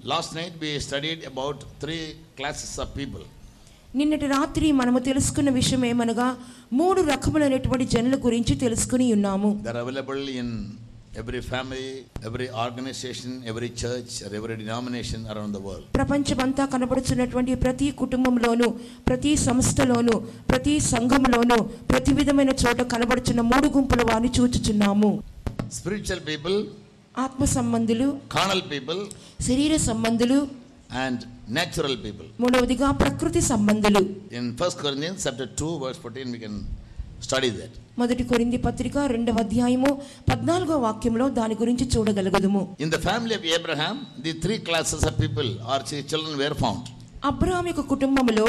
Last night we studied about 3 classes of people. నిన్నటి రాత్రి మనము తెలుసుకున్న విషయం ఏమనగా 3 రకములైనటువంటి జనుల గురించి తెలుసుకుని ఉన్నాము. They are available in every family, every organization, every church, or every denomination around the world. ప్రపంచమంతా కనబడుతున్నటువంటి ప్రతి కుటుంబంలోను, ప్రతి సంస్థలోను, ప్రతి సంఘంలోను, ప్రతి విధమైన చోట కనబడుతున్న 3 గుంపుల వారిని చూచుచున్నాము. Spiritual people, ఆత్మ సంబంధులు, carnal people, శరీర సంబంధులు, and natural people. మూడవదిగా ప్రకృతి సంబంధులు. In 1 Corinthians chapter 2 verse 14 we can study that. మొదటి కొరింథీ పత్రిక 2వ అధ్యాయము 14వ వాక్యంలో దాని గురించి చూడగలుగుదుము. In the family of Abraham, the 3 classes of people or children were found. Abraham యొక్క కుటుంబములో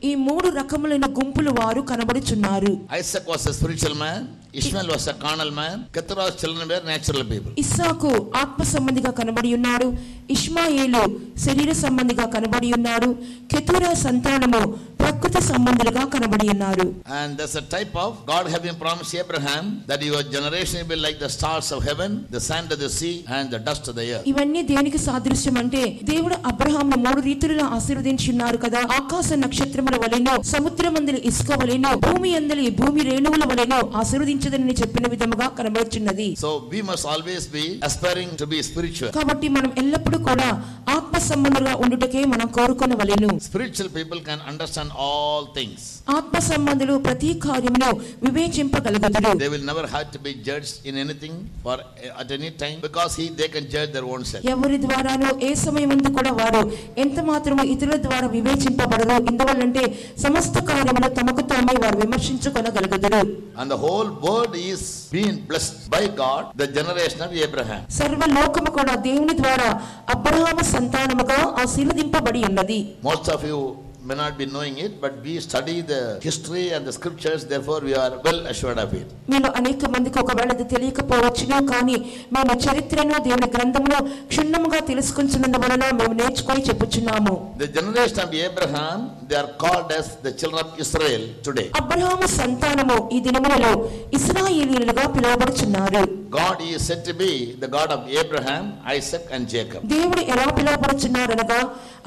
ఈ 3 రకములైన గుంపులు వారు కనబడుచున్నారు. Isaac was a spiritual man, Ishmael was a carnal man, Keturah's children were natural people. ఇస్సాకు ఆత్మ సంబంధిగా కనబడి ఉన్నాడు, ఇష్మాయేలు శరీర సంబంధిగా కనబడి ఉన్నాడు, కెతురా సంతానము ప్రకృతి సంబంధులుగా కనబడి ఉన్నారు. And there's a type of God having promised Abraham that your generation will be like the stars of heaven, the sand of the sea and the dust of the earth. ఇవన్నీ దేనికి సాదృశ్యం అంటే దేవుడు అబ్రహామును 3 రీతులలో ఆశీర్వదించి ఉన్నారు కదా. ఆకాశ నక్షత్రముల వలెను, సముద్రమందలి ఇసుక వలెను, భూమి అందలి భూమి రేణువుల వలెను ఆశీర్వదించదని చెప్పిన విధముగా కనబడుచున్నది. So we must always be aspiring to be spiritual. కాబట్టి మనం ఎల్లప్పుడూ కూడా ఆత్మ సంబంధులుగా ఉండుటకే మనం కోరుకొనవలెను. Spiritual people can understand all things. ఆత్మ సంబంధులు ప్రతి కార్యమును వివేచింపగలుగుతారు. They will never have to be judged in anything or at any time because they can judge their own self. ఎవరి ద్వారానో ఏ సమయమందు కూడా వారు ఎంత మాత్రము ఇతరుల ద్వారా వివేచింపబడరు. ఇందువల్లంటే సమస్త కార్యములు తమకు తామే వారు విమర్శించుకొనగలుగుతారు. And the whole world is being blessed by God, the generation of Abraham. సర్వ లోకము కూడా దేవుని ద్వారా అబ్రహాము సంతానముగా ఆశీర్వదింపబడి ఉన్నది. Most of you may not be knowing it, but we study the history and the scriptures, therefore we are well assured of it. మీలో అనేక మందికి ఒకవేళ అది తెలియకపోవచ్చును, కానీ మేము చరిత్రను దేవుని గ్రంథమును క్షుణ్ణముగా తెలుసుకుంటున్నందువలన మేము నేర్చుకొని చెప్పుచున్నాము. The generation of Abraham, they are called as the children of Israel today. Abraham సంతానము ఈ దినములలో ఇశ్రాయేలీయులుగా పిలువబడుచున్నారు. God is said to be the God of Abraham, Isaac and Jacob. దేవుడు ఎలా పిలువబడుచున్నారనగా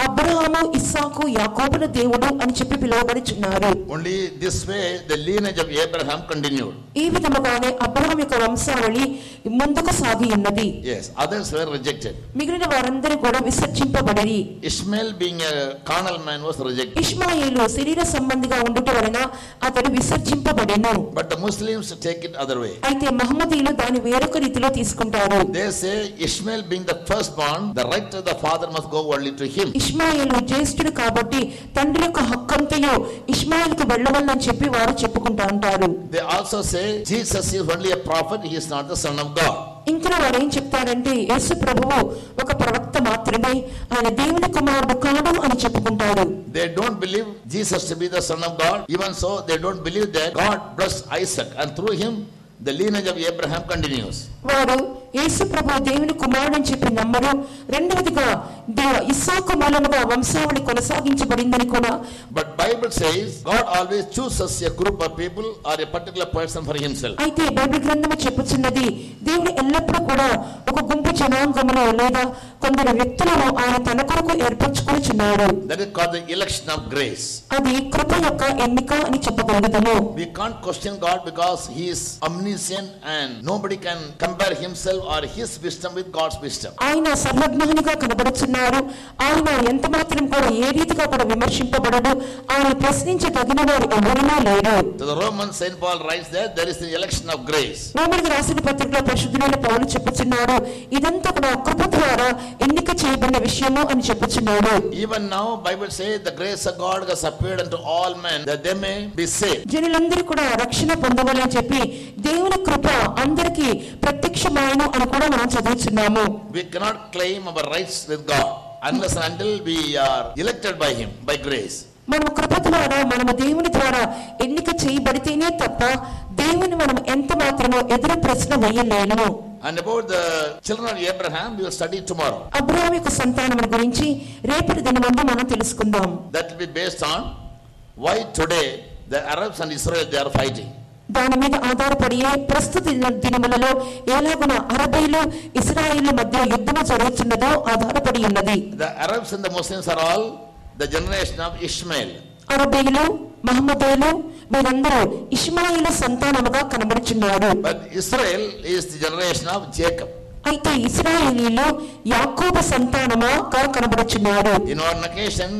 అబ్రహాము, ఇస్సాకు, యాకోబుల దేవుడు అని చెప్పి పిలువబడుచున్నారు. Only this way the lineage of Abraham continued. ఈ విధముగానే అబ్రహాము యొక్క వంశావళి ముందుకు సాగి ఉన్నది. Yes, others were rejected. మిగిలిన వారందరూ కూడా విసర్జింపబడిరి. Ishmael being a carnal man was rejected. ఇష్మాయేలు శరీర సంబంధిగా ఉండుట వలన అతడు విసర్జింపబడెను. But the Muslims take it other way. అయితే మహమ్మదీయులు దాని వేరొక రీతిలో తీసుకుంటారు. They say Ishmael being the firstborn, the right of the father must go only to him. ఇష్మాయేలు జ్యేష్ఠుడు కాబట్టి తండ్రి యొక్క హక్కంతయు ఇష్మాయేలుకు వెళ్ళవలని చెప్పి వారు చెప్పుకుంటూ ఉంటారు. They also say Jesus is only a prophet, he is not the son of God. ఇంకా వారు ఏం చెప్తారంటే యేసు ప్రభువు ఒక ప్రవక్త మాత్రమే, ఆయన దేవుని కుమారుడు కాదు అని చెప్పుకుంటారు. They don't believe Jesus to be the son of God. Even so, they don't believe that God blessed Isaac and through him the lineage of Abraham continues. వారు యేసు ప్రభువు దేవుని కుమారుడు అని చెప్పి నమ్మరు. రెండవదిగా ఇస్సాకు మూలముగా వంశావళి కొనసాగించబడిందని కూడా. But Bible says God always chooses a group of people or a particular person for himself. అయితే బైబిల్ గ్రంథము చెప్పుచున్నది దేవుడు ఎల్లప్పుడూ కూడా ఒక గుంపు జనాంగమును లేదా కొందరు వ్యక్తులను ఆయన తన కొరకు ఏర్పరచుకొనుచున్నాడు. That is called the election of grace. అది కృప యొక్క ఎన్నిక అని చెప్పగలుగుతాము. We can't question God because he is omniscient and nobody can compare himself or his wisdom with God's wisdom. ఆయన సర్వజ్ఞానిగా కనబడుచున్నారు. ఆయన ఎంత మాత్రం కూడా ఏ రీతిగా కూడా విమర్శింపబడడు. ఆయన ప్రశ్నించే తగిన వారు ఎవరైనా లేరు. To the Romans, Saint Paul writes that there is the election of grace. రోమీయులకు రాసిన పత్రికలో పరిశుద్ధుడైన పౌలు చెప్పుచున్నాడు, ఇదంతా కూడా కృప ద్వారా ఎన్నిక చేయబడిన విషయము అని చెప్పుచున్నాడు. Even now Bible says the grace of God has appeared unto all men that they may be saved. జనులందరూ కూడా రక్షణ పొందవాలని చెప్పి దేవుని కృప అందరికీ ప్రత్యక్షమైను అని కూడా మనం చదువుతున్నాము. We cannot claim our rights with God unless and until we are elected by him by grace. మనం కృప ద్వారా మనము దేవుని ద్వారా ఎన్నిక చేయబడితేనే తప్ప దేవుని మనం ఎంత మాత్రమో ఎదురు ప్రశ్న వేయలేము. And about the children of Abraham we will study tomorrow. Abraham యొక్క సంతానం గురించి రేపటి దినమందు మనం తెలుసుకుందాం. That will be based on why today the Arabs and Israel they are fighting. దాని మీద ఆధారపడి ప్రస్తుత దినములలో ఎలాగున అరబీలు ఇశ్రాయేలు మధ్య యుద్ధము జరుగుతున్నదో ఆధారపడి ఉన్నది. The Arabs and the Muslims are all the generation of Ishmael. అరబీలు మహమ్మదీయులు వీరందరూ Ishmael సంతానముగా కనబడుచున్నారు. But Israel is the generation of Jacob. అయితే ఇశ్రాయేలీయులు యాకోబు సంతానముగా కనబడుచున్నారు. In one occasion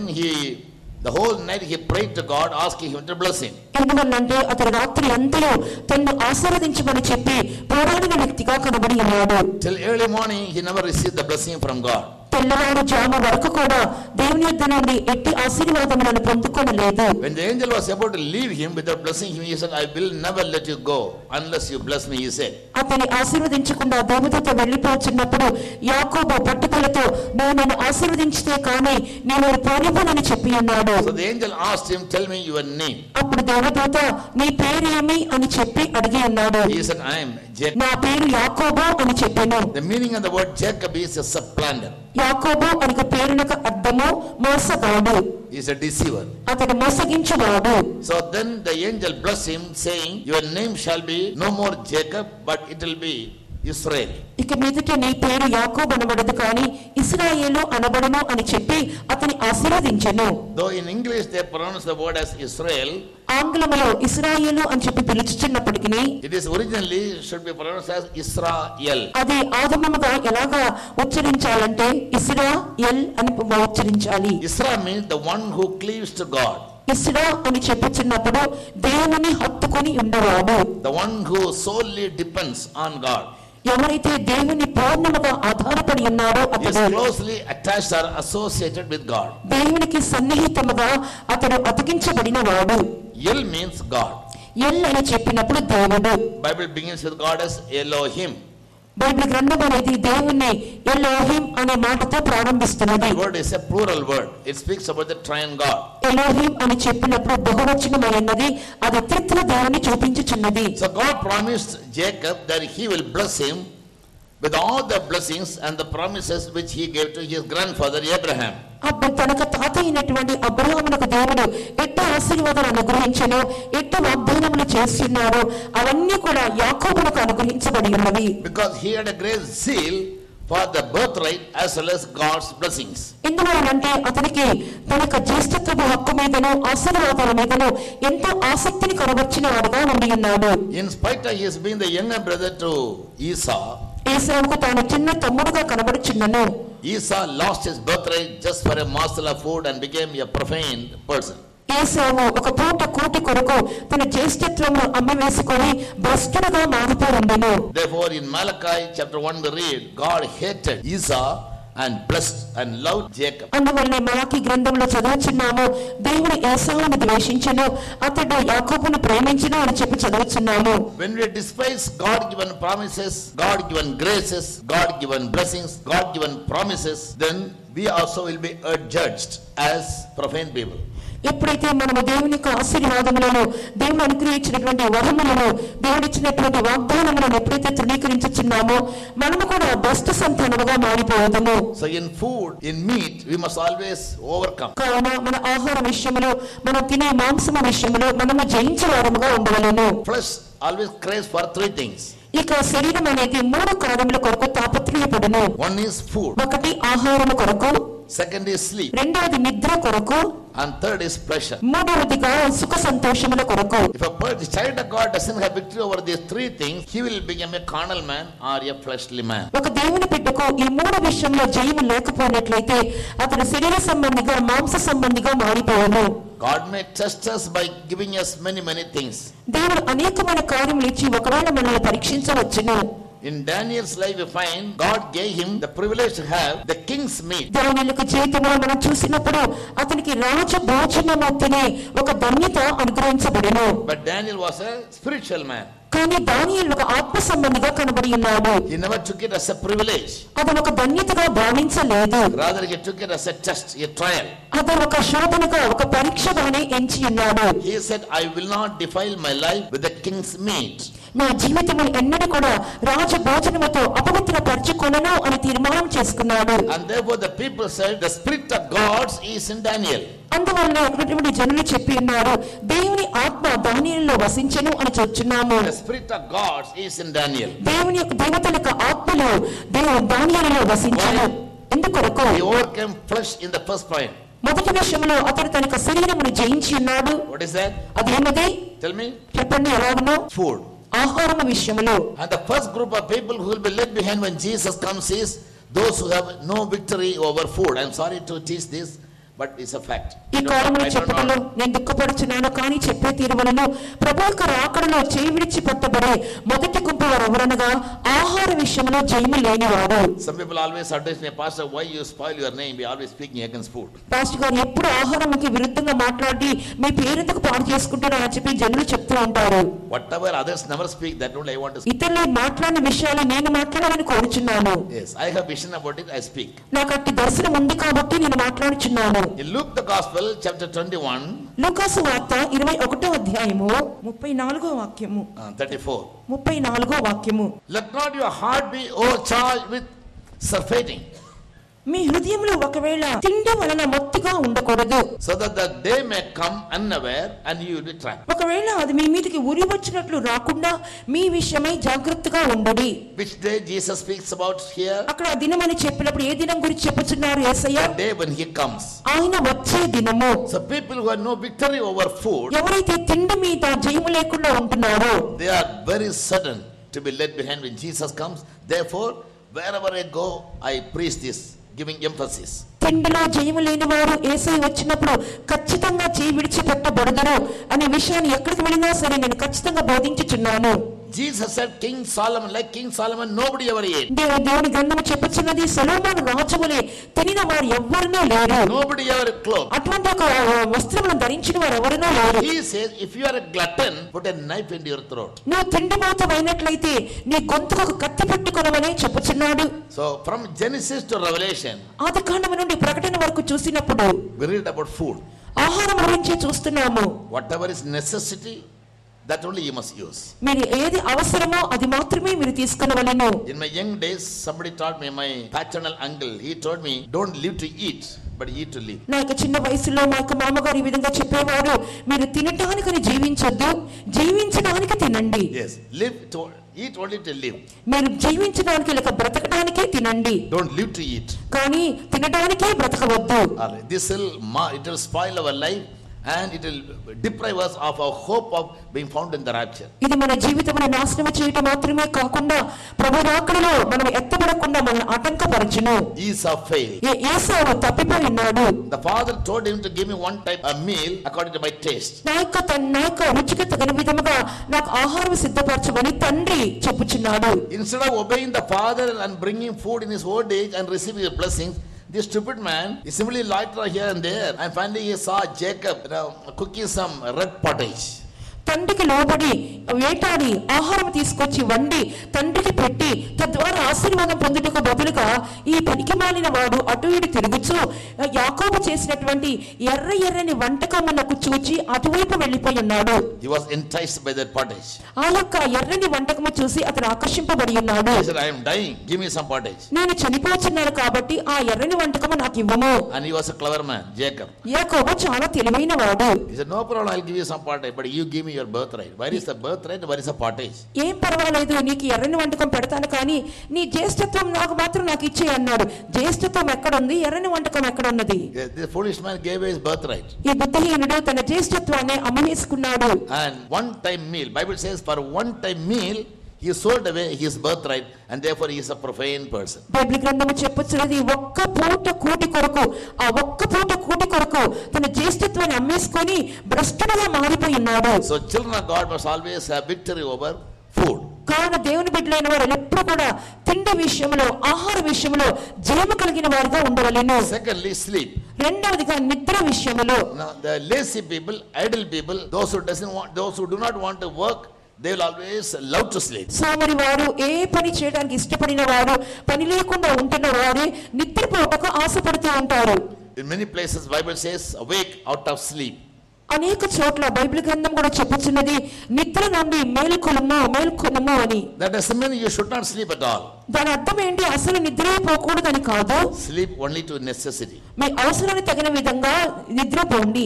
the whole night he prayed to God asking him to bless him. ఎందువల్లంటే అతడు రాత్రి అంతయు తన్ను ఆశీర్వదించమని చెప్పి పోరాడిన వ్యక్తిగా కనబడి ఉన్నాడు. Till early morning he never received the blessing from God. తెల్లవారు జాము వరకు కూడా దేవుని యొద్ద నుండి ఎట్టి ఆశీర్వాదములను పొందుకోలేదు. When the angel was about to leave him without blessing him, he said, I will never let you go unless you bless me, he said. అతని ఆశీర్వదించకుండా దేవదూత వెళ్ళిపోతున్నప్పుడు యాకోబు పట్టుదలతో నువ్వు నన్ను ఆశీర్వదించితే కానీ నేను పోనివ్వనని చెప్పి ఉన్నాడు. So the angel asked him, tell me your name. అప్పుడు దేవదూత నీ పేరేమి అని చెప్పి అడిగి ఉన్నాడు. He said, I am Jacob. నా పేరు యాకోబు అని చెప్పాను. The meaning of the word Jacob is a supplanter. యాకోబు అనే పేరునకు అర్థము మోసగాడు. He is a deceiver. అతడు మోసగించువాడు. So then the angel blessed him, saying, your name shall be no more Jacob, but it will be Israel. ఇక మీదట నీ పేరు యాకోబు అనబడదు కానీ ఇశ్రాయేలు అనబడును అని చెప్పి అతని ఆశీర్వదించెను. Though in English they pronounce the word as Israel, ఆంగ్లములో ఇశ్రాయేలు అని చెప్పి పిలుచుచున్నప్పటికీ it is originally should be pronounced as Israel. అది ఆదిమముగా ఎలాగా ఉచ్చరించాలంటే ఇశ్రాయేల్ అని ఉచ్చరించాలి. Isra means the one who cleaves to God. ఇస్రా అని చెప్పుచున్నప్పుడు దేవుని హత్తుకొని ఉండేవాడు. The one who solely depends on God. ఎవరైతే దేవుని పూర్ణముగా ఆధారపడి ఉన్నారో He is అతడు closely attached or associated with God. దేవునికి సన్నిహితముగా అతడు అతికించబడిన వాడు. El means God. ఎల్ అని చెప్పినప్పుడు దేవుడు. Bible begins with God as Elohim. Bible గ్రంథం అనేది దేవుణ్ణి ఎలోహిం అనే మాటతో ప్రారంభిస్తున్నది. The word is a plural word. It speaks about the triune God. Elohim అని చెప్పినప్పుడు బహువచనమైనది, అది త్రిత్వ దేవుని చూపించుచున్నది. So God promised Jacob that he will bless him with all the blessings and the promises which he gave to his grandfather Abraham. అప్పుడు తనకు తాత అయినటువంటి అబ్రహామునకు దేవుడు ఎట్ట ఆశీర్వాదాలు అనుగ్రహించను, ఎట్ట వాగ్దానములు చేస్తున్నారో అవన్నీ కూడా యాకోబునకు అనుగ్రహించబడి ఉన్నవి. Because he had a great zeal for the birthright as well as God's blessings. ఎందువలనంటే అతనికి తన యొక్క జ్యేష్ఠత్వపు హక్కు మీదను ఆశీర్వాదాల మీదను ఎంతో ఆసక్తిని కనబర్చిన వాడుగా ఉండి ఉన్నాడు. In spite of his being the younger brother to Esau, ఏసావుకు తాను చిన్న తమ్ముడుగా కనబడుచున్నను. Esau lost his birthright just for a morsel of food and became a profane person. Esau ఒక పూట కూటి కొరకు తన జ్యేష్ఠత్వమును అమ్మివేసుకొని భ్రష్టుడుగా మారిపోయి ఉండెను. Therefore in Malachi chapter 1 we read, God hated Esau and blessed and loved Jacob. అందువల్ల మలాకి గ్రంథంలో చదువుచున్నాము, దేవుడు ఏసావును ద్వేషించెను, అతడు యాకోబును ప్రేమించెను అని చెప్పి చదువుచున్నాము. When we despise God given promises, God given graces, God given blessings, God given promises, then we also will be judged as profane people. ఎప్పుడైతే మనము దేవుని యొక్క ఆశీర్వాదములను, దేవుడు అనుగ్రహించినటువంటి వరములను, దేవుడిచ్చినటువంటి వాగ్దానములను ఎప్పుడైతే తృణీకరించుచున్నామో మనము కూడా భ్రష్ట సంతానముగా మారిపోతాము. So in food, in meat, we must always overcome. కావున మన ఆహార విషయములో, మనం తినే మాంసము విషయములో మనము జయించేవారముగా ఉండవలెను. Flesh always craves for three things. ఇక శరీరం అనేది మూడు కార్యముల కొరకు తాపత్రయపడును. One is food, ఒకటి ఆహారము కొరకు, second is sleep, రెండవది నిద్ర కొరకు, and third is pleasure. మూడవదిగా సుఖ సంతోషముల కొరకు. If a child of God doesn't have victory over these three things, he will become a carnal man or a fleshly man. ఒక దేవుని బిడ్డకు ఈ మూడు విషయంలో జయము లేకపోయినట్లయితే అతడు శరీర సంబంధిగా, మాంస సంబంధిగా మారిపోవును. God may test us by giving us many things. దేవుడు అనేకమైన కార్యములు ఇచ్చి ఒకవేళ మనల్ని పరీక్షించవచ్చును. In Daniel's life we find God gave him the privilege to have the king's meat. దానియేలుకు జీవితంలో మనం చూసినప్పుడు అతనికి రాజ భోజనము తినే ఒక ధన్యత అనుగ్రహించబడెను. But Daniel was a spiritual man. కానీ దానియేలు ఒక ఆత్మ సంబంధిగా కనబడి ఉన్నాడు. He never took it as a privilege. అతను ఒక ధన్యతగా భావించలేదు. Rather he took it as a test, a trial. అతను ఒక శోధనగా, ఒక పరీక్షగానే ఎంచి ఉన్నాడు. He said, I will not defile my life with the king's meat. నా జీవితము ఎన్నడూ కూడా రాజ భోజనముతో అపవిత్రపరచుకొనను అని తీర్మానం చేసుకున్నాడు. And therefore the people said, the spirit of God is in Daniel. అందువలన అటువంటి జనులు చెప్పి ఉన్నారు, దేవుని ఆత్మ దానియేలులో వసించెను అని చెప్తున్నాము. The spirit of God is in Daniel. దేవుని యొక్క దేవతల యొక్క ఆత్మలు దానియేలులో వసించెను. ఎందుకొరకు? He overcame flesh in the first point. మొదటి విషయంలో అతడు తన యొక్క శరీరమును జయించి ఉన్నాడు. What is that? అదేమది? Tell me. చెప్పండి. ఎలాగనో? Food. ఆహారం విషయంలో. And the first group of people who will be left behind when Jesus comes is those who have no victory over food. I am sorry to teach this, but it's a fact. ఈ కాలంలో చెప్పడంలో నేను దుఃఖపడుచున్నాను, కానీ చెప్పే తీరువలను ప్రభు యొక్క రాకడలో చేయి విడిచి పట్టబడే మొదటి గుంపు వారు ఎవరనగా ఆహార విషయంలో జయము లేనివారు. Some people always address me, Pastor, why you spoil your name? We always speaking against food. Pastor గారు ఎప్పుడు ఆహారంకి విరుద్ధంగా మాట్లాడి మీ పేరెందుకు పాడు చేసుకుంటారని చెప్పి జనులు చెప్తూ ఉంటారు. Whatever others never speak, that only I want to speak. ఇతరులు మాట్లాడిన విషయాలు నేను మాట్లాడాలని కోరుచున్నాను. Yes, I have vision about it, I speak. నాకు అట్టి దర్శనం ఉంది కాబట్టి నేను మాట్లాడుచున్నాను. In Luke the Gospel, chapter 21, లూకాసు వార్త 21వ అధ్యాయము 34వ వాక్యము. 34. 34వ వాక్యము. Let not your heart be overcharged with surfeiting, మీ హృదయంలో ఒకవేళ తిండి వలన మొత్తిగా ఉండకూడదు, so that the day may come unaware and you will be trapped. ఒకవేళ అది మీ మీదకి ఉరి వచ్చినట్లు రాకుండా మీ విషయమై జాగ్రత్తగా ఉండండి. Which day Jesus speaks about here? అక్కడ ఆ దినమని చెప్పినప్పుడు ఏ దినం గురించి చెప్పుచున్నారు యేసయ్య? The day when he comes. ఆయన వచ్చే దినము. So people who have no victory over food, ఎవరైతే తిండి మీద జయము లేకుండా ఉంటున్నారో, they are very certain to be left behind when Jesus comes. Therefore, wherever I go, I preach this, giving emphasis. తిండిలో జయము లేని వారు యేసయ్య వచ్చినప్పుడు ఖచ్చితంగా చేయి విడిచిపెట్టబడదురు అనే విషయాన్ని ఎక్కడికి వెళ్ళినా సరే నేను ఖచ్చితంగా బోధించుచున్నాను. Jesus said, King Solomon, like King Solomon, nobody ever ate. దేవుని గ్రంథము చెప్పుచున్నది, సొలొమోను రాజువలే తినిన వారు ఎవ్వరునూ లేరు. Nobody ever clothed. అటువంటి ఒక వస్త్రములను ధరించిన వారు ఎవరునూ లేరు. He says, if you are a glutton, put a knife into your throat. నువ్వు తిండిమోతమైనట్లయితే నీ గొంతుకు ఒక కత్తి పెట్టుకొనమని చెప్పుచున్నాడు. So from Genesis to Revelation, ఆదికాండము నుండి ప్రకటన వరకు చూసినప్పుడు we read about food. ఆహారం గురించి చూస్తున్నాము. Whatever is necessity, that only you must use. మీరు ఏది అవసరమో అది మాత్రమే మీరు తీసుకొనవలెను. In my young days, somebody taught me, my paternal uncle, he told me, don't live to eat, but eat to live. నా యొక్క చిన్న వయసులో మా యొక్క మామగారు ఈ విధంగా చెప్పేవారు, మీరు తినటానికని జీవించొద్దు, జీవించడానికి తినండి. Yes, live to eat only to live. మీరు జీవించడానికి లేక బ్రతకడానికే తినండి, Don't live to eat. కానీ తినడానికే బ్రతకవద్దు. This it will spoil our life, and it will deprive us of our hope of being found in the rapture. ఇది మన జీవితమును నాశనం చేయటం మాత్రమే కాకుండా ప్రభు రాకడలో మనం ఎత్తబడకుండా మనల్ని ఆటంకపరచును. Esau failed. ఏసావు తప్పిపోయి ఉన్నాడు. The father told him to give me one type of meal according to my taste. నా యొక్క రుచికి తగిన విధముగా నాకు ఆహారం సిద్ధపరచమని తండ్రి చెప్పుచున్నాడు. Instead of obeying the father and bringing food in his old age and receiving his blessings, this stupid man is simply loiter here and there, and finally he saw Jacob cooking some red pottage. తండ్రికి లోబడి వేటాడి ఆహారం తీసుకొచ్చి వండి తండ్రికి పెట్టి తద్వారా ఆశీర్వాదం పొందుటకు బదులుగా ఈ పనికి మాలిన వాడు అటు ఇటు తిరుగుచూ యాకోబు చేసినటువంటి ఎర్రని వంటకమునకు చూచి అటువైపు వెళ్ళిపోయి ఉన్నాడు. He was enticed by that pottage. ఆ యొక్క ఎర్రని వంటకము చూసి అతను ఆకర్షింపబడి ఉన్నాడు. He said, I am dying, give me some pottage. నేను చనిపోతున్నాను కాబట్టి ఆ ఎర్రని వంటకము నాకు ఇవ్వము. And he was a clever man, Jacob. యాకోబు చాలా తెలివైన వాడు. He said, no problem, I'll give you some pottage, but you give me your birthright. Where is the birthright? Where is the pottage? ఏం పర్వాలేదు, నీకు ఎర్రని వంటకం పెడతాను, కానీ నీ జ్యేష్ఠత్వం నాకు ఇచ్చే అన్నాడు. జ్యేష్ఠత్వం ఎక్కడ ఉంది, ఎర్రని వంటకం ఎక్కడ ఉన్నది? The foolish man gave away his birthright. ఈ బుద్ధిహీనుడు తన జ్యేష్ఠత్వాన్ని అమ్మేసుకున్నాడు. And one time meal, Bible says, for one time meal he sold away his birthright, and therefore he is a profane person. Bible గ్రంథము చెప్పుచున్నది, ఒక్క పూట కూటి కొరకు తన జ్యేష్ఠత్వాన్ని అమ్మేసుకొని భ్రష్టుడుగా మారిపోయి ఉన్నాడు. So children of God must always have victory over food. కావున దేవుని బిడ్డలైన వారు ఎప్పుడు కూడా తిండి విషయంలో, ఆహార విషయంలో జయము కలిగిన వారుగా ఉండవలెను. Secondly, sleep. రెండవదిగా నిద్ర విషయంలో. Now the lazy people, idle people, those who do not want to work, they will always love to sleep. సోమరి వారు, ఏ పని చేయడానికి ఇష్టపడిన వారు, పని లేకుండా ఉంటున్న వారు నిద్రపోటకు ఆశపడుతూ ఉంటారు. In many places Bible says, awake out of sleep. అనేక చోట్ల బైబిల్ గ్రంథం కూడా చెప్పుచున్నది, నిద్ర నుండి మేల్కొనుము అని. That doesn't mean you should not sleep at all. దాని అర్థం ఏంటి? అసలు నిద్రపోకూడదని కాదు. Sleep only to necessity. మీ అవసరానికి తగిన విధంగా నిద్రపోండి.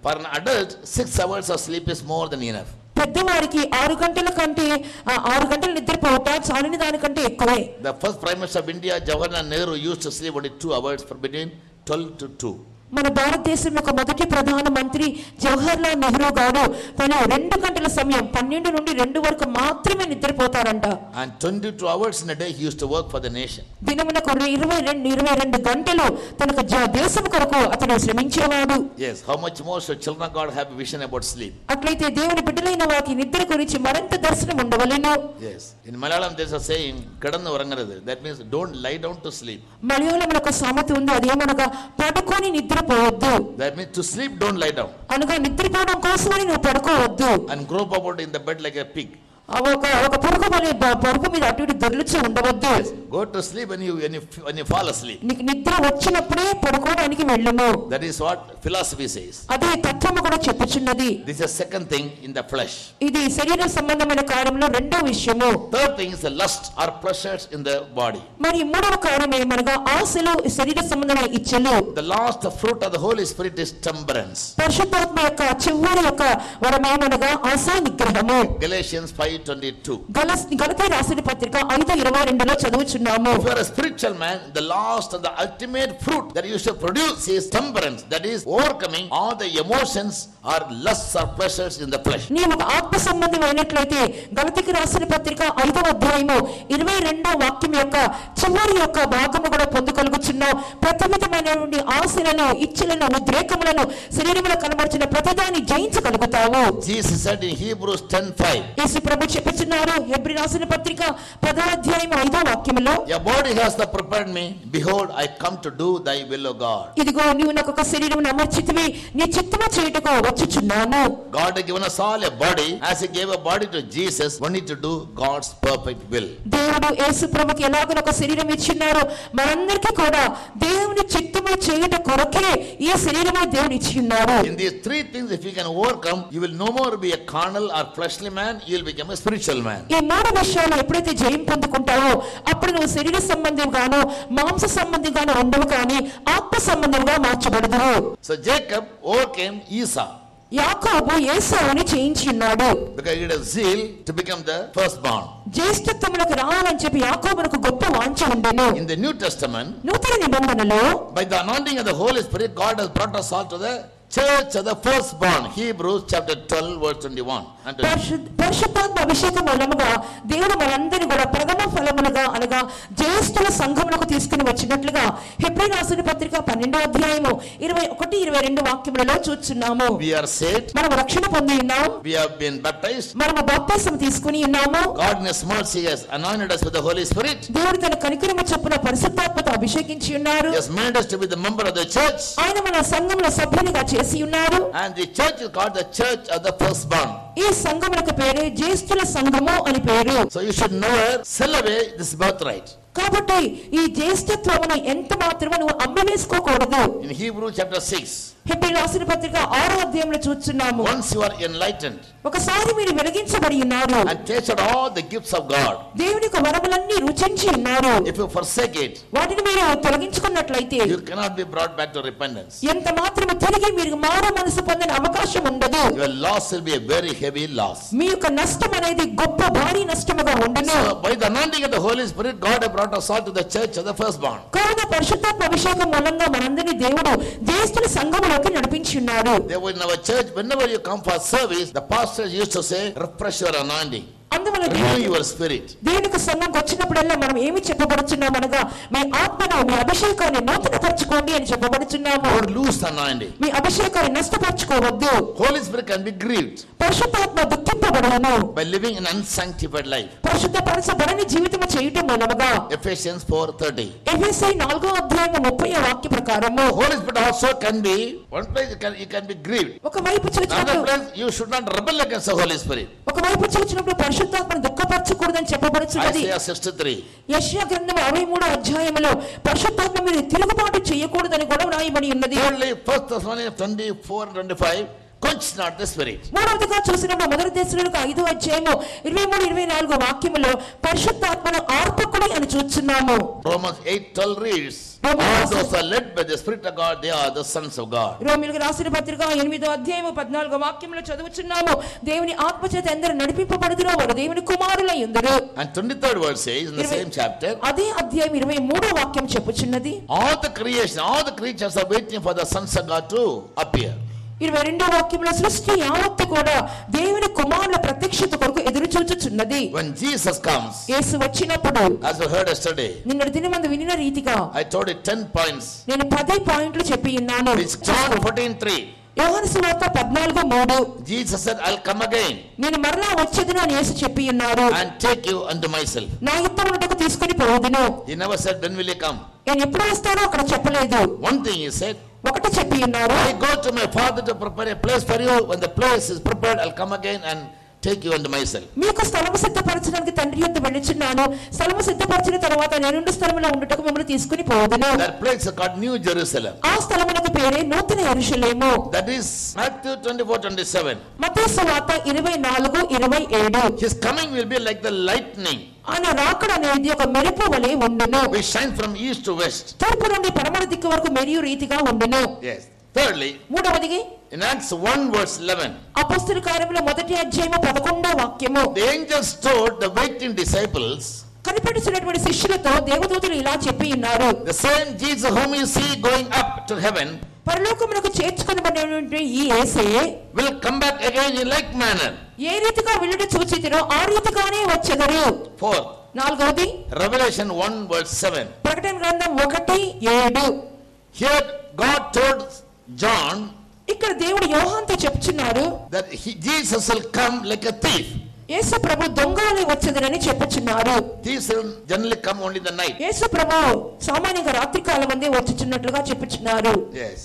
For an adult, 6 hours of sleep is more than enough. పెద్దవారికి 6 గంటల కంటే 6 గంటలు నిద్రపోవట చాలని దానికంటే ఎక్కువే. The first Prime Minister of India, Jawaharlal Nehru, used to sleep only 2 hours for between 12 to 2. మన భారతదేశం యొక్క మొదటి ప్రధాన మంత్రి జవహర్లాల్ నెహ్రూ గారు తను 2 గంటల సమయం 12 నుండి 2 వరకు మాత్రమే నిద్రపోతారంట. And 22 hours in a day he used to work for the nation. దినమునకు 22 గంటలు తనకు దేశం కొరకు అతను శ్రమించేవాడు. Yes, how much more should children of God have a vision about sleep? అట్లయితే దేవుని బిడ్డలైన వారికి నిద్ర గురించి మరింత దర్శనం ఉండవలెను. Yes, in Malayalam there is a saying kadannu urangarathu. That means don't lie down to sleep. మలయాళంలో ఒక సామెత ఉంది, అదేమనగా పడుకొని నిద్రపోవద్దు. That means to sleep don't lie down. అనగా నిద్రపోవడం కోసమని నువ్వు పడుకోవద్దు. And grope about in the bed like a pig. ఒక పురుగు వలె పరుపు మీద అటు ఇటు దొర్లుచూ ఉండవద్దు. Go to sleep when you fall asleep. నీకు నిద్ర వచ్చినప్పుడే పడుకోవడానికి వెళ్ళుము. That is what philosophy says. అదే తత్వము కూడా చెప్పుచున్నది. This is the second thing in the flesh. ఇది శరీర సంబంధమైన కార్యంలో రెండో విషయము. Third thing is the lust or pleasures in the body. మరి మూడవ కార్యం ఏమనగా ఆశలు, శరీర సంబంధమైన ఇచ్చలు. The last fruit of the Holy Spirit is temperance. పరిశుద్ధాత్మ యొక్క చివరి యొక్క వరం ఏమనగా ఆశా నిగ్రహము. Galatians 5:22. గలతీ రాసిన పత్రిక 5:22లో చదువుచున్నాము. If you are a spiritual man, the last and the ultimate fruit that you should produce is temperance. That is overcoming all the emotions or lusts or pleasures in the flesh. నీవు ఒక ఆత్మ సంబంధమైనట్లయితే గలతీకి రాసిన పత్రిక 5వ అధ్యాయము 22వ వాక్యం యొక్క చివరి యొక్క భాగము కూడా పొందుకొలుగుచున్నావు. ప్రతి విధమైనటువంటి ఆశలను, ఇచ్చలను, ఉద్రేకములను శరీరములో కనబరిచిన ప్రతిదాన్ని జయించగలుగుతావు. Jesus said in Hebrews 10:5. యేసు ప్రభు చెప్పుచున్నారు హెబ్రీ రాసిన పత్రిక 10వ అధ్యాయము 5వ వాక్యములో, Your body has the prepared me. Behold, I come to do thy will, O God. ఇదిగో నీవు నాకు ఒక శరీరమును అమర్చితివి, నీ చిత్తము చేయుటకు వచ్చుచున్నాను. God has given us all a body. As he gave a body to Jesus, we need to do God's perfect will. దేవుడు యేసు ప్రభుకి ఎలాగో ఒక శరీరం ఇచ్చినారో మనందరికీ కూడా దేవుని చిత్తము చేయుట కొరకే ఈ శరీరము దేవుడు ఇచ్చినారు. In these three things, if you can overcome, you will no more be a carnal or fleshly man. You will become a spiritual man. ఈ మూడు విషయాలు ఎప్పుడైతే జయం పొందుకుంటావో అప్పుడు నువ్వు శరీర సంబంధిగాను, మాంస సంబంధిగాను ఉండవు, కానీ ఆత్మ సంబంధిగా మార్చబడదువు. So Jacob overcame Esau. యాకోబు ఏసావుని జయించి ఉన్నాడు. Because he had a zeal to become the firstborn. జ్యేష్ఠత్వములకు రావాలని చెప్పి యాకోబునకు గొప్ప వాంఛ ఉండెను. In the New Testament, నూతన నిబంధనలో by the anointing of the Holy Spirit, God has brought us all to the church of the firstborn. Hebrews chapter 12 verse 21. పరిశుద్ధాత్మ అభిషేకం మూలముగా దేవుడు మనందరినీ కూడా ప్రథమ ఫలములుగా అనగా జ్యేష్ఠుల సంఘములకు తీసుకుని వచ్చినట్లుగా హెబ్రీ రాసిన పత్రిక 12వ అధ్యాయము 21-22 వాక్యములలో చూస్తున్నాము. We are saved. మనం రక్షణ పొంది ఉన్నాం. We have been baptized. మనము బాప్తిసం తీసుకుని ఉన్నాము. God in His mercy has anointed us with the Holy Spirit. దేవుడు తన కనికరము చొప్పున పరిశుద్ధాత్మతో అభిషేకించి ఉన్నారు. He has made us to be the member of the church. ఆయన మన సంఘములో సభ్యునిగా చేసి ఉన్నారు. And the church is called the church of the firstborn. ఈ సంఘములకు పేరే జ్యేష్ఠుల సంఘము అని పేరు. So you should never sell away this birthright. కాబట్టి ఈ జ్యేష్ఠత్వమును ఎంత మాత్రమూ నువ్వు అమ్మివేసుకోకూడదు. In Hebrews chapter 6, హెబ్రీ రాసిన పత్రిక 6వ అధ్యాయంలో చూస్తున్నాము. once you are enlightened ఒకసారి మీరు వెలిగించబడి ఉన్నారు, and tasted all the gifts of God, దేవుని యొక్క వరములన్నీ రుచించి ఉన్నారు, if you forsake it, వాటిని మీరు తొలగించుకున్నట్లయితే you cannot be brought back to repentance. ఎంత మాత్రము తిరిగి మీరు మారు మనసు పొందిన అవకాశం ఉండదు. Your loss will be a very heavy loss. మీ యొక్క నష్టం అనేది గొప్ప భారీ నష్టముగా ఉండను. So by the anointing of the Holy Spirit, God has brought us all to the church of the firstborn. కావున పరిశుద్ధాత్మ అభిషేకం మూలంగా మనందరినీ దేవుడు జ్యేష్ఠుల సంఘములోకి నడిపించి ఉన్నాడు. Therefore in our church, whenever you come for service, the pastor used to say, refresh your anointing, అందువల్ల renew your spirit. దేవునికి సంఘంకి వచ్చినప్పుడల్లా మనం ఏమి చెప్పబడుచున్నాం అనగా మీ ఆత్మను, మీ అభిషేకాన్ని నూతనపరచుకోండి అని చెప్పబడుచున్నాము. Don't lose the anointing. మీ అభిషేకాన్ని నష్టపరచుకోవద్దు. Holy Spirit can be grieved పరిశుద్ధాత్మ దుఃఖింపబడను by living an unsanctified life. పరిశుద్ధపరచబడని జీవితము చేయటం మూలముగా. Ephesians 4:30. ఎఫెసీ 4వ అధ్యాయం 30వ వాక్య ప్రకారము Holy Spirit also can be one place you can be grieved. ఒకవైపు Another చూచినప్పుడు place you should not rebel against the Holy Spirit. ఒకవైపు చూచినప్పుడు పరిశుద్ధాత్మను దుఃఖపరచకూడదని చెప్పబడుచున్నది. Isaiah 63. యెషయా గ్రంథం 63వ అధ్యాయములో పరిశుద్ధాత్మ మీద తిరుగుబాటు చేయకూడదని కూడా వ్రాయబడి ఉన్నది. Thirdly, 1 Thessalonians 24:25. quench not the spirit. మూడవదిగా చూసినప్పుడు మొదటి దశలోనికి 5వ అధ్యాయము 23-24 వాక్యములో పరిశుద్ధాత్మను ఆర్పకుడి అని చూస్తున్నాము. Romans 8:12 reads, all those are led by the Spirit of God, they are the sons of God. రోమీయులకు రాసిన పత్రిక 8వ అధ్యాయము 14వ వాక్యములో చదువుచున్నాము, దేవుని ఆత్మచేత అందరూ నడిపింపబడుదురో వారు దేవుని కుమారులై ఉందరు. And 23rd verse says in the same chapter, అదే అధ్యాయం 23వ వాక్యం చెప్పుచున్నది, all the creation, all the creatures are waiting for the sons of God to appear. 22వ వాక్యంలో సృష్టి యావత్తు కూడా దేవుని కుమారుల ప్రత్యక్షత కొరకు ఎదురు చూచుచున్నది. When Jesus comes, యేసు వచ్చినప్పుడు, as we heard yesterday, నిన్నటి దినమందు వినిన రీతిగా I told you 10 points. నేను 10 పాయింట్లు చెప్పి ఉన్నాను. It's John 14:3. యోహాను సువార్త 14:3. Jesus said, I'll come again నేను మరలా వచ్చేదను అని యేసు చెప్పి ఉన్నారు. and take you unto myself. నా యుద్ధమునకు తీసుకొని పోదును. He never said, when will he come? నేను ఎప్పుడు వస్తానో అక్కడ చెప్పలేదు. One thing he said, ఒకటి చెప్పి ఉన్నారు, I go to my Father to prepare a place for you. When the place is prepared, I'll come again and take you unto myself. మీకు స్థలము సిద్ధపరచడానికి తండ్రి యొద్ద వెళ్ళుచున్నాను. స్థలము సిద్ధపరిచిన తర్వాత నేనుండు స్థలములో ఉండుటకు మిమ్మల్ని తీసుకొని పోదును. That place is called New Jerusalem. ఆ స్థలమునకు పేరే నూతన యెరూషలేము. That is Matthew 24:27. మత్తయి సువార్త 24:27. His coming will be like the lightning. ఆయన రాకడ అనేది ఒక మెరుపు వలె ఉండును. We shine from east to west. తూర్పు నుండి పడమర దిక్కు వరకు మెరియు రీతిగా ఉండును. Yes. Thirdly, మూడవది in Acts 1:11, అపొస్తలుల కార్యముల 1వ అధ్యాయము 11వ వాక్యము, the angels told the waiting disciples, కనిపెట్టుచున్నటువంటి శిష్యులతో దేవదూతలు ఇలా చెప్పి ఉన్నారు, the same Jesus whom you see going up to heaven పరలోకమునకు చేర్చుకొనబడినటువంటి ఈ యేసే will come back again in like manner. ఏ రీతిగా వెళ్ళుట చూచితిరో ఆ రీతిగానే వచ్చెదరు. Fourth, నాలుగవది Revelation 1:7. ప్రకటన గ్రంథం 1:7. Here God told John ఇక్కడ దేవుడు యోహానుతో చెప్పుచున్నారు that Jesus will come like a thief. Yesu Prabhu దొంగవలె వచ్చెదరని చెప్పుచున్నారు. Thieves will generally come only in the night. యేసు ప్రభు సామాన్యంగా రాత్రి కాలమందే వచ్చుచున్నట్లుగా చెప్పుచున్నారు. Yes.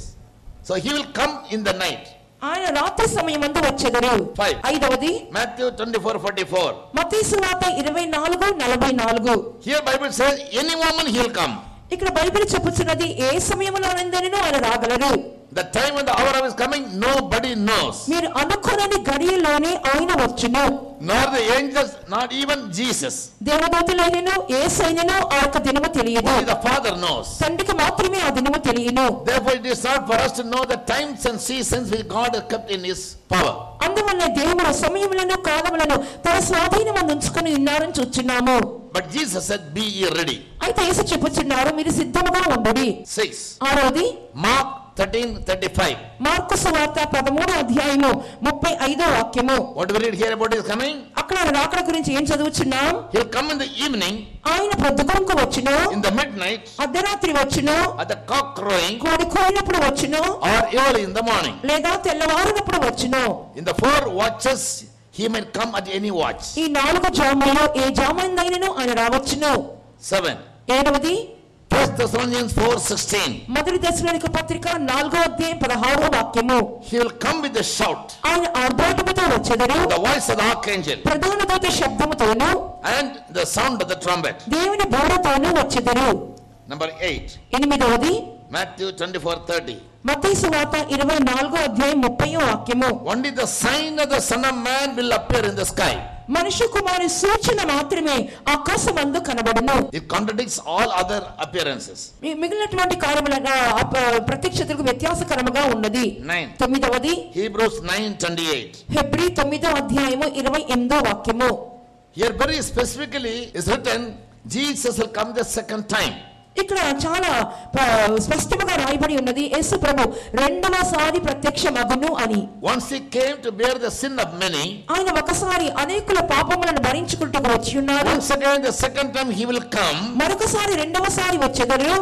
So he will come in the night. ఆయన రాత్రి సమయమందు వచ్చెదరు. 5. ఐదవది Matthew 24:44. మత్తయి సువార్త 24:44. Here Bible says any moment he will come. ఇక్కడ Bible చెప్పుచున్నది ఏ సమయములోనైనను ఆయన రాగలరు. The time and the hour of his coming nobody knows. మీరు అనుకోని గడియలోనే ఆయన వచ్చును. Nor the angels, not even Jesus. దేవదూతలైనను యేసైనను ఆ యొక్క దినము తెలియదు. Only the Father knows. తండ్రికి మాత్రమే ఆ దినము తెలియను. Therefore it is not for us to know the times and seasons which God has kept in his power. అందువల్ల దేవుడు సమయములను కాలములను తన స్వాధీనమందు ఉంచుకొని ఉన్నారని చూస్తున్నాము. But Jesus said, be ye ready. అయితే యేసు చెప్పుచున్నారు, మీరు సిద్ధముగా ఉండండి. 6. ఆరోది Mark 13:35. మార్కు సువార్త 13వ అధ్యాయము 35వ వాక్యము. What do we read here about his coming? అక్కడ రాకడ గురించి ఏం చదువుచున్నాం? He'll come in the evening, ఆయన పొద్దుకొంకు వచ్చును, in the midnight, అర్ధరాత్రి వచ్చును, at the cock crowing, కోడి కోయినప్పుడు వచ్చును, or early in the morning. లేదా తెల్లవారినప్పుడు వచ్చును. In the 4 watches he might come at any watch. ఈ 4 జాములలో ఏ జామందైనను ఆయన రావచ్చును. 7. ఏడవది 1 Thessalonians 4:16. మొదటి దశలోనిక పత్రిక 4వ అధ్యాయం 16వ వాక్యము. He will come with a shout, ఆయన ఆర్భాటముతో వచ్చెదరు, the voice of the archangel, ప్రధాన దూత శబ్దముతోను and the sound of the trumpet. దేవుని బూరతోను వచ్చెదరు. Number 8. ఎనిమిదవది Matthew 24:30. మత్తయి సువార్త 24వ అధ్యాయం 30వ వాక్యము. Only the sign of the Son of Man will appear in the sky. మనుష్య కుమారుని సూచన మాత్రమే ఆకాశమందు కనబడును. It contradicts all other appearances. మిగిలినటువంటి కార్యముల ప్రత్యక్షతలకు వ్యత్యాసకరముగా ఉన్నది. 9. తొమ్మిదవది Hebrews 9:28. హెబ్రీ 9వ అధ్యాయము 28వ వాక్యము. Here very specifically is written, Jesus will come the second time. ఇక్కడ చాలా స్పష్టంగా రాయబడి ఉన్నది, యేసు ప్రభు రెండవసారి ప్రత్యక్షమగును అని. Once he came to bear the sin of many, ఆయన ఒకసారి అనేకుల పాపములను భరించుకుంటూ వచ్చి ఉన్నారు. once again the second time he will come మరొకసారి రెండవసారి వచ్చెదరు,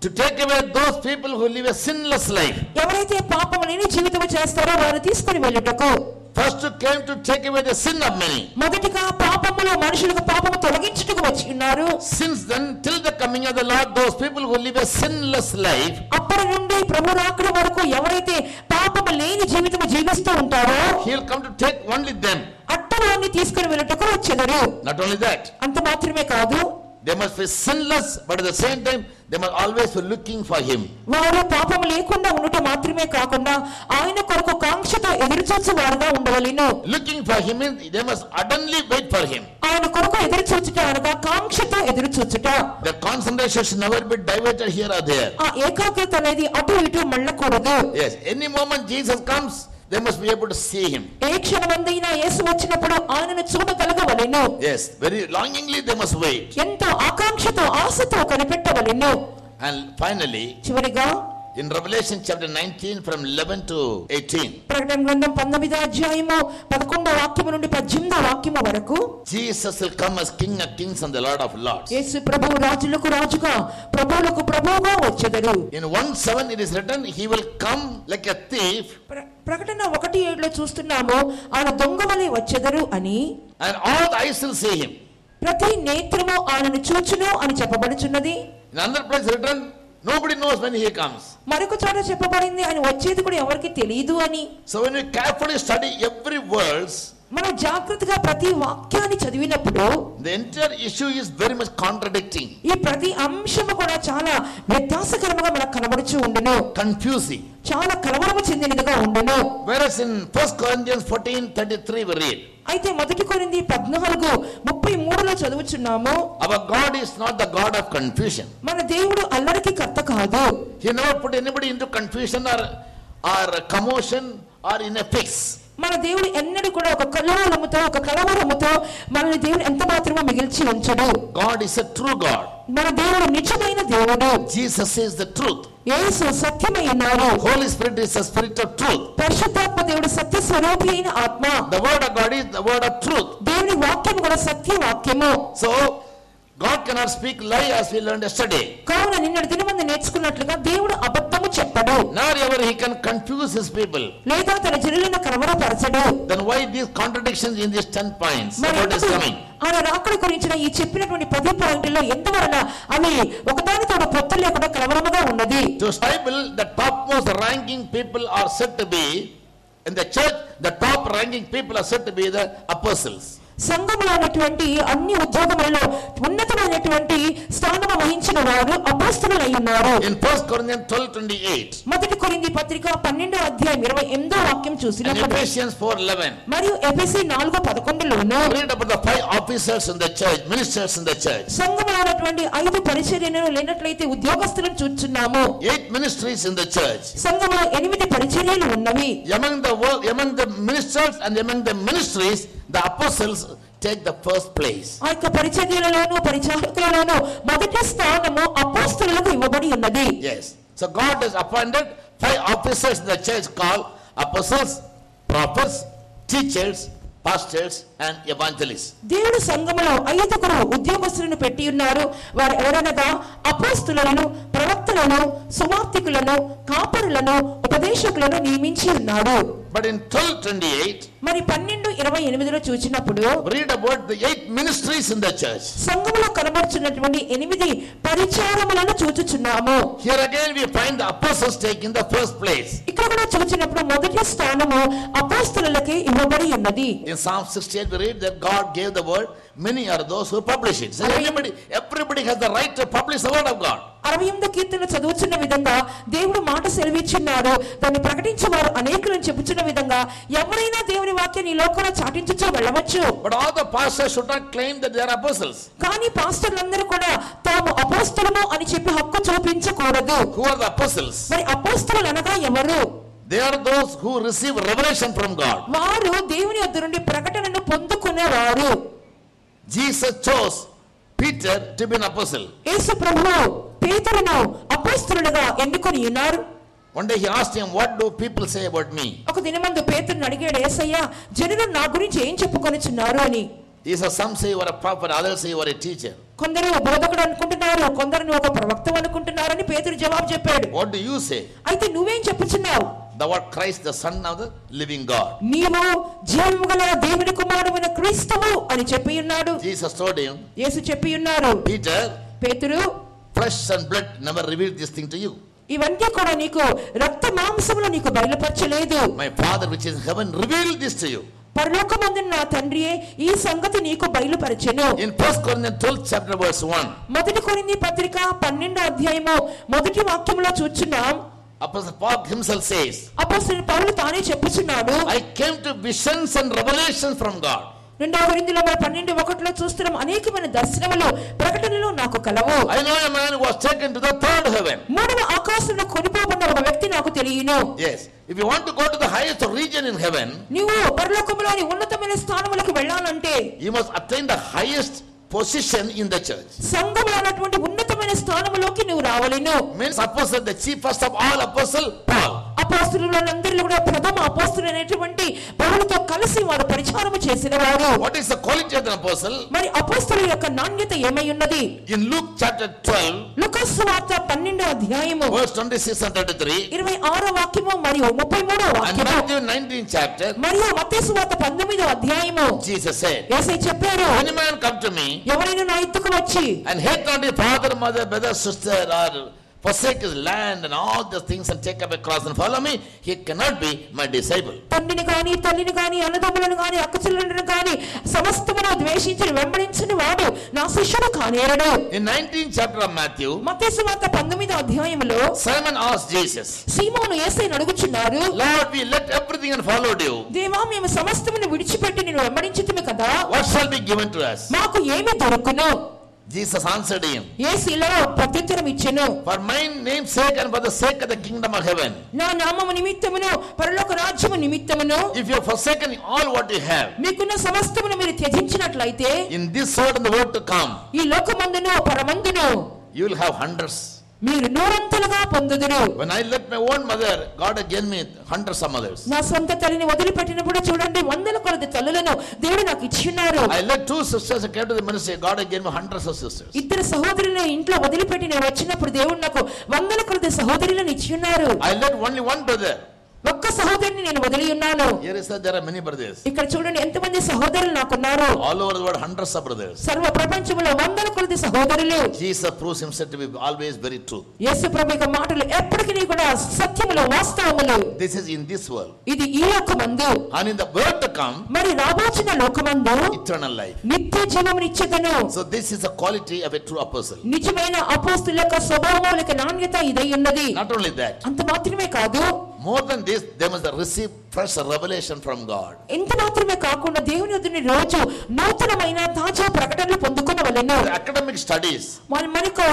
to take away those people who live a sinless life. ఎవరైతే పాపము లేని జీవితం చేస్తారో వారు తీసుకొని వెళ్ళుటకు. First came to take away the sin of many. మొదటిగా పాపములో మనుషులకు పాపము తొలగించుటకు వచ్చి ఉన్నారు. Since then till the coming of the Lord, those people who live a sinless life, అప్పటి నుండి ప్రభు రాకడ వరకు ఎవరైతే పాపము లేని జీవితం జీవిస్తూ ఉంటారో he will come to take only them. అట్టవారిని తీసుకొని వెళ్ళుటకు వచ్చెదరు. Not only that, అంత మాత్రమే కాదు, they must be sinless, but at the same time they must always be looking for him. వారు పాపము లేకుండా ఉండటం మాత్రమే కాకుండా ఆయన కొరకు కాంక్షతో ఎదురు చూచువారుగా ఉండవలెను. Looking for him means they must ardently wait for him. ఆయన కొరకు ఎదురు చూచుట అనగా కాంక్షతో ఎదురు చూచుట. The concentration should never be diverted here or there. ఆ ఏకాగ్రత అనేది అటు ఇటు మళ్ళకూడదు. Yes, any moment Jesus comes, they must be able to see him. ఏ క్షణమందైనా యేసు వచ్చినప్పుడు ఆయనను చూడగలగవలెను. Yes, very longingly they must wait. ఎంతో ఆకాంక్షతో ఆశతో కనిపెట్టవలెను. And finally, చివరిగా in Revelation chapter 19 from 11 to 18, ప్రకటన గ్రంథం 19వ అధ్యాయము 11వ వాక్యము నుండి 18వ వాక్యము వరకు Jesus will come as King of Kings and the Lord of Lords. యేసు ప్రభువు రాజులకు రాజుగా ప్రభువులకు ప్రభువుగా వచ్చెదరు. In 1:7 it is written, he will come like a thief. ప్రకటన 1:7లో చూస్తున్నాము ఆయన దొంగవలే వచ్చెదరు అని. And all the eyes will see him. ప్రతి నేత్రము ఆయనను చూచును అని చెప్పబడుచున్నది. In another place written, nobody knows when he comes. మరొక చోట చెప్పబడింది ఆయన వచ్చేది కూడా ఎవరికి తెలియదు అని. So when we carefully study every verse, మనం జాగ్రత్తగా ప్రతి వాక్యాన్ని చదివినప్పుడు the entire issue is very much contradicting, ఈ ప్రతి అంశము కూడా చాలా వ్యత్యాసకరంగా మనకు కనబడుచు ఉండును, confusing. చాలా కలవరము చెందినదిగా ఉండును. Whereas in 1 Corinthians 14:33 we read, అయితే 1 కొరింథీ 14:33లో చదువుచున్నాము, our God is not the God of confusion. మన దేవుడు అల్లరికి కర్త కాదు. He never put anybody into confusion or commotion or in a fix. మన దేవుడు ఎన్నడూ కూడా ఒక కలవరముతో మనల్ని దేవుడు ఎంత మాత్రమో మిగిల్చి ఉంచడు. God is a true God. మన దేవుడు నిజమైన దేవుడు. Jesus is the truth. యేసు సత్యమై ఉన్నాడు. Holy Spirit is the spirit of truth. పరిశుద్ధాత్మ దేవుడు సత్య స్వరూపి అయిన ఆత్మ. The word of God is the word of truth. దేవుని వాక్యం కూడా సత్య వాక్యము. So God cannot speak lie as we learned yesterday. కావున నిన్నటి దినమందు నేర్చుకున్నట్లుగా దేవుడు అబద్ధము చెప్పడు. Nor ever he can confuse his people. లేదా తన జనులను కలవరపరచడు. Then why these contradictions in these 10 points about his coming? ఆయన రాకడ గురించిన ఈ చెప్పినటువంటి 10 పాయింట్లలో ఎందువలన అవి ఒకదానితో పొత్తు లేకుండా కలవరముగా ఉన్నది. To Bible, the topmost ranking people are said to be in the church. The top ranking people are said to be the apostles. సంఘములో ఉన్నటువంటి అన్ని ఉద్యోగములలో ఉన్నతమైనటువంటి స్థానము వహించిన వారు అపోస్తలులు అయి ఉన్నారు. In 1 Corinthians 12:28, 1 కొరింథీ పత్రిక 12వ అధ్యాయం 28వ వాక్యం చూసినప్పుడు, Ephesians 4:11, మరియు ఎఫెసీ 4:11లోను read about the 5 officers in the church, ministers in the church. సంఘములో ఉన్నటువంటి 5 పరిచర్యలను లేనట్లయితే ఉద్యోగస్తులను చూస్తున్నాము. 8 ministries in the church. సంఘములో 8 పరిచర్యలు ఉన్నవి. Among the ministers and among the ministries, the apostles take the first place. ఆ యొక్క పరిచర్యలలోను పరిచారకులలోను మొదటి స్థానము అపోస్తలులకు ఇవ్వబడి ఉన్నది. Yes. So God has appointed 5 officers in the church called apostles, prophets, teachers, pastors and evangelists. దేవుడు సంఘములో 5 ఉద్యోగస్తులను పెట్టి ఉన్నారు. వారు ఎవరనగా అపోస్తలులను, ప్రవక్తలను, సువార్తికులను, కాపరులను, ఉపదేశకులను నియమించి ఉన్నాడు. But in 12:28, మరి 12:28లో చూసినప్పుడు read about the 8 ministries in the church. సంఘములో కనబడుచున్నటువంటి 8 పరిచారములను చూచుచున్నాము. Here again we find the apostles taking the first place. ఇక్కడ కూడా చూసినప్పుడు మొదటి స్థానము అపోస్తలులకే ఇవ్వబడి ఉన్నది. In Psalm 68 we read that God gave the word, many are those who publish it. So everybody has the right to publish the word of God. 68వ కీర్తన చదువుచున్న విధంగా దేవుడు మాట సెలవిచ్చున్నారు, దాన్ని ప్రకటించేవారు అనేకులను చెప్పుచున్న విధంగా ఎవరైనా దేవుని వాక్యాన్ని ఈ లోకంలో చాటించుచూ వెళ్ళవచ్చు. But all the pastors should not claim that they are apostles. కానీ పాస్టర్లందరూ కూడా తాము అపోస్తలుము అని చెప్పి హక్కు చూపించకూడదు. Who are the apostles? మరి అపోస్తలులు అనగా ఎవరు? They are those who receive revelation from God. వారు దేవుని యొద్ద నుండి ప్రకటనను పొందుకునేవారు. Jesus chose Peter to be an apostle. యేసు ప్రభువు పేతురును అపోస్తలుడుగా ఎన్నుకొని ఉన్నారు. One day he asked him, what do people say about me? ఒక దినమందు పేతురుని అడిగాడు, యేసయ్యా జనులు నా గురించి ఏం చెప్పుకొనుచున్నారు అని. He said, some say you are a prophet, others say you are a teacher. కొందరు బోధకుడు అనుకుంటున్నారు, కొందరు నువ్వు ఒక ప్రవక్త అనుకుంటున్నారని పేతురు జవాబు చెప్పాడు. What do you say? అయితే నువ్వేం చెప్పుచున్నావు? Thou art Christ, the son of the living God. నీవు జీవము గల దేవుని కుమారుడైన క్రీస్తువు అని చెప్పి ఉన్నాడు. Jesus told him, యేసు చెప్పి ఉన్నారు, Peter, పేతురు, flesh and blood never revealed this thing to you. ఇవన్నీ కూడా నీకు రక్త మాంసములు నీకు బయలుపరచలేదు. My Father which is in heaven revealed this to you. పరలోకమందున్న నా తండ్రియే ఈ సంగతి నీకు బయలుపరచెను. In 1 Corinthians 12 chapter verse 1, 1 కొరింథీ పత్రిక 12వ అధ్యాయము మొదటి వాక్యములో చూచున్నాం. Apostle Paul himself says, అపోస్తలుడు పౌలు తానే చెప్పుచున్నాడు, I came to visions and revelations from God. 2 కొరింథీయుల 12:1 చూస్తున్నాం, అనేకమైన దర్శనములు ప్రకటనలు నాకు కలవు. I know a man who was taken to the third heaven. మూడవ ఆకాశంలో కొనిపోబడిన ఒక వ్యక్తి నాకు తెలియను. Yes, if you want to go to the highest region in heaven, నీవు పరలోకములోని ఉన్నతమైన స్థానములకు వెళ్ళాలంటే you must attain the highest position in the church. సంఘంలో ఉన్నటువంటి ఉన్నతమైన స్థానములోకి నువ్వు రావలెను. Means apostle, the chiefest of all apostle, Paul. అపోస్తలులందరిలో కూడా ప్రథమ అపోస్తలుడైనటువంటి పౌలుతో కలిసి వారు పరిచారము చేసిన వారు. What is the quality of the apostle? మరి అపోస్తలుల యొక్క నాణ్యత ఏమై ఉన్నది? In Luke chapter 12, లూకాసు సువార్త 12వ అధ్యాయము verse 26 and 33, 26వ వాక్యము మరియు 33వ and వాక్యము, Matthew 19 chapter, మరియు మత్తయి సువార్త 19వ అధ్యాయము, Jesus said, యేసయ్య చెప్పారు, any man come to me ఎవరైనా నా యొద్దకు వచ్చి and hate not his father, mother, brother, sister, or forsake his land and all these things and take up a cross and follow me, he cannot be my disciple. తండ్రిని గాని తల్లిని గాని అన్నదమ్ములను గాని అక్కచెల్లెలను గాని సమస్తమును ద్వేషించి వెంబడించని వాడు నా శిష్యుడు కానేరడు. In 19th chapter of Matthew, మత్తయి సువార్త 19వ అధ్యాయములో Simon asked Jesus, Simon యేసయ్యను అడుగుచున్నారు, Lord, we left everything and followed you. దేవా, మేము సమస్తమును విడిచిపెట్టి నిన్ను వెంబడించితిమి కదా, What shall be given to us? మాకు ఏమి దొరుకును? Jesus answered him, యేసు ఇలా ప్రత్యుత్తరం ఇచ్చెను, for my name's sake and for the sake of the kingdom of heaven, నా నామము నిమిత్తమును పరలోక రాజ్యము నిమిత్తమును if you have forsaken all what you have, మీకున్న సమస్తమును మీరు త్యజించినట్లయితే in this world and the world to come, ఈ లోకమందును పరమందును you will have hundreds. మీరు నూరంతలుగా పొందుదురు. When I left my own mother, God had given me hundreds of mothers. నా సొంత తల్లిని వదిలిపెట్టినప్పుడు చూడండి, వందల కొలది తల్లులను దేవుడు నాకు ఇచ్చిన్నారు. I left two sisters and came to the ministry. God had given me hundreds of sisters. ఇద్దరు సహోదరులను ఇంట్లో వదిలిపెట్టి నేను వచ్చినప్పుడు దేవుడు నాకు వందల కొలది సహోదరులను ఇచ్చిన్నారు. I left only one brother. ఒక్క సహోదరుని నేను వదిలి ఉన్నాను. Here is that there are many brothers. ఇక్కడ చూడండి ఎంతమంది సహోదరులు నాకున్నారు. All over the world, hundreds of brothers. సర్వ ప్రపంచంలో వందల కొలది సహోదరులు. Jesus proves himself to be always very true. యేసు ప్రభు యొక్క మాటలు ఎప్పటికీ కూడా సత్యములు, వాస్తవములు. This is in this world. ఇది ఈ లోకమందు. And in the world to come, మరి రాబోచిన లోకమందు eternal life. నిత్య జీవమునిచ్చెదను. So this is the quality of a true apostle. నిజమైన అపోస్తలుల యొక్క స్వభావం లేక నాణ్యత ఇదై ఉన్నది. Not only that, అంత మాత్రమే కాదు, more than this, they must receive fresh revelation from God. ఎంత మాత్రమే కాకుండా దేవుని యొద్దనుండి రోజు నూతనమైన తాజా ప్రకటనలు పొందుకొనవలెను. The academic studies, మనకు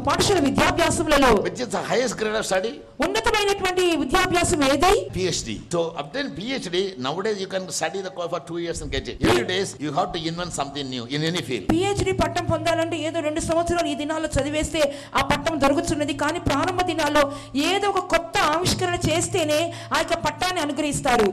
పాఠశాల విద్యాభ్యాసములలో which is the highest grade of study, ఉన్నతమైనటువంటి విద్యాభ్యాసం ఏదై? PhD. To obtain PhD, nowadays you can study the course for 2 years and get it. Every days you have to invent something new in any field. PhD పట్టం పొందాలంటే ఏదో 2 సంవత్సరాలు ఈ దినాల్లో చదివేస్తే ఆ పట్టం దొరుకుతున్నది. కానీ ప్రారంభ దినాల్లో ఏదో ఒక కొత్త ఆవిష్కరణ చేస్తేనే ఆ యొక్క పట్టాన్ని అనుగ్రహిస్తారు.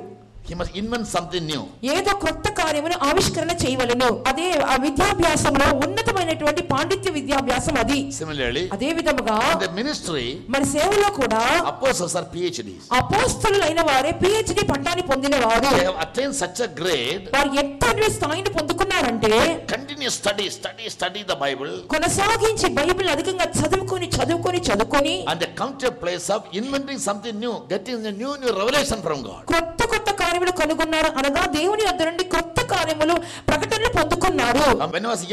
He must invent something new. ఏదో కొత్త కార్యమును ఆవిష్కరణ చేయవలెను. అదే ఆ విద్యాభ్యాసంలో ఉన్నతమైనటువంటి పాండిత్య విద్యాభ్యాసం అది. Similarly, అదే విధముగా in the ministry, మరి సేవలో కూడా apostles are PhDs. అపోస్తలులైన వారే PhD పట్టాన్ని పొందిన వారు. They have attained such a grade. వారు ఎంతటి స్థాయిని పొందుకున్నారంటే Continuous study the Bible, కొనసాగించి బైబిల్ అధికంగా చదువుకొని and they come to a place of inventing something new, getting a new revelation from God. కొత్త కార్యములు కనుగొన్నారు అనగా దేవుని యొద్ద నుండి కొత్త కార్యములు ప్రకటనలు పొందుకున్నారు. When I was a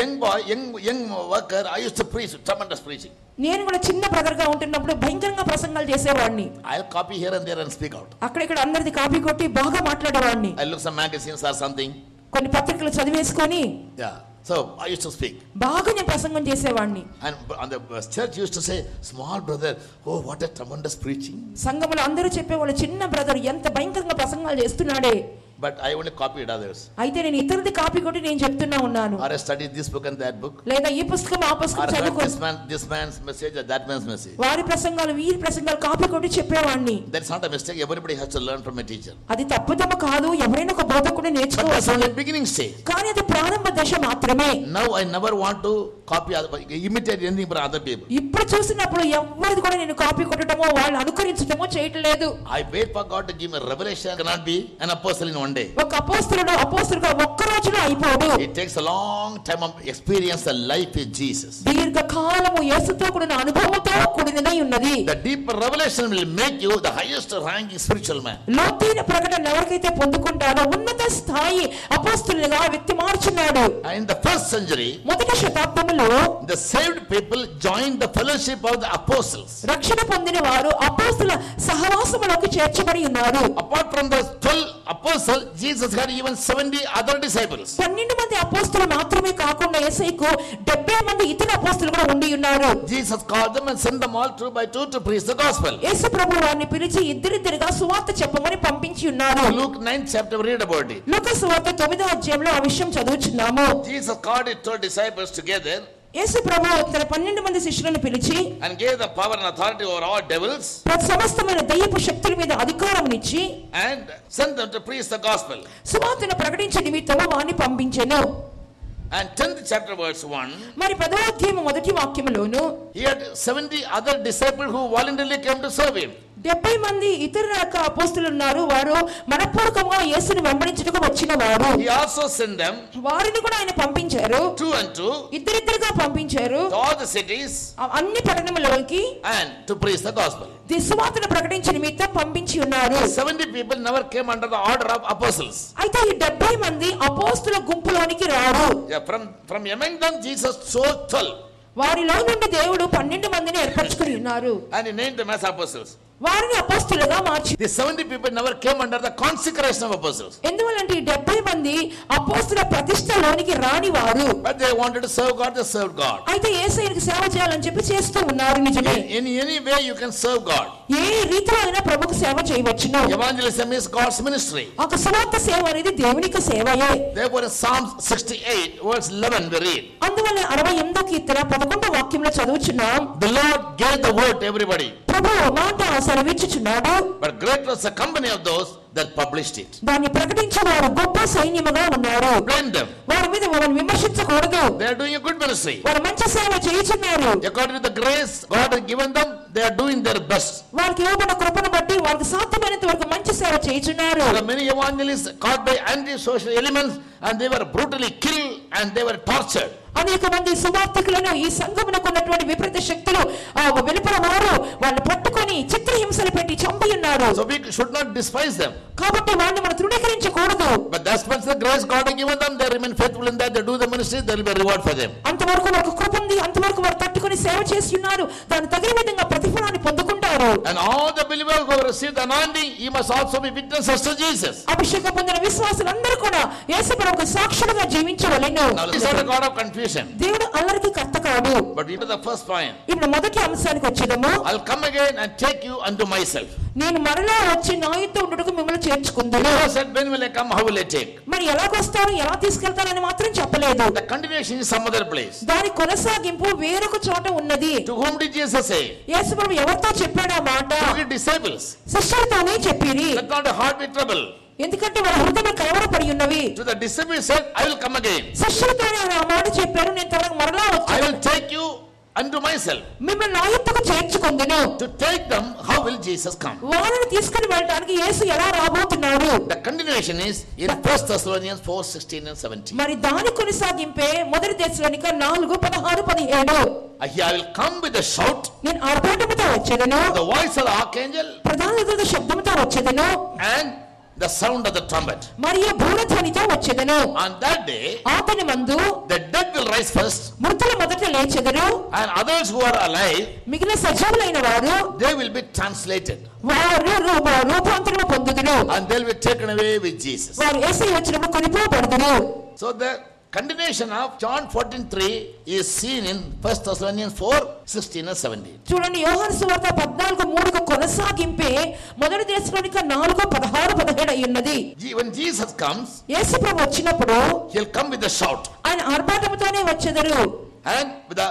young worker, I used to preach, tremendous preaching. నేను కూడా చిన్న బ్రదర్ గా ఉంటున్నప్పుడు భయంకరంగా ప్రసంగాలు చేసేవాడిని. I'll copy here and there and speak out. అక్కడిక్కడ అందరిది కాపీ కొట్టి బాగా మాట్లాడేవాడిని. I look some magazines or something. కొన్ని పత్రికలు చదివేసుకొని Yeah. So I used to speak. బాగా నేను ప్రసంగం చేసేవాడిని. And the church used to say, small brother, oh what a tremendous preaching. సంఘములో అందరూ చెప్పేవాళ్ళు, చిన్న బ్రదర్ ఎంత భయంకరంగా ప్రసంగాలు చేస్తున్నాడే. But I only copied others. అయితే నేను ఇతరులది కాపీ కొట్టి నేను చెప్తున్నా ఉన్నాను. Or I studied this book and that book. లేదా ఈ పుస్తకం ఆ పుస్తకం చదువుకొని this man's message or that man's message. వారి ప్రసంగాలు వీరి ప్రసంగాలు కాపీ కొట్టి చెప్పేవాడిని. That's not a mistake. Everybody has to learn from a teacher. అది తప్పుదమ్మ కాదు, ఎవరైనా ఒక బోధకుడు నేర్చుకోవాలి. That's only beginning stage. కానీ అది ప్రారంభ దశ మాత్రమే. Now I never want to copy imitate anything from other people. ఇప్పుడు చూసినప్పుడు ఎవరిది కూడా నేను కాపీ కొట్టడమో వాళ్ళు అనుకరించడమో చేయట్లేదు. I wait for God to give me revelation. Cannot be an apostle in one one day. ఒక అపోస్తలుడు అపోస్తలుగా ఒక్క రోజులో అయిపోడు. It takes a long time of experience the life with Jesus. దీర్ఘకాలము యేసుతో కూడిన అనుభవంతో కూడినదై ఉన్నది. The deeper revelation will make you the highest ranking spiritual man. లోతైన ప్రకటన ఎవరికైతే పొందుకుంటారో ఉన్నత స్థాయి అపోస్తలుగా వ్యక్తి మార్చున్నాడు. In the first century, మొదటి శతాబ్దములో the saved people joined the fellowship of the apostles. రక్షణ పొందిన వారు అపోస్తల సహవాసములోకి చేర్చబడి ఉన్నారు. Apart from the 12 apostles, Jesus had even 70 other disciples. 12 మంది అపోస్తలు మాత్రమే కాకుండా యేసయ్యకు 70 మంది ఇతర అపోస్తలు కూడా ఉండి ఉన్నారు. Jesus called them and sent them all two by two to preach the gospel. యేసు ప్రభువు వారిని పిలిచి ఇద్దరిద్దరుగా సువార్త చెప్పమని పంపించి ఉన్నారు. Luke 9th chapter, read about it. లూకా సువార్త 9వ అధ్యాయంలో ఆ విషయం చదువుచున్నాము. Jesus called his 12 disciples together యేసు ప్రభువు తన 12 మంది శిష్యులను పిలిచి and gave the power and authority over all devils సమస్తమైన దయ్యపు శక్తుల మీద అధికారమునిచ్చి and sent them to preach the gospel. సువార్తను ప్రకటించే నిమిత్తము వారిని పంపించెను. And 10th chapter verse 1, మరి 10వ అధ్యాయం మొదటి వాక్యములోను he had 70 other disciples who voluntarily came to serve him. 70 మంది ఇతర అపోస్తలులు ఉన్నారు. వారు మనపూర్వకంగా యేసుని వెంబడించుటకు వచ్చిన వారు. He also sent them వారిని కూడా ఆయన పంపించారు. 2 and 2 ఇద్దరిద్దరుగా పంపించారు. to all the cities అన్ని పట్టణములలోకి and to preach the gospel. సువార్తను ప్రకటించే నిమిత్తం పంపించి ఉన్నారు. 70 people never came under the order of apostles. అయితే ఈ 70 మంది అపోస్తల గుంపులోనికి రారు. From among them Jesus chose 12. వారిలో నుండి దేవుడు 12 మందిని ఏర్పరచుకుని ఉన్నారు. And he named them as apostles. వారిని అపోస్తలుగా మార్చి The 70 people never came under the consecration of apostles. ఎందువల్లంటే ఈ 70 మంది అపోస్తల ప్రతిష్టలోనికి రాని వారు. But they wanted to serve God, they served God. అయితే యేసయ్యకి సేవ చేయాలని చెప్పి చేస్తూ ఉన్నారు. నిజమే. In any way you can serve God. ఏ రీతిలో అయినా ప్రభువుకు సేవ చేయవచ్చును. Evangelism is God's ministry. ఒక సువార్త సేవ అనేది దేవునికి సేవయే. Therefore in Psalm 68 verse 11 we read, అందువల్ల 68వ కీర్తన 11వ వాక్యంలో చదువుచున్నాం. the Lord gave the word to everybody. ప్రభువు మాట సెలవిచ్చుచున్నాడు. But great was the company of those that published it. దాన్ని ప్రకటించే వారు గొప్ప సైన్యముగా ఉన్నారు. Blame them. వారి మీద వారిని విమర్శించకూడదు. They are doing a good ministry. వారు మంచి సేవ చేయుచున్నారు. According to the grace God has given them, they are doing their best. వారికి ఇవ్వబడిన కృపను బట్టి వారికి సాధ్యమైనంత వరకు మంచి సేవ చేయుచున్నారు. There are many evangelists caught by anti-social elements and they were brutally killed and they were tortured. అనేక మంది సువార్తికులను ఈ సంఘమునకు ఉన్నటువంటి విపరీత శక్తులు వెలుపల వారు వాళ్ళు పట్టుకొని చిత్రహింసలు పెట్టి చంపి ఉన్నారు. So we should not despise them. కాబట్టి వారిని మనం తృణీకరించకూడదు. But that's much the grace God has given them. They remain faithful in that. They do the ministry. There will be a reward for them. అంతవరకు వారికి కృప ఉంది. అంతవరకు వారు తట్టుకొని సేవ చేసి ఉన్నారు. దాని తగిన విధంగా ప్రతిఫలాన్ని పొందుకుంటారు. And all the believers who have received the anointing, you must also be witnesses to Jesus. అభిషేకం పొందిన విశ్వాసులందరూ కూడా యేసు ప్రభువుకు సాక్షులుగా జీవించవలెను. Now this is a God of confusion. దేవుడు అల్లరికి కర్త కాదు. But into the first point. ఇప్పుడు మొదటి అంశానికి వచ్చేదము. I'll come again and take you unto myself. నేను మరలా వచ్చి నా యుద్ధ ఉండుటకు మిమ్మల్ని చేర్చుకుందును. Jesus said, when will I come? How will I take? మరి ఎలాగొస్తాను ఎలా తీసుకెళ్తానని మాత్రం చెప్పలేదు. The continuation is some other place. దాని కొనసాగింపు వేరొక చోట ఉన్నది. To whom did Jesus say? యేసు ప్రభు ఎవరితో చెప్పాడు ఆ మాట? To his disciples. శిష్యులతోనే చెప్పిరి. Let not the heart be troubled. ఎందుకంటే వారి హృదయం కలవరపడి ఉన్నవి. To the disciples said, I will come again. శిష్యులతో ఆ మాట చెప్పారు. నేను త్వరగా మరలా I వచ్చాను. will take you unto myself. మిమ్మల్ని నా యుద్ధకు చేర్చుకుందును. To take them, how will Jesus come? వారిని తీసుకుని వెళ్ళడానికి యేసు ఎలా రాబోతున్నాడు? The continuation is in 1 Thessalonians 4:16 and 17. మరి దాని కొనసాగింపే మొదటి దశలోనిక 4:16-17. I will come with a shout, నేను ఆర్భాటముతో వచ్చేదను. the voice of the archangel, ప్రధాన దూత శబ్దముతో వచ్చేదను. and the sound of the trumpet. మరియు బూరధ్వనితో వచ్చేదను. On that day, ఆ దినమందు the dead will rise first, మృతులు మొదట లేచెదరు. and others who are alive, మిగిలిన సజీవులైన వారు they will be translated, వారు రూపాంతరము పొందుదురు. and they will be taken away with Jesus. వారు యేసయ్య వచ్చినప్పుడు కొనిపోబడుదురు. So the continuation of John 14:3 is seen in 1 Thessalonians 4:16 and 17. చూడండి యోహాను సువార్త 14:3 కొనసాగింపే మొదటి దశలోనిక 4:16-17 అయి ఉన్నది. When Jesus comes, యేసు ప్రభు వచ్చినప్పుడు he'll come with a shout ఆయన ఆర్భాటముతోనే వచ్చెదరు. and with the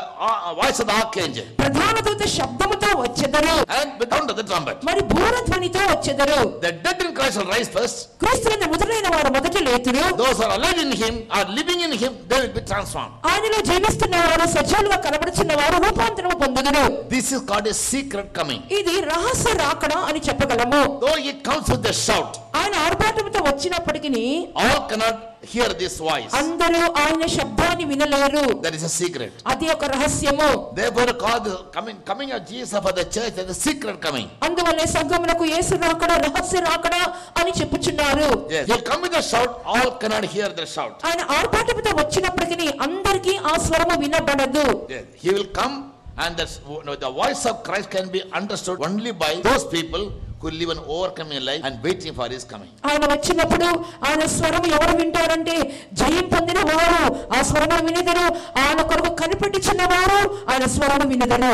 voice of the archangel, ప్రధాన దూత శబ్దముతో వచ్చెదరు. and with the sound of the trumpet. మరి బూరధ్వనితో వచ్చెదరు. The dead in Christ will rise first. క్రీస్తునందు మొదలైన వారు మొదట లేతురు. Those who are alive in him, are living in him, they will be transformed. ఆయనలో జీవిస్తున్న వారు సజీవులుగా కనబడుచున్న వారు రూపాంతరము పొందుదురు. This is called a secret coming. ఇది రహస్య రాకడ అని చెప్పగలము. Though it comes with a shout, ఆయన ఆర్భాటముతో వచ్చినప్పటికీ all cannot hear this voice. అందరూ ఆయన శబ్దాన్ని వినలేరు. That is a secret. అది ఒక రహస్యము. Therefore God coming of Jesus for the church is a secret coming. అందువల్లే సంఘమునకు యేసు రాకడ రహస్య రాకడ అని చెప్పుచున్నారు. Yes, he come with a shout, all cannot hear the shout. ఆయన ఆర్భాటముతో వచ్చినప్పటికీ అందరికీ ఆ స్వరము వినబడదు. Yes, he will come and the voice of Christ can be understood only by those people who live an overcoming life and waiting for his coming. ఆయన వచ్చినప్పుడు ఆయన స్వరం ఎవరు వింటారంటే జయం పొందిన వారు ఆ స్వరం వినెదరు. ఆయన కొరకు కనిపెట్టుచున్న వారు ఆయన స్వరం వినెదరు.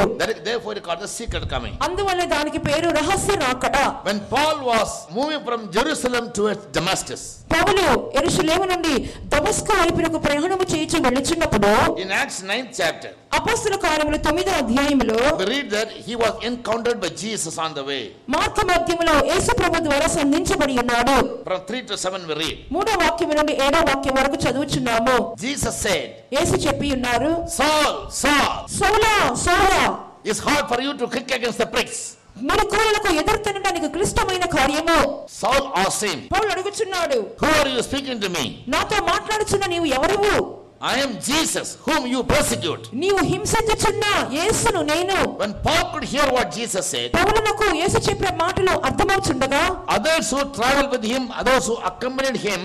Therefore it called the secret coming. అందువల్ల దానికి పేరు రహస్య రాకడ. When Paul was moving from Jerusalem towards Damascus, పౌలు యెరూషలేము నుండి దమస్కు వైపునకు ప్రయాణము చేయుచు వెళ్ళుచున్నప్పుడు in Acts 9th chapter, అపొస్తలుల కార్యములు 9వ అధ్యాయములో we read that he was encountered by Jesus on the way. మార్కు మధ్యములో యేసు ప్రభు ద్వారా సంధించబడి ఉన్నాడు. From 3 to 7 we read. 3వ వాక్యం నుండి 7వ వాక్యం వరకు చదువుచున్నాము. Jesus said, యేసు చెప్పి ఉన్నారు, Saul, Saul, సౌలా సౌలా, it's hard for you to kick against the pricks. మురికోలకు ఎదుర్కొనడానికి క్లిష్టమైన కార్యము. Saul asked him, Paul అడుగుచున్నాడు, who are you speaking to me? నాతో మాట్లాడుచున్న నీవు ఎవరువు? I am Jesus whom you persecute. నీవు హింసించుచున్న యేసును నేను. When Paul could hear what Jesus said, పౌలునకు యేసు చెప్పిన మాటలు అర్థమవుచుండగా others who traveled with him, others who accompanied him,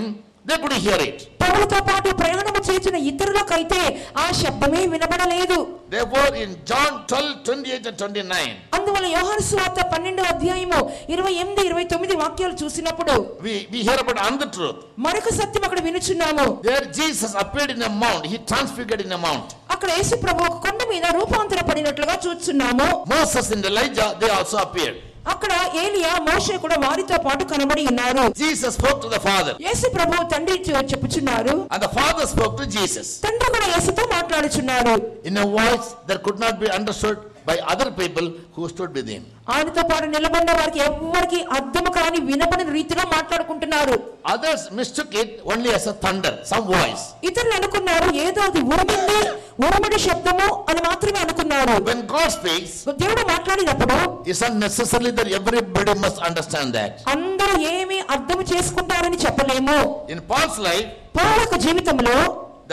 they could hear it. పౌలుతో పాటు ప్రయాణం చేసిన ఇతరులకైతే ఆ శబ్దమే వినబడలేదు. Therefore in John 12:28 and 29, అందువల్ల యోహాను సువార్త 12వ అధ్యాయము 28 29 వాక్యాలు చూసినప్పుడు we hear about another truth. మరొక సత్యం అక్కడ వినుచున్నాము. There Jesus appeared in a mount, he transfigured in a mount. అక్కడ యేసు ప్రభు ఒక కొండ మీద రూపాంతరపడినట్లుగా చూస్తున్నాము. Moses and Elijah, they also appeared. అక్కడ ఏలియా మోషే కూడా వారితో పాటు కనబడి ఉన్నారు. Jesus spoke to the Father, యేసు ప్రభు తండ్రితో చెప్పుచున్నారు, and the Father spoke to Jesus తండ్రి కూడా యేసుతో మాట్లాడుచున్నారు. in a voice that could not be understood by other people who stood with him. ఆయనతో పాటు నిలబడిన వారికి ఎవ్వరికి అర్థం కాని వినపడని రీతిలో మాట్లాడుకుంటున్నారు. Others mistook it only as a thunder, some voice. ఇతరులు అనుకున్నారు ఏదో అది ఉరుమింది, ఉరుముడి శబ్దము అని మాత్రమే అనుకున్నారు. When God speaks, దేవుడు మాట్లాడినప్పుడు it's not necessarily that everybody must understand that. అందరూ ఏమి అర్థం చేసుకుంటారని చెప్పలేము. In Paul's life, పౌలు యొక్క జీవితంలో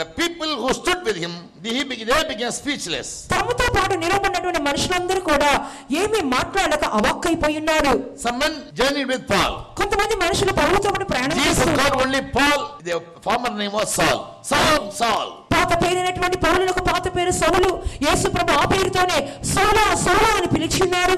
the people who stood with him, they became speechless. తమతో పాటు నిలబడినటువంటి మనుషులందరూ కూడా ఏమీ మాట్లాడక అవాక్కైపోయి ఉన్నారు. Some men journeyed with Paul. కొంతమంది మనుషులు పౌలుతో పాటు ప్రయాణం Jesus చేస్తున్నారు. called only Paul, the former name was Saul. Saul, Saul. పాత పేరైనటువంటి పౌలునకు పాత పేరు సౌలు. యేసు ప్రభు ఆ పేరుతోనే సౌలా సౌలా అని పిలిచిన్నారు.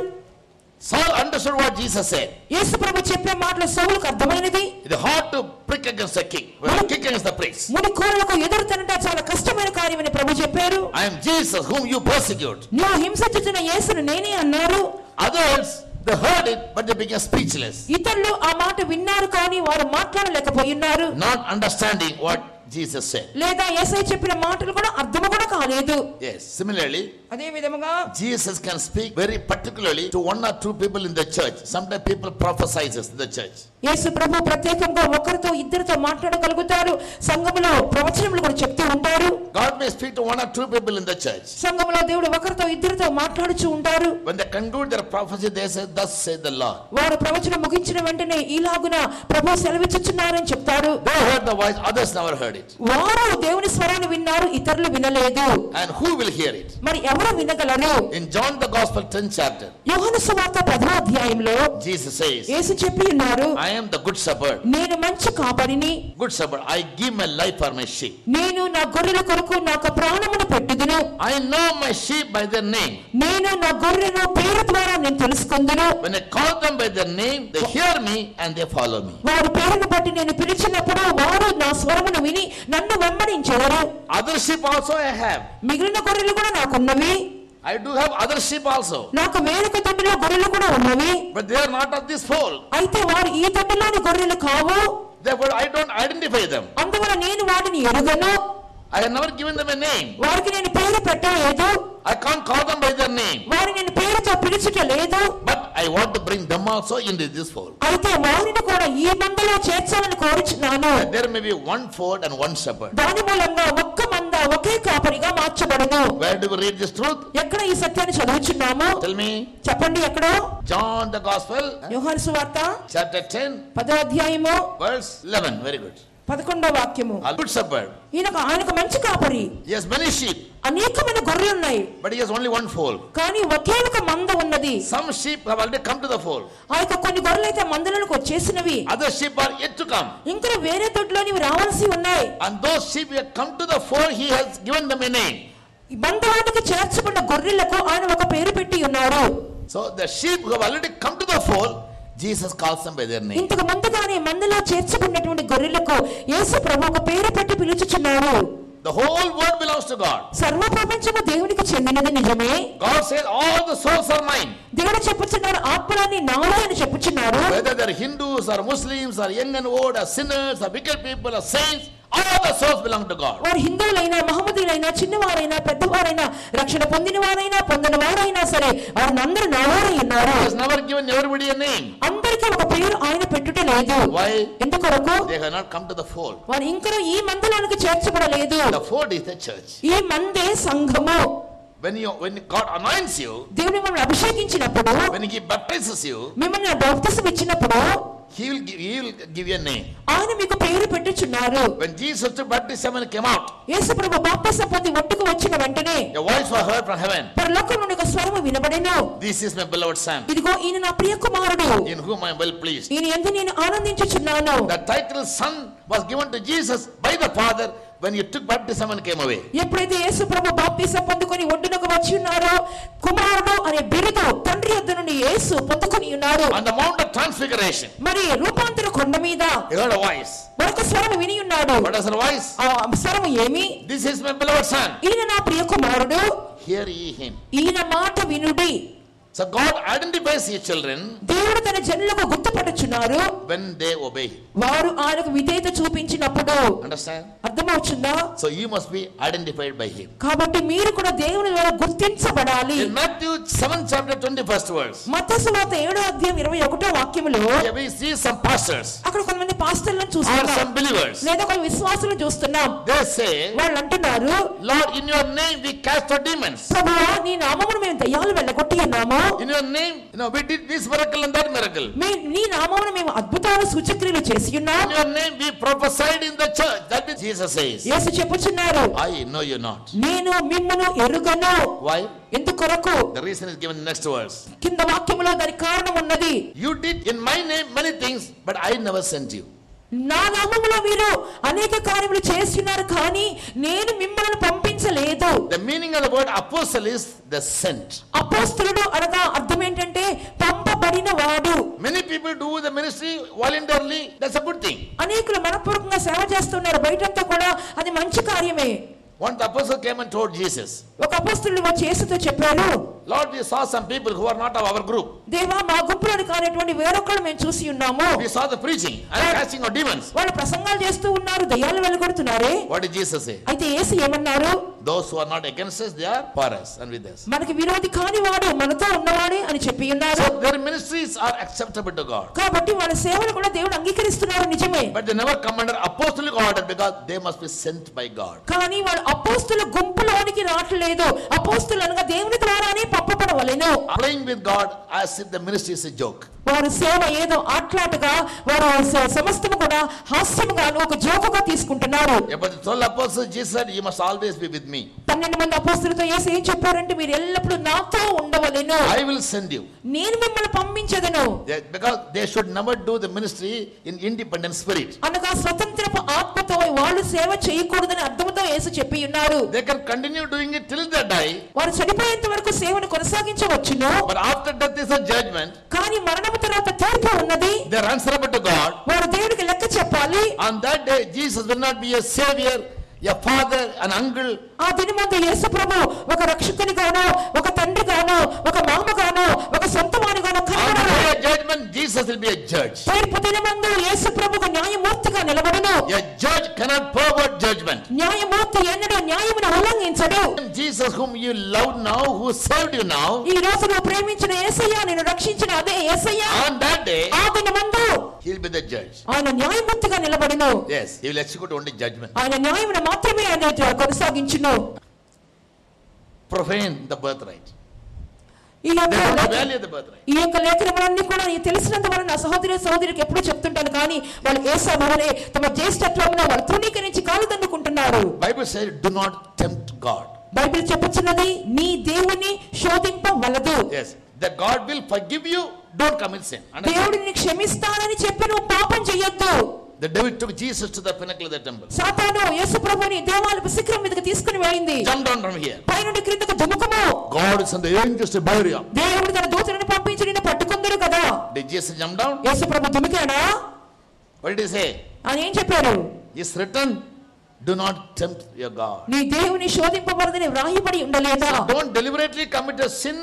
Saul understood what Jesus said. యేసు ప్రభు చెప్పే మాటలు సౌలుకు అర్థమైనది. It is hard to prick against the king, kick against the pricks. మునికోరులకు ఎదురుతనంటే చాలా కష్టమైన కార్యమని ప్రభు చెప్పారు. I am Jesus whom you persecute. నువ్వు హింసించుతున్న యేసును నేనే అన్నారు. Others, they heard it, but they became speechless, ఇతరులు ఆ మాట విన్నారు కానీ వారు మాట్లాడలేకపోయినారు. not understanding what Jesus said. లేదా యేసయ్య చెప్పిన మాటలు కూడా అర్థం కూడా కాలేదు. Yes, similarly, అదే విధముగా Jesus can speak very particularly to one or two people in the church. Sometimes people prophesies in the church. యేసు ప్రభు ప్రత్యేకంగా ఒకరితో ఇద్దరితో మాట్లాడగలుగుతారు. సంఘములో ప్రవచనములు కూడా చెప్తూ ఉంటారు. God may speak to one or two people in the church. సంఘములో దేవుడు ఒకరితో ఇద్దరితో మాట్లాడుచూ ఉంటారు. When they conclude their prophecy, they say, "Thus saith the Lord." వారు ప్రవచనం ముగించిన వెంటనే ఈలాగున ప్రభు సెలవిచ్చుచున్నారని చెప్తారు. They heard the voice, others never heard it. వారు దేవుని స్వరాన్ని విన్నారు, ఇతరులు వినలేదు. And who will hear it? మరి ఎవరు వినగలరు? In John the Gospel 10th chapter, యోహాను సువార్త 10వ అధ్యాయంలో Jesus says, యేసు చెప్పి ఉన్నారు, I am the good shepherd. నేను మంచి కాపరిని. Good shepherd, I give my life for my sheep. నేను నా గొర్రెల కొరకు నాకు ప్రాణమును పెట్టుదును. I know my sheep by their name. నేను నా గొర్రెను పేరు ద్వారా నేను తెలుసుకొందును. When I call them by their name, they hear me and they follow me. వారి పేరును బట్టి నేను పిలిచినప్పుడు వారు నా స్వరమును విని నన్ను వెంబడించెదరు. Other sheep also I have. మిగిలిన గొర్రెలు కూడా నాకున్నవి. I do have other sheep also. నాకు వేరొక తొట్టిలో గొర్రెలు కూడా ఉన్నవి. But they are not of this fold. అయితే వారు ఈ తొట్టిలోని గొర్రెలు కావు. Therefore I don't identify them. అందువల్ల నేను వాటిని ఎరుగను. I have never given them a name. వారికి నేను పేరు పెట్టలేదు. I can't call them by their name. వారిని నేను పేరుతో పిలుచుట లేదు. But I want to bring them also into this fold. అయితే వారిని కూడా ఈ మందలో చేర్చాలని కోరుచున్నాను. There may be one fold and one shepherd. దాని మూలంగా ఒక్క మంద ఒకే కాపరిగా మార్చబడును. Where do we read this truth? ఎక్కడ ఈ సత్యాన్ని చదువుచున్నాము? Tell me. చెప్పండి ఎక్కడ? John the Gospel. యోహాను సువార్త chapter 10. 10వ అధ్యాయము verse 11. Very good. 11వ వాక్యము. A good shepherd. ఆయనకు మంచి కాపరి. He has many sheep. అనేకమైన గొర్రెలు ఉన్నాయి. But he has only one fold. కానీ ఒకే ఒక మంద ఉన్నది. Some sheep have already come to the fold. ఆయనకు కొన్ని గొర్రెలు అయితే మందలోకి వచ్చేసినవి. Other sheep are yet to come. ఇంకా వేరే దొడ్లోనివి రావాల్సి ఉన్నాయి. And those sheep who have come to the fold, he has given them a name. మందలోనికి చేర్చుకున్న గొర్రెలకు ఆయన ఒక పేరు పెట్టి ఉన్నారు. So the sheep who have already come to the fold, Jesus calls them by their name. ఇంతకు ముందుగానే మందలో చేర్చుకున్నటువంటి గొర్రెలకు యేసు ప్రభు ఒక పేరు పెట్టి పిలుచుచున్నారు. The whole world belongs to God. సర్వ ప్రపంచము దేవునికి చెందినది నిజమే. God says all the souls are mine. దేవుడు చెప్పుచున్నారు ఆత్మలన్నీ నావే అని చెప్పుచున్నారు. Whether they are Hindus or Muslims or young and old or sinners or wicked people or saints, all the souls belong to God. వారు హిందువులైనా మహమ్మదీయులైనా చిన్నవారైనా పెద్దవారైనా రక్షణ పొందినవారైనా పొందినవారైనా సరే వారందరూ నావారై ఉన్నారు. He has never given everybody a name. అందరికీ ఒక పేరు ఆయన పెట్టుట లేదు. Why? ఎందుకొరకు? They have not come to the fold. వారు ఇంకా ఈ మందలోనికి చేర్చబడలేదు. The fold is the church. ఈ మందే సంఘము. When God anoints you, దేవుడు మిమ్మల్ని అభిషేకించినప్పుడు, when He baptizes you, మిమ్మల్ని బాప్తిసం ఇచ్చినప్పుడు He will give you a name. ఆయన మీకు పేరు పెట్టుచున్నారు. When Jesus took baptism and came out, యేసు ప్రభు బాప్తిసం పొంది ఒట్టుకు వచ్చిన వెంటనే a voice was heard from heaven. పరలోకం నుండి ఒక స్వరము వినబడెను. This is my beloved son, ఇదిగో ఈయన నా ప్రియ కుమారుడు, in whom I am well pleased. ఈయన యందు నేను ఆనందించుచున్నాను. The title son was given to Jesus by the Father when he took baptism and came away. ఎప్పుడైతే యేసు ప్రభు బాప్తిసం పొందుకొని ఒడ్డునకు వచ్చి ఉన్నారో కుమారుడు అనే బిరుదు తండ్రి యొద్ద నుండి యేసు పొందుకొని ఉన్నారు. On the Mount of Transfiguration, మరి రూపాంతర కొండ మీద he heard a voice. మరొక స్వరం విని ఉన్నాడు. What is the voice? ఆ స్వరం ఏమి? This is my beloved son, ఈయన నా ప్రియ కుమారుడు, hear ye him. ఈయన మాట వినుడి. So God identifies his children దేవుడు తన జనులకు గుర్తుపట్టుచున్నారు when they obey him. వారు ఆయనకు విధేయత చూపించినప్పుడు. Understand? అర్థమవుతుందా? So you must be identified by him. కాబట్టి మీరు కూడా దేవుని ద్వారా గుర్తించబడాలి. In Matthew 7th chapter 21st verse, మత్తయి సువార్త 7వ అధ్యాయం 21వ వాక్యములో here we see some pastors అక్కడ కొంతమంది పాస్టర్లను or చూస్తున్నాం, some believers. లేదా కొన్ని విశ్వాసులను చూస్తున్నాం. They say, వాళ్ళు అంటున్నారు, Lord, in your name we cast out demons. ప్రభువా నీ నామమున మేము దయ్యాలు వెళ్ళగొట్టి ఉన్నాము. In your name, we did this miracle and that miracle. నీ నామమున మేము అద్భుతాలు సూచక్రియలు చేసి ఉన్నాం. In your name we prophesied in the church. That is Jesus says, Yesu చెప్పుచున్నారు, I know you not. నేను మిమ్మును ఎరుగను. Why? ఎందుకొరకు? The reason is given in the next verse. కింద వాక్యములో దాని కారణం ఉన్నది. You did in my name many things, but I never sent you. నా నామములో మీరు అనేక కార్యములు చేస్తున్నారు కానీ నేను మిమ్మల్ని పంపించలేదు. The meaning of the word apostle is the sent. అపోస్తలుడు అనగా అర్థం ఏంటంటే పంపబడిన వాడు. Many people do the ministry voluntarily. That's a good thing. అనేకులు మనపూర్వకంగా సేవ చేస్తున్నారు, బయటంతా కూడా అది మంచి కార్యమే. One the apostle came and told Jesus, ఒక అపోస్తలుడు వచ్చి యేసుతో చెప్పారు, Lord, we saw some people who are not of our group. దేవా మా గుంపులోని కానిటువంటి వేరొకరు మేము చూసి ఉన్నాము. We saw the preaching and casting of demons. వాళ్ళు ప్రసంగాలు చేస్తూ ఉన్నారు, దయ్యాలు వెళ్ళగొడుతున్నారే. What did Jesus say? అయితే యేసు ఏమన్నారు? Those who are not against us, they are for us and with us. మనకి విరోధి కాని వాడు మనతో ఉన్నవాడే అని చెప్పి ఉన్నారు. So their ministries are acceptable to God. కాబట్టి వాళ్ళ సేవలు కూడా దేవుడు అంగీకరిస్తున్నారు, నిజమే. But they never come under apostolic order because they must be sent by God. కానీ వాళ్ళు అపోస్తుల గుంపులోనికి రావట్లేదు. అపోస్తులు అనగా దేవుని ద్వారానే పంపబడవలెను. Playing with God as if the ministry is a joke. వారి సేవ ఏదో ఆట్లాటగా, వారు సమస్తము కూడా హాస్యముగా ఒక జోకుగా తీసుకుంటున్నారు. But the 12 apostles, Jesus said, you must always be with me. 12 మంది అపోస్తలులతో యేసు ఏం చెప్పారంటే మీరు ఎల్లప్పుడూ నాతో ఉండవలెను. I will send you. నేను మిమ్మల్ని పంపించెదను. Because they should never do the ministry in independent spirit. అనగా స్వతంత్రపు ఆత్మతో వాళ్ళు సేవ చేయకూడదని అర్థంతో యేసు చెప్పి ఉన్నారు. They can continue doing it till they die. వారు చనిపోయేంత వరకు సేవను కొనసాగించవచ్చును. But after death is a judgment. కానీ మరణం తర్వాత తీర్పు ఉన్నది. They are answerable to God. వారు దేవుడికి లెక్క చెప్పాలి. On that day Jesus will not be a savior, a father, an uncle. ఆ దినమందు యేసు ప్రభు ఒక రక్షకుని గాను, ఒక తండ్రి గాను, ఒక మామ గాను, ఒక సొంత వాని గాను On the day of judgment Jesus will be a judge. తీర్పు దినమందు యేసు ప్రభువు న్యాయమూర్తిగా నిలబడును. A judge cannot pervert judgment. న్యాయమూర్తి ఎన్నడూ రక్షించడు. Jesus whom you love now, who saved you now, ఈ రోజు నువ్వు ప్రేమించిన యేసయ్య, నిన్ను రక్షించిన అదే యేసయ్య, on that day ఆ దినమందు he'll be the judge. ఆయన న్యాయమూర్తిగా నిలబడును. Yes, he will execute only judgment. ఆయన న్యాయమును మాత్రమే ఆయన కొనసాగించును. Profane the birthright. ఈ యొక్క లేఖనములన్నీ కూడా తెలిసినంత వరకు నా సహోదరికి ఎప్పుడు చెప్తుంటాను, కానీ వాళ్ళు ఏసావు వలె తమ జ్యేష్ఠత్వమును వాళ్ళు తృణీకరించి కాలు దండుకుంటున్నారు. Bible says do not tempt God. Bible చెప్పుచున్నది నీ దేవుని శోధింపవలదు. Yes, that God will forgive you, don't commit sin. దేవుడు నిన్ను క్షమిస్తానని చెప్పి నువ్వు పాపం చేయొద్దు. The devil took Jesus to the pinnacle of the temple. సాతాను యేసు ప్రభువుని దేవాలయ శిఖరం మీదకి తీసుకొని వెళ్ళింది. Jump down from here. పైనుండి క్రిందకు దుముకుము. God is on the angels to bury you. దేవుడు తన దూతలను పంపించి నిన్ను పట్టుకుందరు కదా. Did Jesus jump down? Yesu Prabhu దుమికాడా? What did he say? ఆయన ఏం చెప్పారు? It's written, do not tempt your God. నీ దేవుని శోధింపబడదని వ్రాయబడి ఉండలేదా? Don't deliberately commit a sin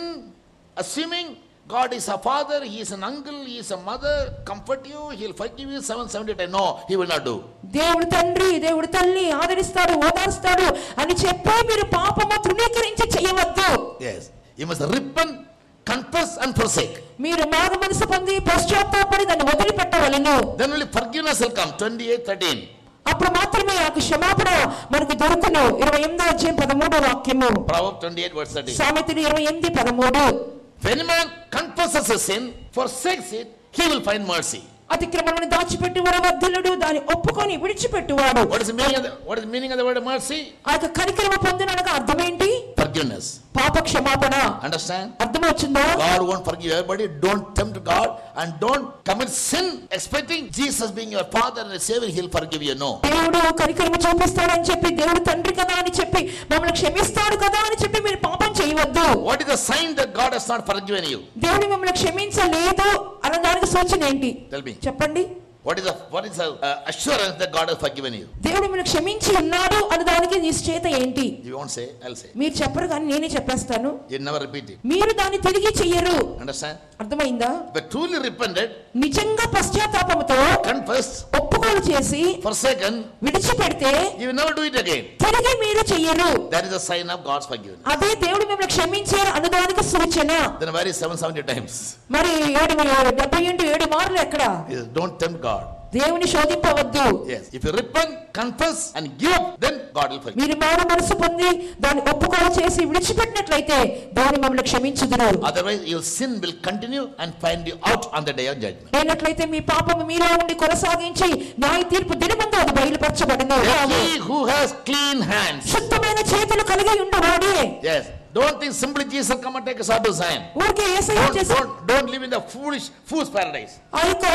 assuming God is a father, he is an uncle, he is a mother, comfort you, he'll forgive you 770 times. No, he will not do. దేవుడు తండ్రి, దేవుడు తల్లి ఆదరిస్తాడు, ఓదార్స్తాడు అని చెప్పి మీరు పాపము తృణీకరించి చేయవద్దు. Yes, you must repent, confess and forsake. మీరు మారు మనసు పొంది పశ్చాత్తాపడి దాన్ని వదిలిపెట్టవలెను. Then only forgiveness will come. 28:13. అప్పుడు మాత్రమే ఆ క్షమాపణ మనకు దొరుకును. 28వ అధ్యాయం 13వ వాక్యము. Proverbs 28:13. సామెతలు 28:13. If any man confesses a sin, forsakes it, he will find mercy. అతిక్రమణను దాచిపెట్టువాడు వర్ధిల్లుడు, దాన్ని ఒప్పుకొని విడిచిపెట్టువాడు. What is the meaning of the word mercy? ఆ యొక్క కనికరమ పొందుననగా అర్థం ఏంటి? Forgiveness. పాప క్షమాపణ. Understand? అర్థమవుతుందా? God won't forgive everybody. Don't tempt God and don't commit sin expecting Jesus being your father and savior, he'll forgive you. No. దేవుడు కనికరమ చూపిస్తాడని చెప్పి, దేవుడు తండ్రి కదా అని చెప్పి, మమ్మల్ని క్షమిస్తాడు కదా అని చెప్పి మీరు పాపం చేయవద్దు. What is the sign that God has not forgiven you? దేవుడు మిమ్మల్ని క్షమించలేదు అన్నదానికి సూచన ఏంటి? Tell me. చెప్పండి. What is the assurance that God has forgiven you? దేవుడు మిమ్మల్ని క్షమించి ఉన్నాడు అన్నదానికి నిశ్చయత ఏంటి? You won't say, I'll say. మీరు చెప్పరు కానీ నేనే చెప్పేస్తాను. You never repeat it. మీరు దాన్ని తిరిగి చెయ్యరు. Understand? అర్థమైందా? But truly repented, నిజంగా పశ్చాత్తాపముతో confessed, ఒప్పుకోలు చేసి forsaken, విడిచిపెడితే you will never do it again. తిరిగి మీరు చెయ్యరు. That is a sign of God's forgiveness. అదే దేవుడు మిమ్మల్ని క్షమించారు అన్నదానికి సూచన. Then very 770 times. మరి 70 మార్లు ఎక్కడ? Yes, don't tempt God. దేవుని శోధింపవద్దు. Yes, if you repent, confess and give up, then God will forgive. మీరు మారు మనసు పొంది దాన్ని ఒప్పుకోలు చేసి విడిచిపెట్టినట్లయితే దేవుడు మిమ్మల్ని క్షమించుదురు. Otherwise your sin will continue and find you out on the day of judgment. లేనట్లయితే మీ పాపము మీలో ఉండి కొనసాగించి న్యాయ తీర్పు దినమందు అది బయలుపరచబడును. He who has clean hands. శుద్ధమైన చేతులు కలిగి ఉన్నవాడే. Yes, don't think simply Jesus come and take us out of Zion. ఊరికే యేసయ్య చేసి don't live in the fool's paradise. ఆ యొక్క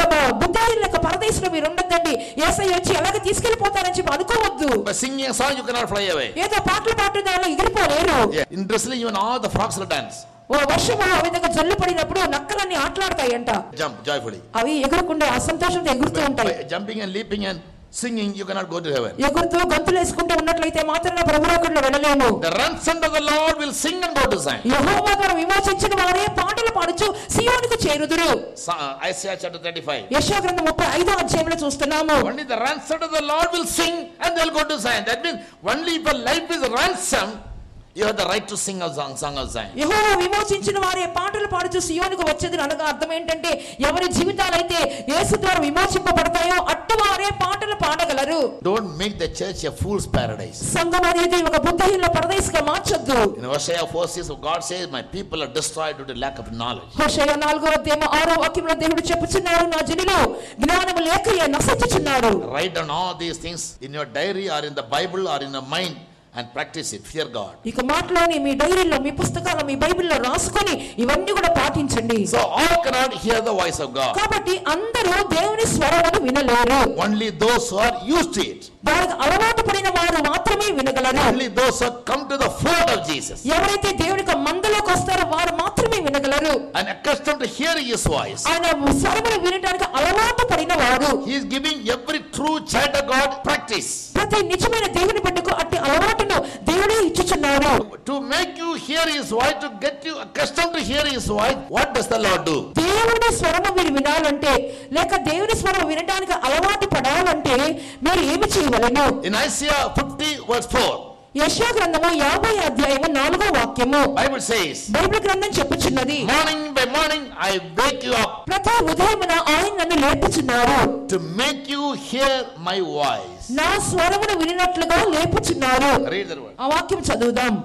బుద్ధాయిల పరదేశంలో మీరు ఉండొద్దండి. యేసయ్య వచ్చి అలాగే తీసుకెళ్లిపోతారని చెప్పి అనుకోవద్దు. By singing a song you cannot fly away. ఏదో పాటలు పాడుతున్న దానిలో ఎగిరిపోలేరు. In Brazil even all the frogs will dance. ఓ వర్షము ఆ విధంగా జల్లు పడినప్పుడు నక్కలన్నీ ఆటలాడతాయంట. Jump joyfully. అవి ఎగురుకుండా అసంతోషంతో ఎగురుతూ ఉంటాయి. Jumping and leaping and singing you cannot go to heaven. ఎగురుతూ గంతులు వేసుకుంటూ ఉన్నట్లయితే మాత్రం పరలోకంలో వెళ్ళలేము. The ransomed of the Lord will sing and go to Zion. యెహోవా ద్వారా విమోచించిన వారే పాటలు పాడుచు సియోనుకు చేరుదురు. Isaiah chapter 35. యెషయా గ్రంథం 35వ అధ్యాయంలో చూస్తున్నాము. Only the ransomed of the Lord will sing and they will go to Zion. That means only if a life is ransomed, you have the right to sing a song of Zion. యెహోవా విమోచించిన వారే పాటలు పాడుచు సియోనుకు వచ్చేది అనగా అర్థం ఏంటంటే ఎవరి జీవితాలైతే యేసు ద్వారా విమోచింపబడతాయో అట్టువారే పాటలు పాడగలరు. Don't make the church a fool's paradise. సంఘం అనేది ఒక బుద్ధహీనుల పరదేశంగా మార్చొద్దు. In Hosea 4:6 God says my people are destroyed due to lack of knowledge. హోషేయ 4వ అధ్యాయం 6వ వాక్యంలో దేవుడు చెప్పుచున్నాడు, నా జనులు జ్ఞానము లేక నశించుచున్నారు. Write down all these things in your diary or in the Bible or in your mind and practice it. Fear God. ఇక మాటలోని మీ డైరీలో మీ పుస్తకాల్లో మీ బైబిల్లో రాసుకొని ఇవన్నీ కూడా పాటించండి. So all cannot hear the voice of God. కాబట్టి అందరూ దేవుని స్వరమును వినలేరు. Only those who are used to it. దానికి అలవాటు పడిన వారు మాత్రమే వినగలరు. Only those who come to the fold of Jesus. ఎవరైతే దేవుని మందలోకి వస్తారో వారు మాత్రమే వినగలరు. And accustomed to hearing his voice. ఆయన స్వరమును వినడానికి అలవాటు పడిన వారు. He is giving every true child of God practice. ప్రతి నిజమైన దేవుని బిడ్డకు అట్టి అలవాటును దేవుడే ఇచ్చుచున్నాడు. To make you hear his voice, to get you accustomed to hear his voice, what does the Lord do? దేవుని స్వరము మీరు వినాలంటే లేక దేవుని స్వరం వినడానికి అలవాటు పడాలంటే మీరు ఏమి చేయవలెను? In Isaiah 50 verse 4. యెషయా గ్రంథము 50వ అధ్యాయము 4వ వాక్యము. Bible says, బైబిల్ గ్రంథం చెప్పుచున్నది, morning by morning I wake you up ప్రతి ఉదయమున ఆయన నన్ను లేపుచున్నారు, to make you hear my voice. నా స్వరమును వినినట్లుగా లేపుచున్నారు. Read that word. ఆ వాక్యం చదువుదాం.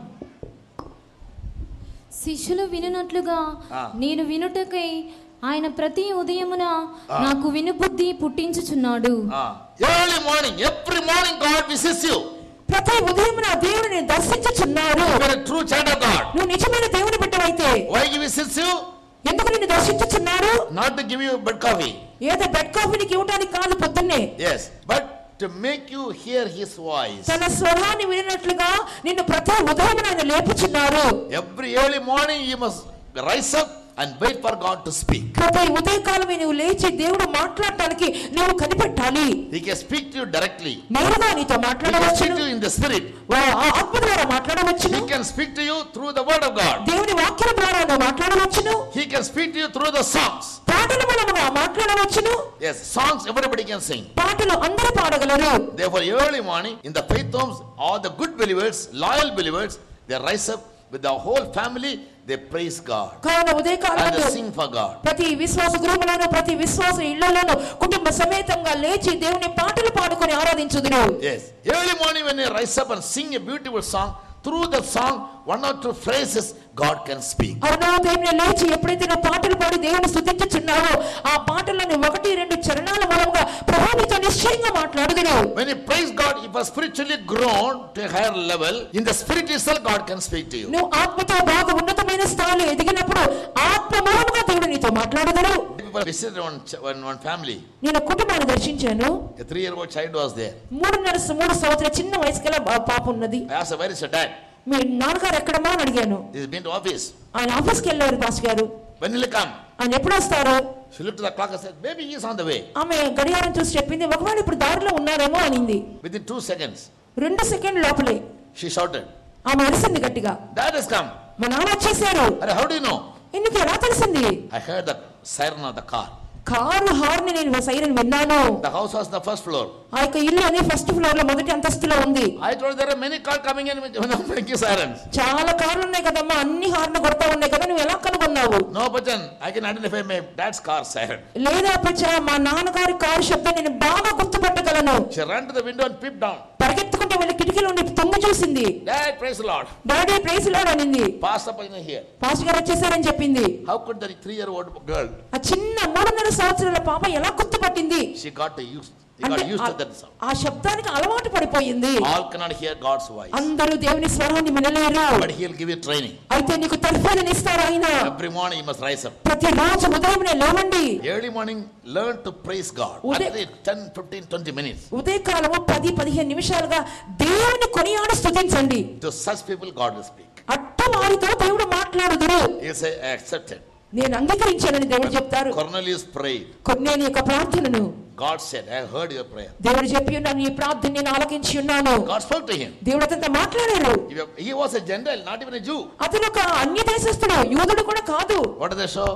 శిష్యులు వినునట్లుగా నేను వినుటకై ఆయన ప్రతి ఉదయమున నాకు వినుబుద్ధి పుట్టించుచున్నాడు. Early morning, every morning God visits you. ప్రతి ఉదయమున దేవుని దర్శించుచున్నారు. You are a true child of God. నువ్వు నిజమైన దేవుని బిడ్డవైతే Why he visits you? ఎందుకు నిన్ను దర్శించుచున్నారు? Not to give you bad coffee. ఏదో బెడ్ కాఫీకి ఇవ్వడానికి కాదు పొద్దున్నే. Yes, but to make you hear his voice. తన స్వరాన్ని వినినట్లుగా నిన్ను ప్రతి ఉదయమున ఆయన లేపుచున్నారు. Every early morning you must rise up and wait for God to speak. ప్రతి ఉదయకాలమే నువ్వు లేచి దేవుడు మాట్లాడటానికి నువ్వు కనిపెట్టాలి. He can speak to you directly. నేరుగా నీతో He can speak మాట్లాడవచ్చును. to you in the spirit. ఆత్మ ద్వారా మాట్లాడవచ్చును. He can speak to you through the word of God. దేవుని వాక్యం ద్వారా నువ్వు మాట్లాడవచ్చును. He can speak to you through the songs. పాటల మూలముగా మాట్లాడవచ్చును. Yes, songs everybody can sing. పాటలు అందరూ పాడగలరు. Therefore, early morning in the faith homes, all the good believers, loyal believers, they rise up with the whole family. They praise God కావున and ఉదయకాలంలో they sing for God. ప్రతి విశ్వాస గృహములోను ప్రతి విశ్వాస ఇళ్లలోను కుటుంబ సమేతంగా లేచి దేవుని పాటలు పాడుకొని ఆరాధించుదురు. Yes, early morning when you rise up and sing a beautiful song, through the song, one or two phrases, God can speak. అరుణోదయంలో లేచి ఎప్పుడైతే నువ్వు పాటలు పాడి దేవుని స్తుతించుచున్నావో ఆ పాటలను 1-2 చరణాల మూలంగా ప్రభువు నీతో నిశ్చయంగా మాట్లాడుదురు. When you praise God, if you are spiritually grown to a higher level, in the spirit itself, God can speak to you. నువ్వు ఆత్మతో బాగా ఉన్నతమైన స్థాయిలో ఎదిగినప్పుడు ఆత్మ మూలంగా దేవుడు నీతో మాట్లాడుదురు. People visited one family. నేను కుటుంబాన్ని దర్శించాను. A 3-year-old child was there. 3 సంవత్సరాల చిన్న వయసు గల పాప ఉన్నది. I asked her, where is your dad? మీ నాన్నగారు ఎక్కడమ్మా అని అడిగాను. He's been to office. ఆయన ఆఫీస్కి వెళ్ళారు పాస్ గారు. When will he come? ఆయన ఎప్పుడు వస్తారు? She looked at the clock and said, maybe he is on the way. ఆమె గడియారం చూసి చెప్పింది ఒకవేళ ఇప్పుడు దారిలో ఉన్నారేమో అనింది. Within 2 seconds, 2 సెకండ్ల లోపలే she shouted, ఆమె అరిసింది గట్టిగా, dad has come. మా నాన్న వచ్చేసారు. Arey, how do you know? ఎందుకు ఎలా తెలిసింది? I heard the siren of the car. Car horn నేను సైరన్ విన్నాను. The house was the first floor. ఆ యొక్క ఇల్లు అనేది ఫస్ట్ ఫ్లోర్ లో మొదటి అంతస్తులో ఉంది. I told there are many cars coming in with making sirens. చాలా కార్లు ఉన్నాయి కదమ్మా, అన్ని హార్న్ కొడతా ఉన్నాయి కదా, నువ్వు ఎలా కనుగొన్నావు? No, Bachan, I can identify my dad's car siren. లేదా పచ్చా మా నాన్నగారి కారు శబ్దం నేను బాగా గుర్తుపట్టగలను. She ran to the window and peeped down. పరిగెత్తుకుంటూ వెళ్ళి కిటికీలో ఉండి తొంగి చూసింది. Dad, praise the Lord. Daddy praise lord అనింది. Pastor Pajna here. పాస్టర్ గారు వచ్చేసారని చెప్పింది. How could the 3-year-old girl? ఆ చిన్న 3.5 సంవత్సరాల పాప ఎలా గుర్తుపట్టింది? She got used to that sound. ఆ శబ్దానికి అలవాటు పడిపోయింది. All cannot hear God's voice. అందరూ దేవుని స్వరాన్ని వినలేరు. But He'll give you training. అయితే నీకు తర్ఫీదుని ఇస్తారు ఆయన. Every morning you must rise up. ప్రతి రోజు ఉదయమే లేవండి. Early morning, learn to praise God. At least 10, 15, 20 minutes. ఉదయకాలము 10-15 నిమిషాలుగా దేవుని కొనియాడి స్తుతించండి. To such people, God will speak. అట్ట వారితో దేవుడు మాట్లాడుదురు. He'll say, I accepted. నేను అంగీకరించానని దేవుడు చెప్తారు. Cornelius prayed. కొర్నేలి యొక్క ప్రార్థనను God said, I heard your prayer. దేవుడు చెప్పి ఉన్నాను, నీ ప్రార్థన నేను ఆలకించి ఉన్నాను. God spoke to him. దేవుడు అతనితో మాట్లాడారు. He was a Gentile, not even a Jew. అతను ఒక అన్య దేశస్థుడు, యూదుడు కూడా కాదు. What does that show?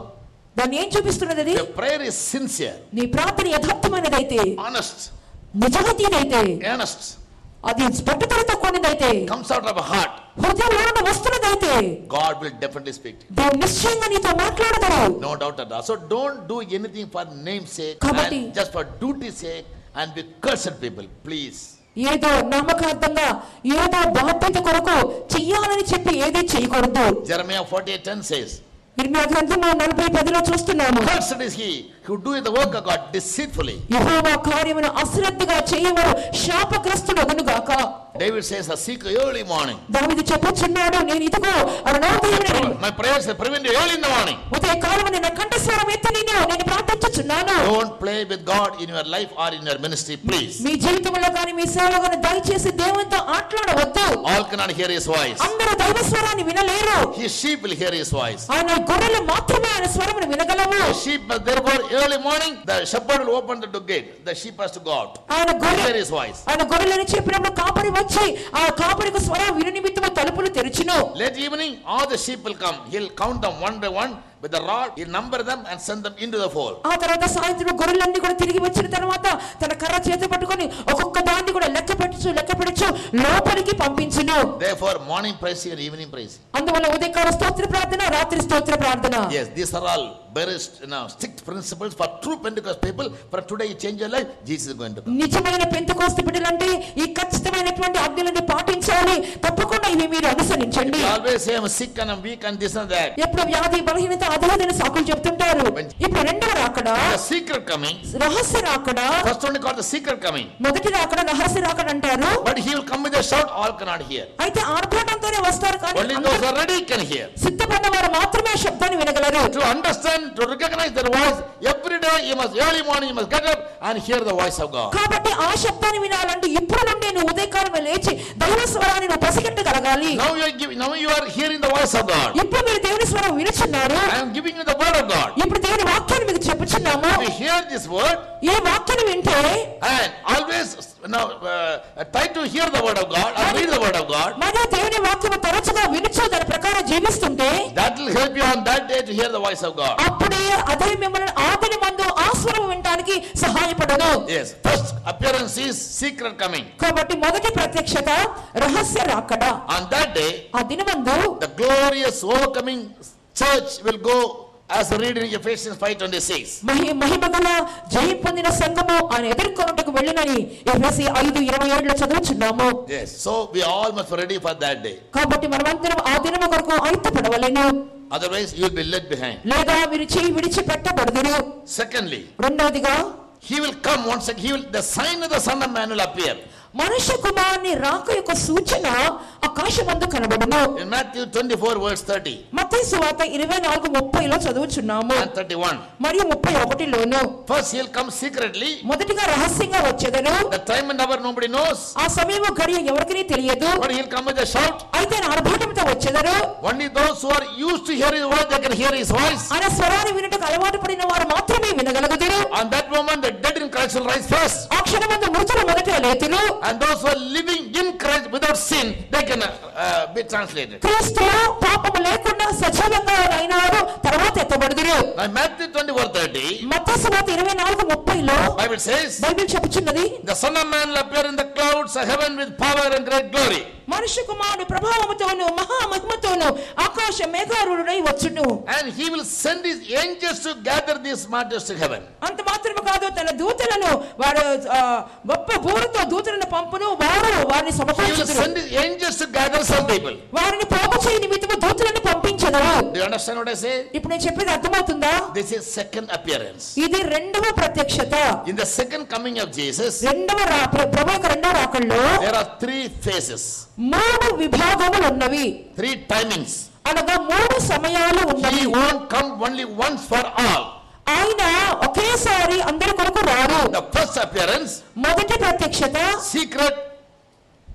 దాన్ని ఏం చూపిస్తున్నది అది? Your prayer is sincere, నీ ప్రార్థన యథార్థమైనదైతే, honest, నిజాయితీదైతే, earnest, అది పట్టుదలతో కూడినదైతే, comes out of a heart. హృదయంలో నుండి వస్తున్నదైతే God will definitely speak to you. దేవుడు నిశ్చయంగా నీతో మాట్లాడతారు. No doubt at all. So don't do anything for name's sake Kabatti. and just for duty's sake and be cursed people, please. ఏదో నమ్మకార్థంగా ఏదో బాధ్యత కొరకు చెయ్యాలని చెప్పి ఏది చేయకూడదు. Jeremiah 48:10 says, ఇర్మియా గ్రంథము 40:10లో చూస్తున్నాము. cursed is he who doeth the work of God deceitfully. యెహోవా కార్యమును అశ్రద్ధగా చేయవాడు శాపగ్రస్తుడగును గాక. David says, I seek you early morning. దావీదు చెప్పుచున్నాడు, నేను ఇదిగో అరుణోదయమున My prayers are prevented early in the morning. ఉదయకాలమున నా కంఠస్వరం ఎత్తి నేను ప్రార్థించుచున్నాను. Don't play with God in your life or in your ministry, please. మీ జీవితంలో కానీ మీ సేవలో కానీ దయచేసి దేవునితో ఆటలాడవద్దు. All cannot hear his voice. అందరూ దైవ స్వరాన్ని వినలేరు. His sheep will hear his voice. ఆయన గొర్రెలు మాత్రమే ఆయన స్వరమును వినగలవు. The sheep, therefore, early morning, the shepherd will open the gate. The sheep has to go out. ఆయన Hear his voice. ఆయన గొర్రెలను చెప్పినప్పుడు కాపరి వచ్చి ఆ కాపరికి స్వరం విను నిమిత్తము తలుపులు తెరిచును. Late evening, all the sheep will come. He'll count them one by one with the rod. He'll number them and send them into the fold. ఆ తర్వాత సాయంత్రం గొర్రెలన్నీ కూడా తిరిగి వచ్చిన తర్వాత తన కర్ర చేత పట్టుకొని ఒక్కొక్క దాన్ని కూడా లెక్క లెక్కపెట్టచ్చు లోపలికి పంపించును. Therefore morning praise and evening praise. అందువల్ల ఉదయకాల స్తోత్ర ప్రార్థన, రాత్రి స్తోత్ర ప్రార్థన. Yes, these are all very strict principles for true Pentecost people. For today you change your life, Jesus is going to come. నిజమైన పెంతెకోస్తు బిడ్డలంటే ఈ ఖచ్చితమైనటువంటి ఆజ్ఞలను పాటించాలి. తప్పకుండా ఇవి మీరు అనుసరించండి. You always say I'm sick and I'm weak and this and that. ఎప్పుడు వ్యాధి బలహీనత అధోదన సాకులు చెప్తుంటారు. ఇప్పుడు రెండవ రాకడ, the secret coming, రహస్య రాకడ. first only called the secret coming. మొదటి రాకడ రహస్య రాకడ అంటారు. But he will come with a shout, all cannot hear. అయితే ఆర్భాటంతోనే వస్తారు కానీ only those who are ready can hear. సిద్ధపడిన వారు మాత్రమే శబ్దాన్ని వినగలరు. To understand, to recognize their voice, every day you must, early morning you must get up and hear the voice of God. కాబట్టి ఆ శబ్దాన్ని వినాలంటే ఇప్పుడు నుండి నువ్వు ఉదయకాలమే లేచి దైవ స్వరాన్ని నువ్వు పసిగట్టగలగాలి. Now you are hearing the voice of God. ఇప్పుడు మీరు దేవుని స్వరం వినుచున్నారు. I am giving you the word of God. ఇప్పుడు దేవుని వాక్యాన్ని మీకు చెప్పుచున్నాము. If you hear this word, ఈ వాక్యాన్ని వింటే and always try to hear the word of God or read the word of God. మరియు దేవుని వాక్యము తరచుగా వినుచు దాని ప్రకారం జీవిస్తుంటే that will help you on that day to hear the voice of God. అప్పుడే అదే మిమ్మల్ని ఆదిని మందు ఆ స్వరం వినడానికి సహాయపడును. Yes, first appearance is secret coming. కాబట్టి మొదటి ప్రత్యక్షత రహస్య రాకడ. On that day, ఆ దినమందు the glorious overcoming church will go as read in Ephesians 5:26. మహిమగల జయం పొందిన సంఘము ఆయన ఎదుర్కొనుటకు వెళ్ళినని ఎఫెసీ 5:27 చదువుచున్నాము. Yes, so we all must be ready for that day. కాబట్టి మనమందరం ఆ దినము కొరకు ఆయుత్తపడవలెను. Otherwise you will be left behind. లేదా మీరు చేయి విడిచిపెట్టబడుదురు. Secondly, రెండవదిగా he will come once again. The sign of the Son of Man will appear. మనుష్య కుమారుని రాక యొక్క సూచన ఆకాశమందు కనబడును. In Matthew 24 verse 30. మత్తయి సువార్త 24:30 చదువుచున్నాము. And 31. మరియు 31లోను. First he will come secretly. మొదటిగా రహస్యంగా వచ్చేదను. The time and hour nobody knows. ఆ సమయము గడియ ఎవరికీ తెలియదు. But he will come with a shout. అయితే ఆర్భాటంతో వచ్చేదను. Only those who are used to hear his voice, they can hear his voice. ఆయన స్వరాన్ని వినుటకు అలవాటు పడిన వారు మాత్రమే వినగలుగుతారు. On that moment the dead in Christ will rise first. ఆ క్షణమందు మృతులు మొదట లేతురు. And those who are living in Christ without sin, they can be translated. క్రీస్తులో పాపము లేకుండా సజీవంగా అయిన వారు తర్వాత ఎత్తబడుదురు. Now Matthew 24:30, మత్తయి సువార్త 24:30 Bible says, బైబిల్ చెప్పుచున్నది, the Son of Man will appear in the clouds of heaven with power and great glory. మనుష్య కుమారుడు ప్రభావముతోను మహామహిమతోను ఆకాశ మేఘారూఢుడై వచ్చును. And he will send his angels to gather these martyrs to heaven. అంత మాత్రమే కాదు, తన దూతలను వారు గొప్ప బూరతో దూతలను పంపును. వారు వారిని He will సమకూర్చుదురు. send his angels to gather some people. వారిని పోగు చేయ నిమిత్తము దూతలను పంపించెదరు. Do you understand what I say? ఇప్పుడు నేను చెప్పేది అర్థమవుతుందా? This is second appearance. ఇది రెండవ ప్రత్యక్షత. In the second coming of Jesus, ప్రభు యొక్క రెండవ రాకడలో there are three phases, 3 విభాగములు ఉన్నవి. 3 timings. అనగా 3 సమయాలు ఉన్నవి. He won't come only once for all. ఆయన ఒకేసారి అందరి కొరకు రాడు. The first appearance, మొదటి ప్రత్యక్షత secret,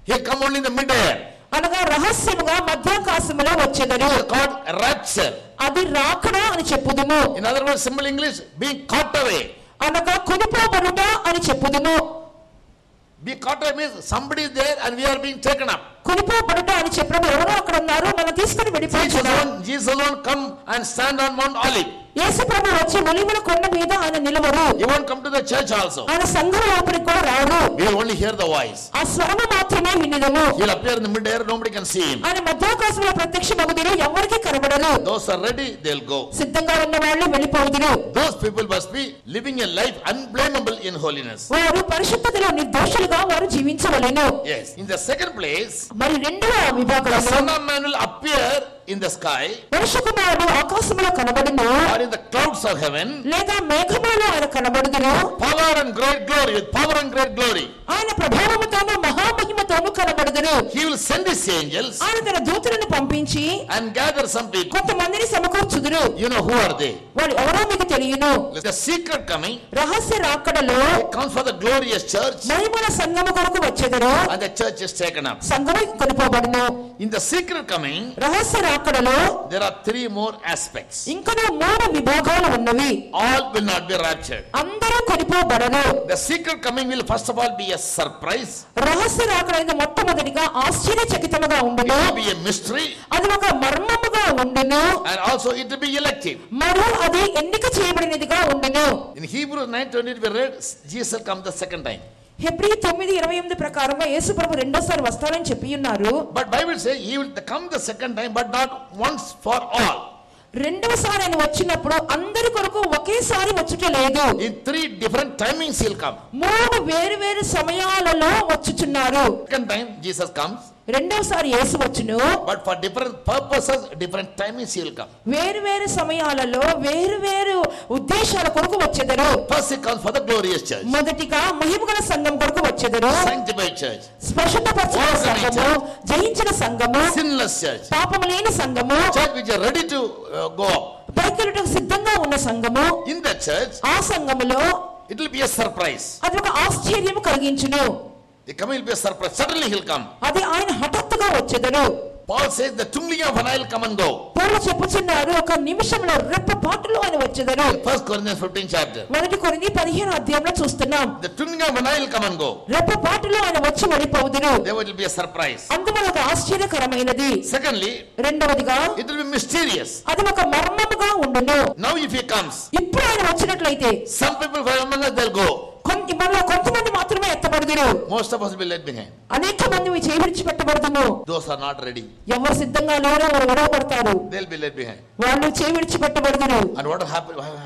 he'll come only in the mid-air. అనగా రహస్యముగా మధ్యాకాశములో వచ్చెదరు. It is called rapture. అది రాకడ అని చెప్పుదుము. In other words, simple English, being caught away. అనగా కొనిపోబడుట అని చెప్పుదుము. Be caught away means somebody is there and we are being taken up. కొనిపోబడుట అని చెప్పినప్పుడు ఎవరో అక్కడ ఉన్నారు, మనం తీసుకుని వెళ్ళిపోతున్నాం. Jesus alone come and stand on Mount Olive. యేసు ప్రభు వచ్చి ఒలీవల కొండ మీద ఆయన నిలవరు. He won't come to the church also. ఆయన సంఘం లోపలికి కూడా రాడు. We will only hear the voice. ఆ స్వరము మాత్రమే వినిదము. He will appear in the mid-air, nobody can see him. ఆయన మధ్యాకాశంలో ప్రత్యక్షమగుదురు, ఎవరికి కనబడరు. Those are ready, they'll go. సిద్ధంగా ఉన్న వాళ్ళు వెళ్ళిపోదురు. Those people must be living a life unblameable in holiness. వారు పరిశుద్ధతలో నిర్దోషులుగా వారు జీవించవలెను. Yes. In the second place, మరి రెండవ the విభాగంలో Son of Man will appear in the sky మనుష్య కుమారుడు ఆకాశంలో కనబడును, or in the clouds of heaven, లేదా మేఘములో ఆయన కనబడుదును. power and great glory, with power and great glory. ఆయన ప్రభావముతోను మహామహిమతోను కనబడుదును. He will send his angels ఆయన తన దూతలను పంపించి and gather some people. కొంతమందిని సమకూర్చుదురు. You know who are they? వారు ఎవరో మీకు తెలియను. The secret coming, రహస్య రాకడలో it comes for the glorious church మహిమల సంఘము కొరకు వచ్చెదరు. and the church is taken up. సంఘము కొనిపోబడును. In the secret coming, రహస్య రాకడలో there are 3 more aspects. ఇంకనూ 3 విభాగాలు ఉన్నవి. All will not be raptured. అందరూ కొనిపోబడరు. The secret coming will first of all be a surprise. రహస్య రాకడ మొట్టమొదటిగా ఆశ్చర్యచకితముగా It ఉండును. will be a mystery అది ఒక మర్మముగా ఉండును. and also it will be elective. మరియు అది ఎన్నిక చేయబడినదిగా ఉండును. In Hebrews 9:20 we read Jesus come the second time. Hebrew 9:28 ప్రకారంగా యేసు ప్రభు రెండోసారి వస్తారని చెప్పి ఉన్నారు. But Bible says he will come the second time, but not once for all. రెండవసారి ఆయన వచ్చినప్పుడు అందరి కొరకు ఒకేసారి వచ్చుట లేదు. In 3 different timings he'll come. 3 వేరు వేరు సమయాలలో వచ్చుచున్నారు. Second time Jesus comes. రెండవసారి యేసు వచ్చును. But for different purposes, different timings he'll come. వేరు వేరు సమయాలలో వేరు వేరు ఉద్దేశాల కొరకు వచ్చెదరు. First he comes for the glorious church. మొదటిగా మహిమగల సంఘం కొరకు వచ్చెదరు. Sanctified church. స్పష్టపరచబడిన సంఘము, జయించిన సంఘము, sinless church. పాపము లేని సంఘము, Church which are ready to go up. పైకెళ్ళుటకు సిద్ధంగా ఉన్న సంఘము. In that church, ఆ సంఘములో it will be a surprise. అది ఒక ఆశ్చర్యము కలిగించును. The coming will be a surprise. Suddenly he'll come. అది ఆయన హఠాత్తుగా వచ్చెదరు. Paul says the twinkling of an eye will come and go. పౌలు చెప్పుచున్నారు ఒక నిమిషంలో రెప్పపాటులో ఆయన వచ్చెదరు. 1 Corinthians 15 chapter. 1 కొరింథీ 15 అధ్యాయంలో చూస్తున్నాం. The twinkling of an eye will come and go. రెప్పపాటులో ఆయన వచ్చి వెళ్ళిపోవుదురు. There will be a surprise. అందువల్ల ఒక ఆశ్చర్యకరమైనది. Secondly, రెండవదిగా it will be mysterious. అది ఒక మర్మముగా ఉండును. Now if he comes, ఇప్పుడు ఆయన వచ్చినట్లయితే some people from among us they'll go. కొంతమంది మాత్రమే ఎత్తబడుదురు. Most of us will be left behind. అనేక మంది చేవిడిచి పెట్టబడదుము. Those are not ready. ఎవరు సిద్ధంగా లేరో వారు విడవబడతారు. They'll be left behind. వాళ్ళు చేవిడిచి పెట్టబడదురు. And what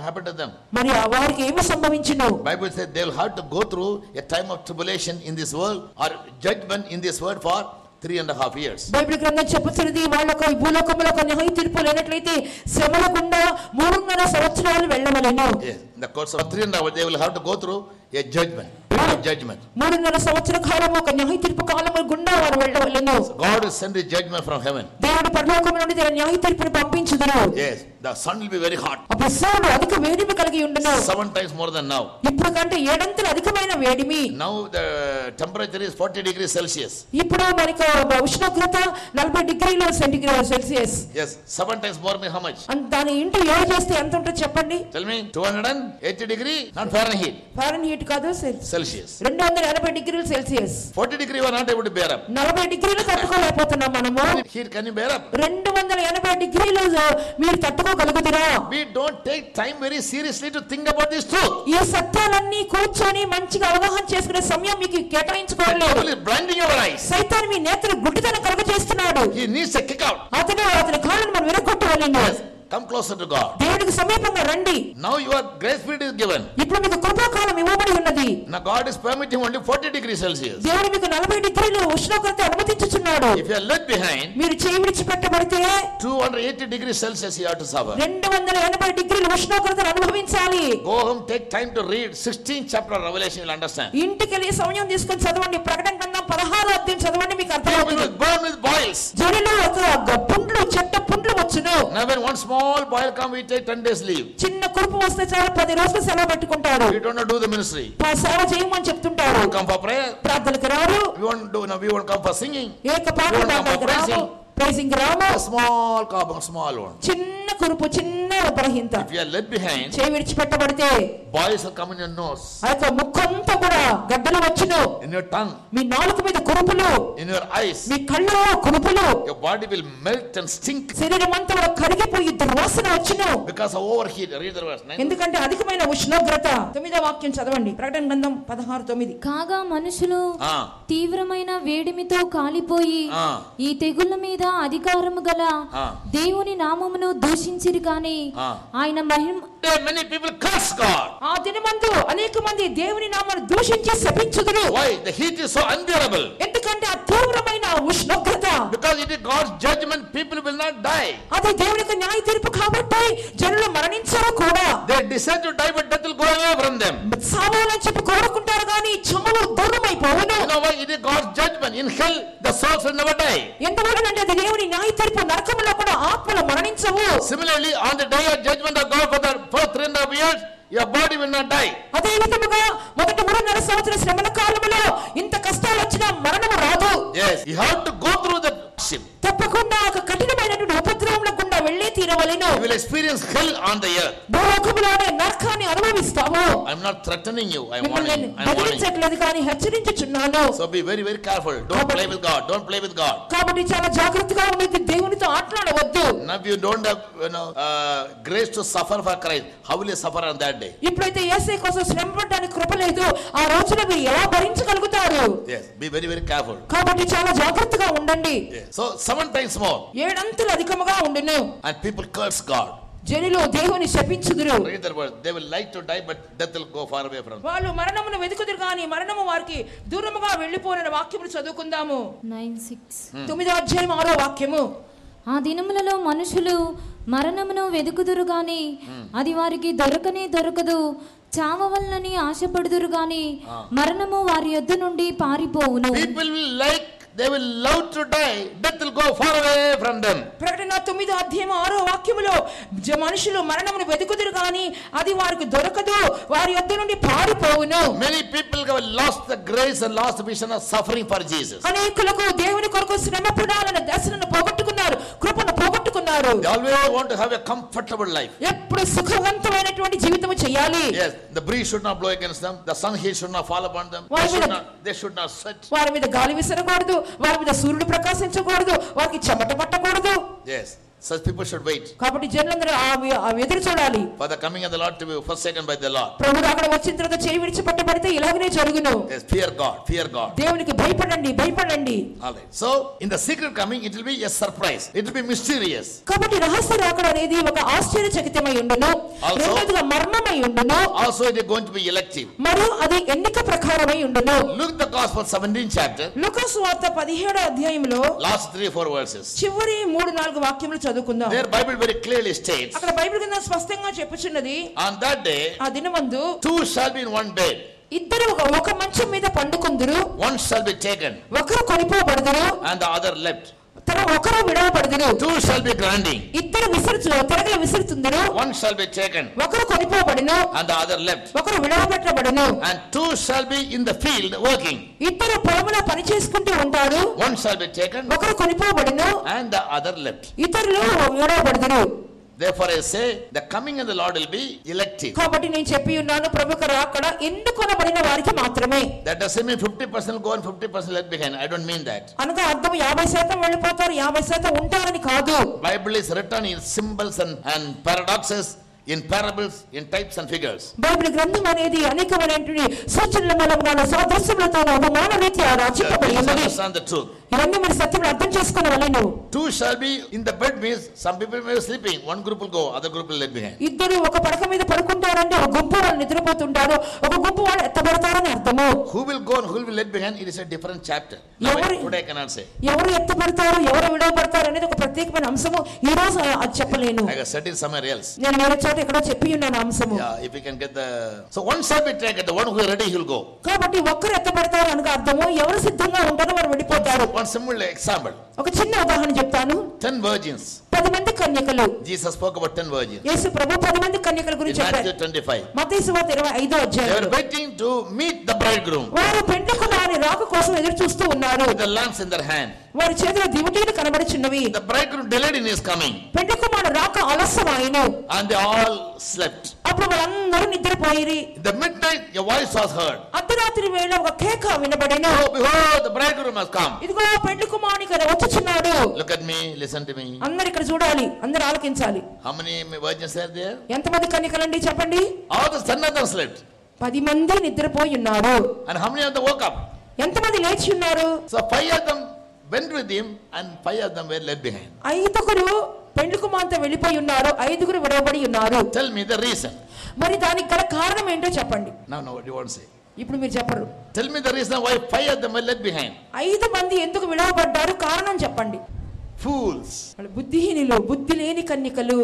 happened to them? మరి వారికి ఏమి సంభవించును? Bible says they will have to go through a time of tribulation in this world or judgment in this world for 3.5 years. Bible గ్రంథం చెప్పుచున్నది వాళ్ళకు ఈ భూలోకములో ఒక న్యాయ తీర్పు లేనట్లయితే శ్రమల గుండా 3.5 సంవత్సరాలు వెళ్ళవలెను. Yes, in the course of 3.5 they will have to go through a judgment. 3.5 సంవత్సర కాలము ఒక న్యాయ తీర్పు కాలము గుండా వారు వెళ్ళవలెను. God will send a judgment from heaven. దేవుడు పరలోకము నుండి తన న్యాయ తీర్పును పంపించుదురు. Yes, the sun will be very hot. అప్పుడు సూర్యుడు అధిక వేడిమి కలిగి ఉండును. 7 times more than now. ఇప్పుడు కంటే 7 అంతలు అధికమైన వేడిమి. Now the temperature is 40 degrees Celsius. ఇప్పుడు మనకు ఉష్ణోగ్రత 40 డిగ్రీల centigrade Celsius. Yes, 7 times more means how much? దాని ఇంటూ 7 చేస్తే ఎంత ఉంటుంది చెప్పండి? Tell me. 280 degree, not Fahrenheit. Fahrenheit కాదు, Celsius. 280 డిగ్రీల Celsius. 40 degree we are not able to bear up. 40 డిగ్రీలు తట్టుకోలేకపోతున్నాం మనము. Heat can you bear up? 280 డిగ్రీలు మీరు తట్టుకోగలుగుతారా? We don't take time very seriously to think about this truth. ఈ సత్యాలన్నీ కూర్చొని మంచిగా అవగాహన చేసుకునే సమయం మీకు కేటాయించుకోవట్లేదు. Devil is blinding your eyes. సైతాను మీ నేత్ర గుడ్డితనం కలుగజేస్తున్నాడు. He needs a kick out. అతని కాళ్ళను మనం విరగొట్టవలెను. Come closer to God. దేవునికి సమీపంగా రండి. Now your grace period is given. ఇప్పుడు మీకు కృపాకాలం ఇవ్వబడి ఉన్నది. Now God is permitting only 40 degrees Celsius. దేవుడు మీకు 40 డిగ్రీల ఉష్ణోగ్రత అనుమతించుచున్నాడు. If you are left behind, మీరు చేయి విడిచిపెట్టబడితే 280 degrees Celsius you have to suffer. 280 డిగ్రీల ఉష్ణోగ్రతను అనుభవించాలి. Go home, take time to read 16th chapter of Revelation, you will understand. ఇంటికి వెళ్ళి సమయం తీసుకొని చదవండి. ప్రకటన గ్రంథం 16వ అధ్యాయం చదవండి, మీకు అర్థమవుతుంది. Burn with boils. జడిలో ఒక పుండ్లు చెట్ట పుండ్లు వచ్చును. Now when one small boil come, we take 10 days leave. చిన్న కురుపు వస్తే చాలా 10 రోజులు సెలవు పెట్టుకుంటారు. We don't do the ministry. సేవ చేయమని చెప్తుంటారు. We come for prayer. ప్రార్థనకు రారు. We won't come for singing. ఏక పాటలు పాడడానికి రారు. ప్రైజింగ్ రాము. Small carbon, small one. చిన్న కురుపు, చిన్న బలహీనత. If you are left behind, చేయి విడిచిపెట్టబడితే boils will come in your nose, ఆ యొక్క ముఖంతా కూడా గడ్డలు వచ్చును. in your tongue, మీ నాలుక మీద కురుపులు, in your eyes. మీ కళ్ళలో కురుపులు. Your body will melt and stink శరీరం అంతా కూడా కరిగిపోయి దుర్వాసన వచ్చును. because of overheat. Read the verse 9. ఎందుకంటే అధికమైన ఉష్ణోగ్రత. 9వ వాక్యం చదవండి. ప్రకటన గ్రంథం 16:9. కాగా మనుషులు తీవ్రమైన వేడిమితో కాలిపోయి ఈ తెగుళ్ళ మీద అధికారము గల దేవుని నామమును దూషించిరి కానీ ఆయన మహిమ. Many people curse God. ఆ దినమందు అనేక మంది దేవుని నామమును దూషించి శపించుదురు. Why? The heat is so unbearable. ఎందుకంటే ఆ తీవ్రమైన ఉష్ణోగ్రత. Because it is God's judgment, people will not die. అది దేవుని యొక్క న్యాయ తీర్పు కాబట్టి జనులు మరణించరు కూడా. They decide to die, but death will go away from them. సావాలని చెప్పి కోరుకుంటారు కానీ చావు దూరమైపోవును. You know why? It is God's judgment. In hell, the souls will never die. ఎందువలనంటే అది దేవుని న్యాయ తీర్పు. నరకములో కూడా ఆత్మలు మరణించవు. Similarly, on the day of judgment of God for the first 3.5 years, your body will not die. అదే విధముగా మొదటి 3.5 సంవత్సరాల శ్రమల కాలములో ఇంత కష్టాలు వచ్చినా మరణము రాదు. Yes, you have to go through the ship. తప్పకుండా ఒక కఠినమైనటువంటి ఉపద్రవముల గుండా వెళ్ళే తీరవలెను. You will experience hell on the earth. భూలోకములోనే నరకాన్ని అనుభవిస్తావు. I'm not threatening you. I'm మిమ్మల్ని warning నేను you. I'm warning you. బెదిరించట్లేదు కానీ హెచ్చరించుచున్నాను. So be very very careful. Don't play with God. Don't play with God. కాబట్టి చాలా జాగ్రత్తగా ఉండండి, దేవునితో ఆటలాడవద్దు. Now if you don't have grace to suffer for Christ, how will you suffer on that day? ఇప్పుడైతే యేసయ్య కోసం శ్రమ పడడానికి కృప లేదు, ఆ రోజున మీరు ఎలా భరించగలుగుతారు? Yes, be very very careful. కాబట్టి చాలా జాగ్రత్తగా ఉండండి. Yes. So 7 times more. 7 అంతలు అధికముగా ఉండును. And people curse God. జనులు దేవుని శపించుదురు. Read the word. They will like to die, but death will go far away from them. వాళ్ళు మరణమును వెతుకుదురు కానీ మరణము వారికి దూరముగా వెళ్ళిపోనని వాక్యమును చదువుకుందాము. 9:6 9వ అధ్యాయం 6వ వాక్యము. ఆ దినములలో మనుషులు మరణమును వెదుకుదురు గాని అది వారికి దొరకనే దొరకదు, చావవలనని ఆశపడుదురు గాని మరణము వారి యొద్ద నుండి పారిపోవును. People will like, they will love to die, death will go far away from them. ప్రకటన 9వ అధ్యాయం 6వ వాక్యములో మనుషులు మరణమును వెతుకుదురు గాని అది వారికి దొరకదు, వారి యొద్ద నుండి పారిపోవును. Many people have lost the grace and lost the vision of suffering for Jesus. అనేకులకు దేవుని కొరకు శ్రమ పడాలన్న దర్శనను పోగొట్టుకున్నారు, కృపను పోగొట్టుకున్నారు. They always want to have a comfortable life. ఎప్పుడు సుఖవంతమైనటువంటి జీవితం చేయాలి. Yes, the breeze should not blow against them, the sun heat should not fall upon them, they should not sweat. వారి మీద గాలి విసరకూడదు, వారి మీద సూర్యుడు ప్రకాశించకూడదు, వారికి చెమట పట్టకూడదు. Yes, such people should wait కాబట్టి జనులందరూ ఎదురు చూడాలి. for the coming of the Lord to be forsaken by the Lord. ప్రభువు అక్కడ వచ్చిన తర్వాత చేయి విడిచిపెట్టబడితే ఇలాగనే జరుగును. Yes, fear God, fear God. దేవునికి భయపడండి, భయపడండి. All right. So in the secret coming, it will be a surprise. It will be mysterious. కాబట్టి రహస్య రాకడ అనేది ఒక ఆశ్చర్యచకితమై ఉండును, రెండోదిగా మర్మమై ఉండును. Also it is going to be elective. మరియు అది ఎన్నిక ప్రకారమై ఉండును. Look the Gospel 17th chapter. లూకా సువార్త 17వ అధ్యాయంలో Last 3-4 verses. చివరి 3-4 వాక్యములు చదువుకుందాం. Their Bible very clearly states, అక్కడ బైబిల్ కింద స్పష్టంగా చెప్పుచున్నది, on that day ఆ దినమందు 2 shall be in one bed, ఇద్దరు ఒక మంచం మీద పండుకుందురు, one shall be taken ఒకరు కొనిపోబడుదురు and the other left. ఒకరు విడవబడుదురు. 2 shall be grinding, ఇద్దరు తిరగల విసురుతుందురు, one shall be taken ఒకరు కొనిపోబడును and the other left. ఒకరు విడవబెట్టబడును. And 2 shall be in the field working, ఇద్దరు పొలములో పని చేసుకుంటూ ఉంటారు, one shall be taken ఒకరు కొనిపోబడును and the other left. ఇతరులు విడవబడుదురు. Therefore I say, the coming of the Lord will be elective. కాబట్టి నేను చెప్పి ఉన్నాను, ప్రభువు రాకడ ఎన్నుకొనబడిన వారికి మాత్రమే. That doesn't mean 50% go and 50% left behind. I don't mean that. అనగా అర్థం 50% వెళ్ళిపోతారు, 50% ఉంటారని కాదు. Bible is written in symbols and paradoxes, in parables, in types and figures. Bible గ్రంథం అనేది అనేకమైనటువంటి సూచనల మూలంగా సాదృశ్యములతో ఉపమాన రీత్యా రచింపబడి ఉన్నది. Understand the truth. ఇవన్నీ మరి సత్యం అర్థం చేసుకోవాలను. 2 shall be in the bed means some people may be sleeping, one group will go, other group will left behind. ఇద్దరు ఒక పడక మీద పడుకుంటారంటే ఒక గుంపు వాళ్ళు నిద్రపోతుంటారు, ఒక గుంపు వాళ్ళు ఎత్తబడతారని అర్థము. Who will go and who will left behind, it is a different chapter. Today I cannot say. ఎవరు ఎత్తబడతారు, ఎవరు విడవబడతారు అనేది ఒక ప్రత్యేకమైన అంశము. ఈ రోజు అది చెప్పలేను. I have said it somewhere else. నేను వేరే చోట ఎక్కడో చెప్పి ఉన్నాను అంశము. Yeah, if we can get the, so one shall be taken, the one who is ready he will go. కాబట్టి ఒక్కరు ఎత్తబడతారు అనగా అర్థము ఎవరు సిద్ధంగా ఉంటారో వారు వెళ్ళిపోతారు. One similar example. ఒక చిన్న ఉదాహరణ చెప్తాను. 10 virgins. 10 మంది కన్యకలు. Jesus spoke about 10 virgins. యేసు ప్రభు 10 మంది కన్యకల గురించి చెప్పారు. Matthew 25. మత్తయి సువార్త 25వ They అధ్యాయం. were waiting to meet the bridegroom వారు పెండ్లి కుమారుని రాక కోసం ఎదురు చూస్తూ ఉన్నారు. with the lamps in their hand. వారి చేతిలో దివిటీలు కనబడుచున్నవి. The bridegroom delayed in his coming పెండ్లి కుమారుడు రాక ఆలస్యమాయెను. and they all slept. అప్పుడు వాళ్ళందరూ నిద్రపోయిరి. In the midnight a voice was heard. అర్ధరాత్రి వేళ ఒక కేక వినబడెను. Oh, behold, the bridegroom has come. ఇదిగో పెండ్లి కుమారుని కదా వచ్చుచున్నాడు. Look at me, listen to me. అందరూ ఇక్కడ చూడాలి, అందరూ ఆలకించాలి. How many virgins are there? ఎంతమంది కన్యకలండి చెప్పండి? All the 10 of them slept. 10 మంది నిద్రపోయి ఉన్నారు. And how many of them woke up? ఎంతమంది లేచి ఉన్నారు? So 5 of them went with him and 5 of them were left behind. 5గురు పెండ్లి కుమార్తె వెళ్ళిపోయి ఉన్నారు, 5గురు విడవబడి ఉన్నారు. Tell me the reason. మరి దానికి గల కారణం ఏంటో చెప్పండి. Now what do you want to say? ఇప్పుడు మీరు చెప్పరు. Tell me the reason why 5 of them were left behind. 5 మంది ఎందుకు విడవబడ్డారు, కారణం చెప్పండి. Fools. వాళ్ళు బుద్ధిహీనులు, బుద్ధి లేని కన్యకలు.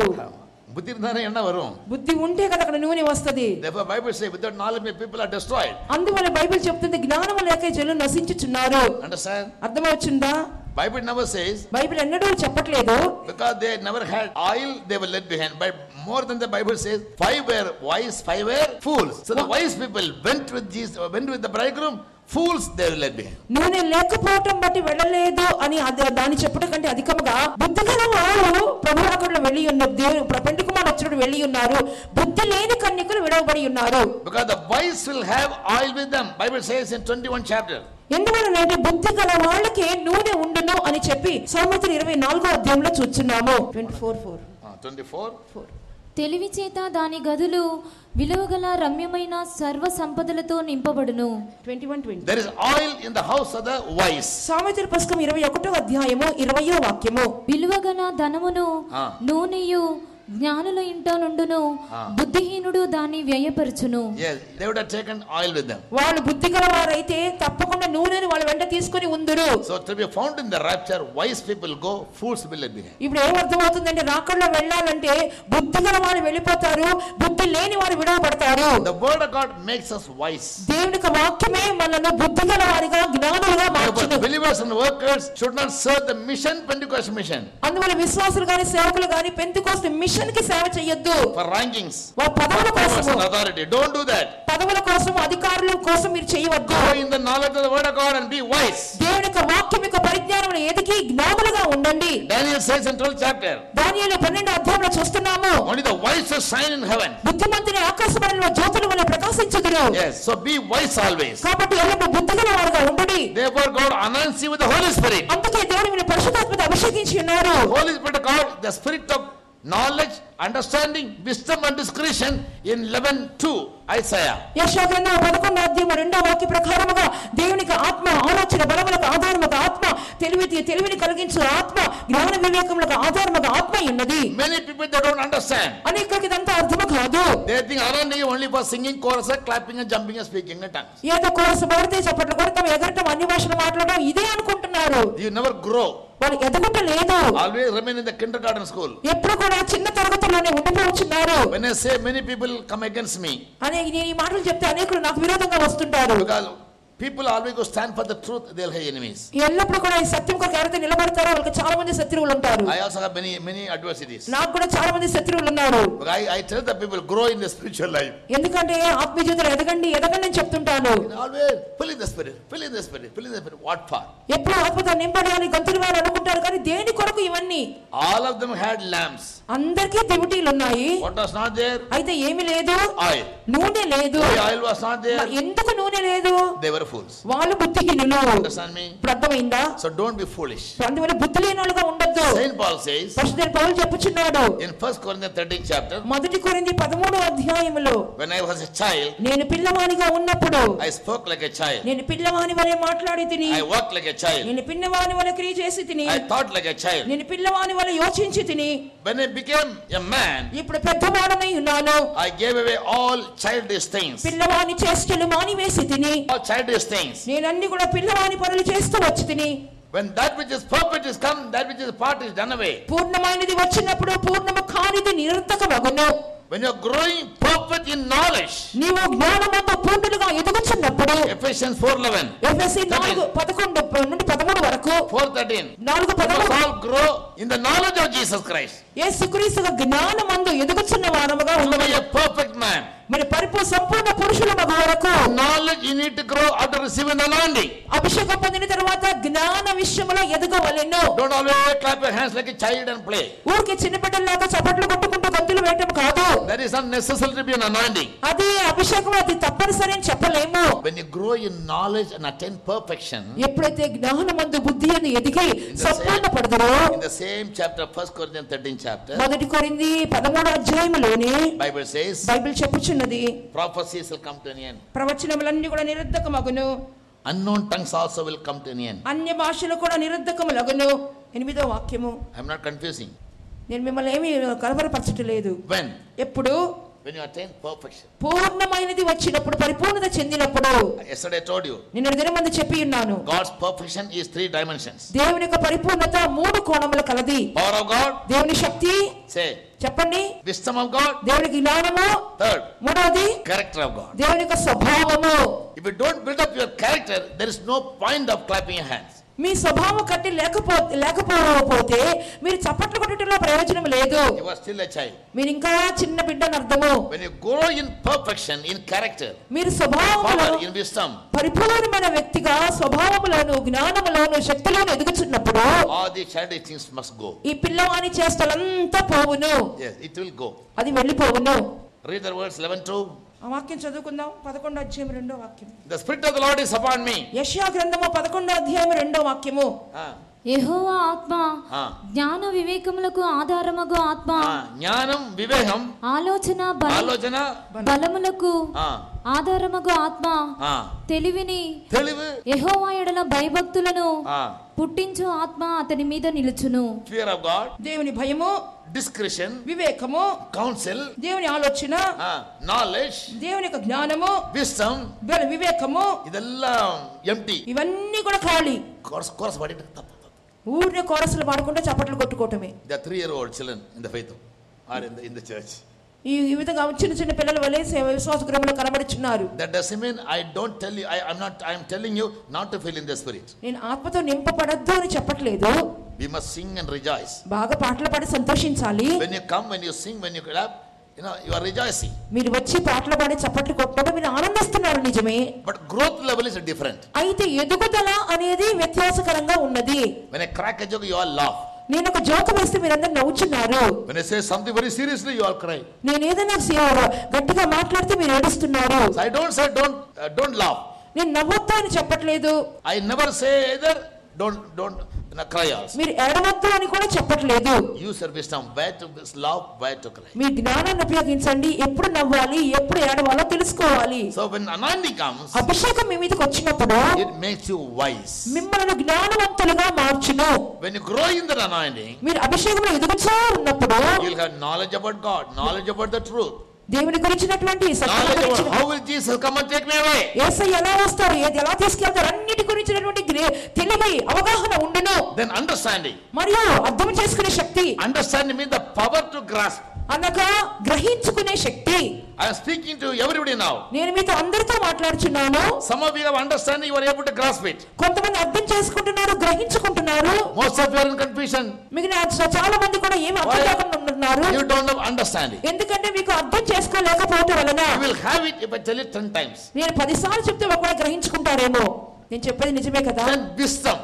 బుద్ధి இருந்தானே என்ன வரும்? బుద్ధి ఉంటే కదా అక్కడ నూనె వస్తది. Therefore Bible say without knowledge people are destroyed. అందువల్ల బైబిల్ చెప్తుంది జ్ఞానము లేక జనులు నశించుచున్నారు. Understand? అర్థమవుతుందా? Bible never says బైబిల్ ఎన్నడూ చెప్పట్లేదు because they never had oil they were left behind, but more than the Bible says 5 were wise, 5 were fools. So the wise people went with Jesus, went with the bridegroom, fools they will let be. నూనె లేకపోవటం బట్టి వెళ్ళలేదు అని దాన్ని చెప్పడం కంటే అధికముగా బుద్ధి గల వారు ప్రభువునకుడు వెళ్ళి ఉన్నారు. దేవుడు పెండ్లి కుమారుడు వచ్చినప్పుడు వెళ్ళి ఉన్నారు. బుద్ధి లేని కన్యకలు విడవబడి ఉన్నారు. Because the wise will have oil with them. Bible says in 21 chapter. ఎందువలనంటే బుద్ధి గల వాళ్ళకి నూనె ఉండును అని చెప్పి సామెతలు 24వ అధ్యాయంలో చూస్తున్నాము. 24:4 తెలివి చేత దాని గదులు విలువగల రమ్యమైన సర్వ సంపదలతో నింపబడును. 21:20 There is oil in the house of the wise. సామెతల పుస్తకం 21వ అధ్యాయము 20వ వాక్యము. విలువగల ధనమును నూనెయు జ్ఞానుల ఇంట నుండును, బుద్ధిహీనుడు దాన్ని వ్యయపరచును. Yes, they would have taken oil with them. వాళ్ళు బుద్ధి గల వారైతే తప్పకుండా నూనెను వాళ్ళ వెంట తీసుకొని ఉందురు. So to be found in the rapture, wise people go, fools will let behind. ఇప్పుడు ఏం అర్థమవుతుందంటే రాకడలో వెళ్ళాలంటే బుద్ధి గల వారు వెళ్ళిపోతారు, బుద్ధి లేని వారు విడవబడతారు. The word of God makes us wise. దేవుని యొక్క వాక్యమే మనల్ని బుద్ధి గల వారిగా జ్ఞానులుగా మార్చును. Believers and workers should not serve the mission, Pentecost mission. అందువల్ల విశ్వాసులు గాని సేవకులు గాని పెంతెకోస్తు మిషన్ కి సేవ చేయొద్దు. For rankings, వారి పదవుల కోసం, authority, don't do that. పదవుల కోసం అధికారుల కోసం మీరు చేయవద్దు. Go in the knowledge of the word of God and be wise. దేవుని యొక్క వాక్యం యొక్క పరిజ్ఞానంలో ఎదిగి జ్ఞానులుగా ఉండండి. Daniel says in 12th chapter. దానియేలు 12వ అధ్యాయంలో చూస్తున్నాము. Only the wise shall shine in heaven. బుద్ధిమంతుని ఆకాశమండలంలో Jyothula వలె ప్రకాశించుదురు. Yes, so be wise always. కాబట్టి ఎల్లప్పుడూ బుద్ధిగల వారుగా ఉండండి. Therefore God anoints you with the Holy Spirit. అందుకే దేవుడు మీరు పరిశుద్ధాత్మతో అభిషేకించి ఉన్నారు. Holy Spirit of God, the spirit of knowledge, understanding, wisdom and discretion in 11:2 Isaiah. యెషయా గ్రంథం 11వ అధ్యాయం 2వ వాక్య ప్రకారముగా దేవునికి ఆత్మ, ఆలోచన బలములకు ఆధారముగా ఆత్మ, తెలివిని కలిగించు ఆత్మ, జ్ఞాన వివేకములకు ఆధారముగా ఆత్మ ఉన్నది. Many people they don't understand. అనేకులకు ఇదంతా అర్థము కాదు. They think anointing only for singing, chorus, clapping and jumping and speaking in tongues. ఏదో కోరస పడితే చప్పట్లు కొడతాం, ఎగరటం, అన్య భాషలు మాట్లాడడం ఇదే అనుకుంటున్నారు. You never grow. వాళ్ళు ఎదగటం లేదు. Always remain in the kindergarten school. ఎప్పుడు కూడా చిన్న తరగతుల్లోనే ఉండిపోతున్నారు. When I say many people come against me. అనే నేను ఈ మాటలు చెప్తే అనేకులు నాకు విరోధంగా వస్తుంటారు. Because people always go stand for the truth, they'll have enemies. ఎల్లప్పుడు కూడా ఈ సత్యం కొరకు ఎవరైతే నిలబడతారో వాళ్ళకి చాలా మంది శత్రువులు ఉంటారు. I also have many adversities. నాకు కూడా చాలా మంది శత్రువులు ఉన్నారు. I tell the people grow in the spiritual life. ఎందుకంటే ఆత్మీయ జీవితంలో ఎదగండి అని చెప్తుంటాను. Always fill in the spirit, fill in the spirit, fill in the spirit. What for? ఎప్పుడు ఆత్మతో నింపడి అని గంతులు వారు అనుకుంటారు కానీ దేని కొరకు ఇవన్నీ? All of them had lamps. అందరికీ దివిటీలు ఉన్నాయి. What was not there? అయితే ఏమీ లేదు. Oil. నూనె లేదు. The oil was not there. ఎందుకు నూనె లేదు? They were fools. వాళ్ళు బుద్ధిహీనులు. Understand me? అర్థమైందా? So don't be foolish. అందువల్ల బుద్ధి లేనివాళ్ళుగా ఉండొద్దు. Saint Paul says పరిశుద్ధ పౌలు చెప్పుచున్నాడు in 1 Corinthians 13th chapter. మొదటి కొరింథీ 13వ అధ్యాయములో, When I was a child, నేను పిల్లవానిగా ఉన్నప్పుడు I spoke like a child. నేను పిల్లవాని వలె మాట్లాడి తిని, I walked like a child. నేను పిల్లవాని వలె క్రియ చేసి తిని, I thought like a child. నేను పిల్లవాని వలె యోచించి తిని, When I became a man, ఇప్పుడు పెద్దవాడనై ఉన్నాను. I gave away all childish things. పిల్లవాని చేష్టలు మానివేసి తిని, All childish things. నేను అన్ని కూడా పిల్లవాని పనులు చేస్తూ వచ్చి తిని. When that which is perfect is come, that which is part is done away. పూర్ణమైనది వచ్చినప్పుడు పూర్ణము కానిది నిరర్థకమగును. When you are growing perfect in knowledge. నీవు జ్ఞానమందు పూర్ణులుగా ఎదుగుచున్నప్పుడు, Ephesians 4:11. ఎఫెసీ 4:11 నుండి 13 వరకు, 4:13. 4:13 all grow in the knowledge of Jesus Christ. యేసుక్రీస్తు జ్ఞానమందు ఎదుగుచున్న వారముగా To ఉండమని. be a perfect man. మరి సంపూర్ణ పురుషులమగు వరకు Knowledge you need to grow after receiving the anointing. అభిషేకం పొందిన తర్వాత జ్ఞాన విషయములో ఎదగవలెను. Don't always clap your hands like a child and play. ఊరికి చిన్న బిడ్డల్లాగా చప్పట్లు కొట్టుకుంటూ గంతులు వేయటం కాదు. That is not necessary to be an anointing. అది అభిషేకం, అది తప్పనిసరి అని చెప్పలేము. When you grow in knowledge and attain perfection. ఎప్పుడైతే జ్ఞానమందు బుద్ధి అని ఎదిగి సంపూర్ణపడతారో, in the same chapter 1 Corinthians 13th chapter. మొదటి కొరింథీ 13వ అధ్యాయములోనే Bible says బైబిల్ చెప్పుచున్నది, prophecies will come to an end. ప్రవచనములన్నీ కూడా నిరర్ధకమగును. Unknown tongues also will come to an end. అన్య భాషలు కూడా నిరర్ధకములగును. 8వ వాక్యము. I am not confusing. నేను మిమ్మల్ని ఏమీ కలవరపరచట్లేదు. When? ఎప్పుడు? When you attain perfection. పూర్ణమైనది వచ్చినప్పుడు, పరిపూర్ణత చెందినప్పుడు. Yesterday I told you. నిన్న దినమందు చెప్పి ఉన్నాను. God's perfection is 3 dimensions. దేవుని యొక్క పరిపూర్ణత 3 కోణములు కలది. Power of God. దేవుని శక్తి. Say. చెప్పండి. Wisdom of God. దేవునికి జ్ఞానము. Third. మూడవది character of God. దేవుని యొక్క స్వభావము. If you don't build up your character, there is no point of clapping your hands. మీ స్వభావం కట్టి లేకపోతే మీరు చప్పట్లు కొట్టడంలో ప్రయోజనం లేదు. You are still a child. మీరు ఇంకా చిన్న బిడ్డని అర్థము. When you grow in perfection, in character, మీరు స్వభావములో in wisdom, పరిపూర్ణమైన వ్యక్తిగా స్వభావములోను జ్ఞానములోను శక్తిలోను ఎదుగుచున్నప్పుడు all the childish things must go. ఈ పిల్లవాని చేష్టలంతా పోవును. Yes, it will go. అది వెళ్ళిపోవును. Read the words 11:2. ఆ వాక్యం చదువుకుందాం. 11వ అధ్యాయం 2వ వాక్యం. The spirit of the Lord is upon me. యెషయా గ్రంథము 11వ అధ్యాయం 2వ వాక్యము. యెహోవా ఆత్మ జ్ఞాన వివేకములకు ఆధారమగు ఆత్మ, జ్ఞానం వివేకం ఆలోచన బలములకు ఆధారమగు ఆత్మ, తెలివిని యెహోవా యెడల భయభక్తులను పుట్టించు ఆత్మ అతని మీద నిలుచును. ఫియర్ ఆఫ్ గాడ్, దేవుని భయము, డిస్క్రిషన్, వివేకము, కౌన్సిల్, దేవుని ఆలోచన, నాలెడ్జ్, దేవుని యొక్క జ్ఞానము, విస్డమ్, వివేకము, ఇదెల్లం ఎంప్టీ. ఇవన్నీ కూడా ఖాళీ. కోరస్ పడి తప్ప ఊరినే కోరస్లు పాడుకుంటే చప్పట్లు కొట్టుకోవటమే. The 3-year-old children in the faith or in the church. ఈ విధంగా చిన్న పిల్లల వలె విశ్వాస గృహంలో కనబడుచున్నారు. That doesn't mean I don't tell you, I am telling you not to feel in the spirit. నేను ఆత్మతో నింపబడద్దు అని చెప్పట్లేదు. We must sing and rejoice. బాగా పాటలు పాడి సంతోషించాలి. When you come, when you sing, when you clap, you are rejoicing. మీరు వచ్చి పాటలు పాడి చప్పట్లు కొట్టడం మీరు ఆనందిస్తున్నారు, నిజమే. But growth level is different. అయితే ఎదుగుదల అనేది వ్యత్యాసకరంగా ఉన్నది. When I crack a joke, you all laugh. నేను ఒక జోక్ వేస్తే మీరందరూ నవ్వుచున్నారు. When I say something very seriously, you all cry. నేను ఏదైనా గట్టిగా మాట్లాడితే మీరు ఏడుస్తున్నారు. So I don't say don't laugh. నేను నవ్వొద్దు అని చెప్పట్లేదు. I never say either don't cry also. మీరు ఏడవద్దు అని కూడా చెప్పట్లేదు. Use your wisdom, where to laugh, where to cry. మీ జ్ఞానాన్ని ఉపయోగించండి. ఎప్పుడు నవ్వాలి, ఎప్పుడు ఏడవాలో తెలుసుకోవాలి. So when anointing comes, అభిషేకం మీ మీదకి వచ్చినప్పుడు it makes you wise. మిమ్మల్ని జ్ఞానవంతులుగా మార్చును. When you grow in that anointing, మీరు అభిషేకంలో ఎదుగుతూ ఉన్నప్పుడు you will have knowledge about God, knowledge about the truth. దేవుని గురించినటువంటి How will Jesus come and take me away? యేసయ్య ఎలా వస్తారు, ఏది ఎలా తీసుకెళ్తారు, అన్నిటి గురించినటువంటి తెలివి అవగాహన ఉండును. Then understanding. మరియు అర్థం చేసుకునే శక్తి. Understanding means the power to grasp. అనగా గ్రహించుకునే శక్తి. I am speaking to everybody now. నేను మీతో అందరితో మాట్లాడుచున్నాను. Some of you have understanding, you are able to grasp it. కొంతమంది అర్థం చేసుకుంటున్నారు, గ్రహించుకుంటున్నారు. Most of you are in confusion. మిగిలిన చాలా మంది కూడా ఏమి అర్థం కాకుండా ఉన్నారు. You don't have understanding. ఎందుకంటే మీకు అర్థం చేసుకోలేకపోవడం వలన. You will have it if I tell it 10 times. నేను 10 సార్లు చెప్తే ఒకవేళ గ్రహించుకుంటారేమో. నేను చెప్పేది నిజమే కదా. Then wisdom.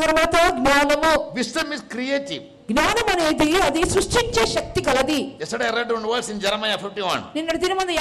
తర్వాత జ్ఞానము. Wisdom is creative. జ్ఞానం అనేది అది సృష్టించే శక్తి కలది. Yesterday I read one verse in Jeremiah 51. నిన్న దినమందు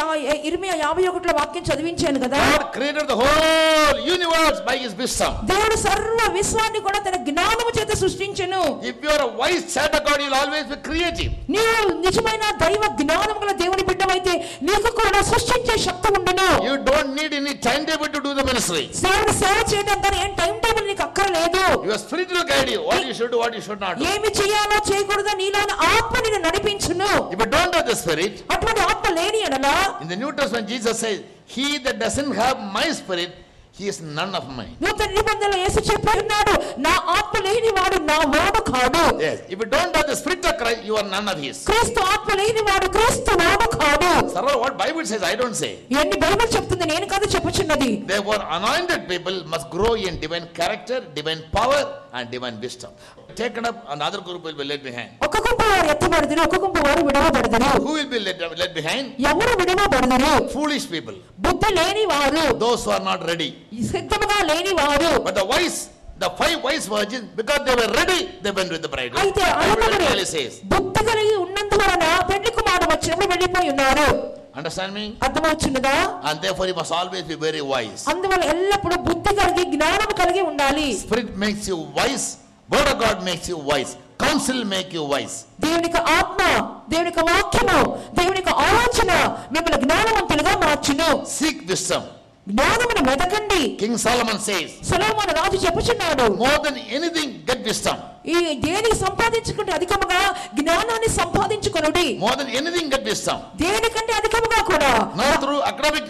ఇర్మియా 51లో వాక్యం చదివించాను కదా. God created the whole universe by his wisdom. దేవుడు సర్వ విశ్వాన్ని కూడా తన జ్ఞానము చేత సృష్టించెను. If you are a wise child of God, you will always be creative. నీవు నిజమైన దైవ జ్ఞానం గల దేవుని బిడ్డవైతే నీకు కూడా సృష్టించే శక్తి ఉండును. You don't need any timetable to do the ministry. దేవుని సేవ చేయడానికి ఏం టైం టేబుల్ నీకు అక్కర్లేదు. Your spirit will guide you what you should do, what you should not do. ఏమి చేయాలో చేయకూడదో నీలోని ఆత్మ నిన్ను నడిపించును. If you don't have the spirit, అటువంటి ఆత్మ లేని ఎడల, in the New Testament Jesus says, he that doesn't have my spirit, he is none of mine. నూతన నిబంధనలో యేసు చెప్పాడు, నా ఆత్మ లేని వాడు నా వాడు కాడు. Yes, if you don't have the spirit of Christ, you are none of his. క్రీస్తు ఆత్మ లేని వాడు క్రీస్తు వాడు కాడు. Sir, what Bible says, I don't say. ఎన్ని బైబిల్ చెప్తుంది, నేను కాదు చెప్పుచున్నది. Therefore anointed people must grow in divine character, divine power and divine wisdom. Taken up, another group will be left behind. ఒక గుంపు వారు ఎత్తబడదురు, ఒక గుంపు వారు విడవబడదురు. Who will be left behind? ఎవరు విడవబడదురు? Foolish people. బుద్ధి లేని వారు. Those who are not ready. సిద్ధముగా లేని వారు. But the wise, the 5 wise virgins, because they were ready, they went with the bride. అయితే బుద్ధి కలిగి ఉన్నందువలన పెళ్లి కుమారుడు వచ్చినప్పుడు వెళ్ళిపోయి ఉన్నారు. Understand me? అర్థమవుతున్నదా? And therefore you must always be very wise. అందువల్ల ఎల్లప్పుడూ బుద్ధి కలిగి జ్ఞానం కలిగి ఉండాలి. Spirit makes you wise, word of God makes you wise, counsel make you wise. దేవునికి ఆత్మ, దేవునికి వాక్యము, దేవునికి ఆలోచన మిమ్మల్ని జ్ఞానవంతులుగా మార్చును. Seek wisdom. జ్ఞానమును వెతకండి. King Solomon says, సొలొమోను రాజు చెప్పుచున్నాడు, more than anything get wisdom. ఈ దేనికి సంపాదించుకుంటే అధికముగా జ్ఞానాన్ని సంపాదించుకొనుడి. More than anything get wisdom. దేనికంటే అధికముగా కూడా. Not through academic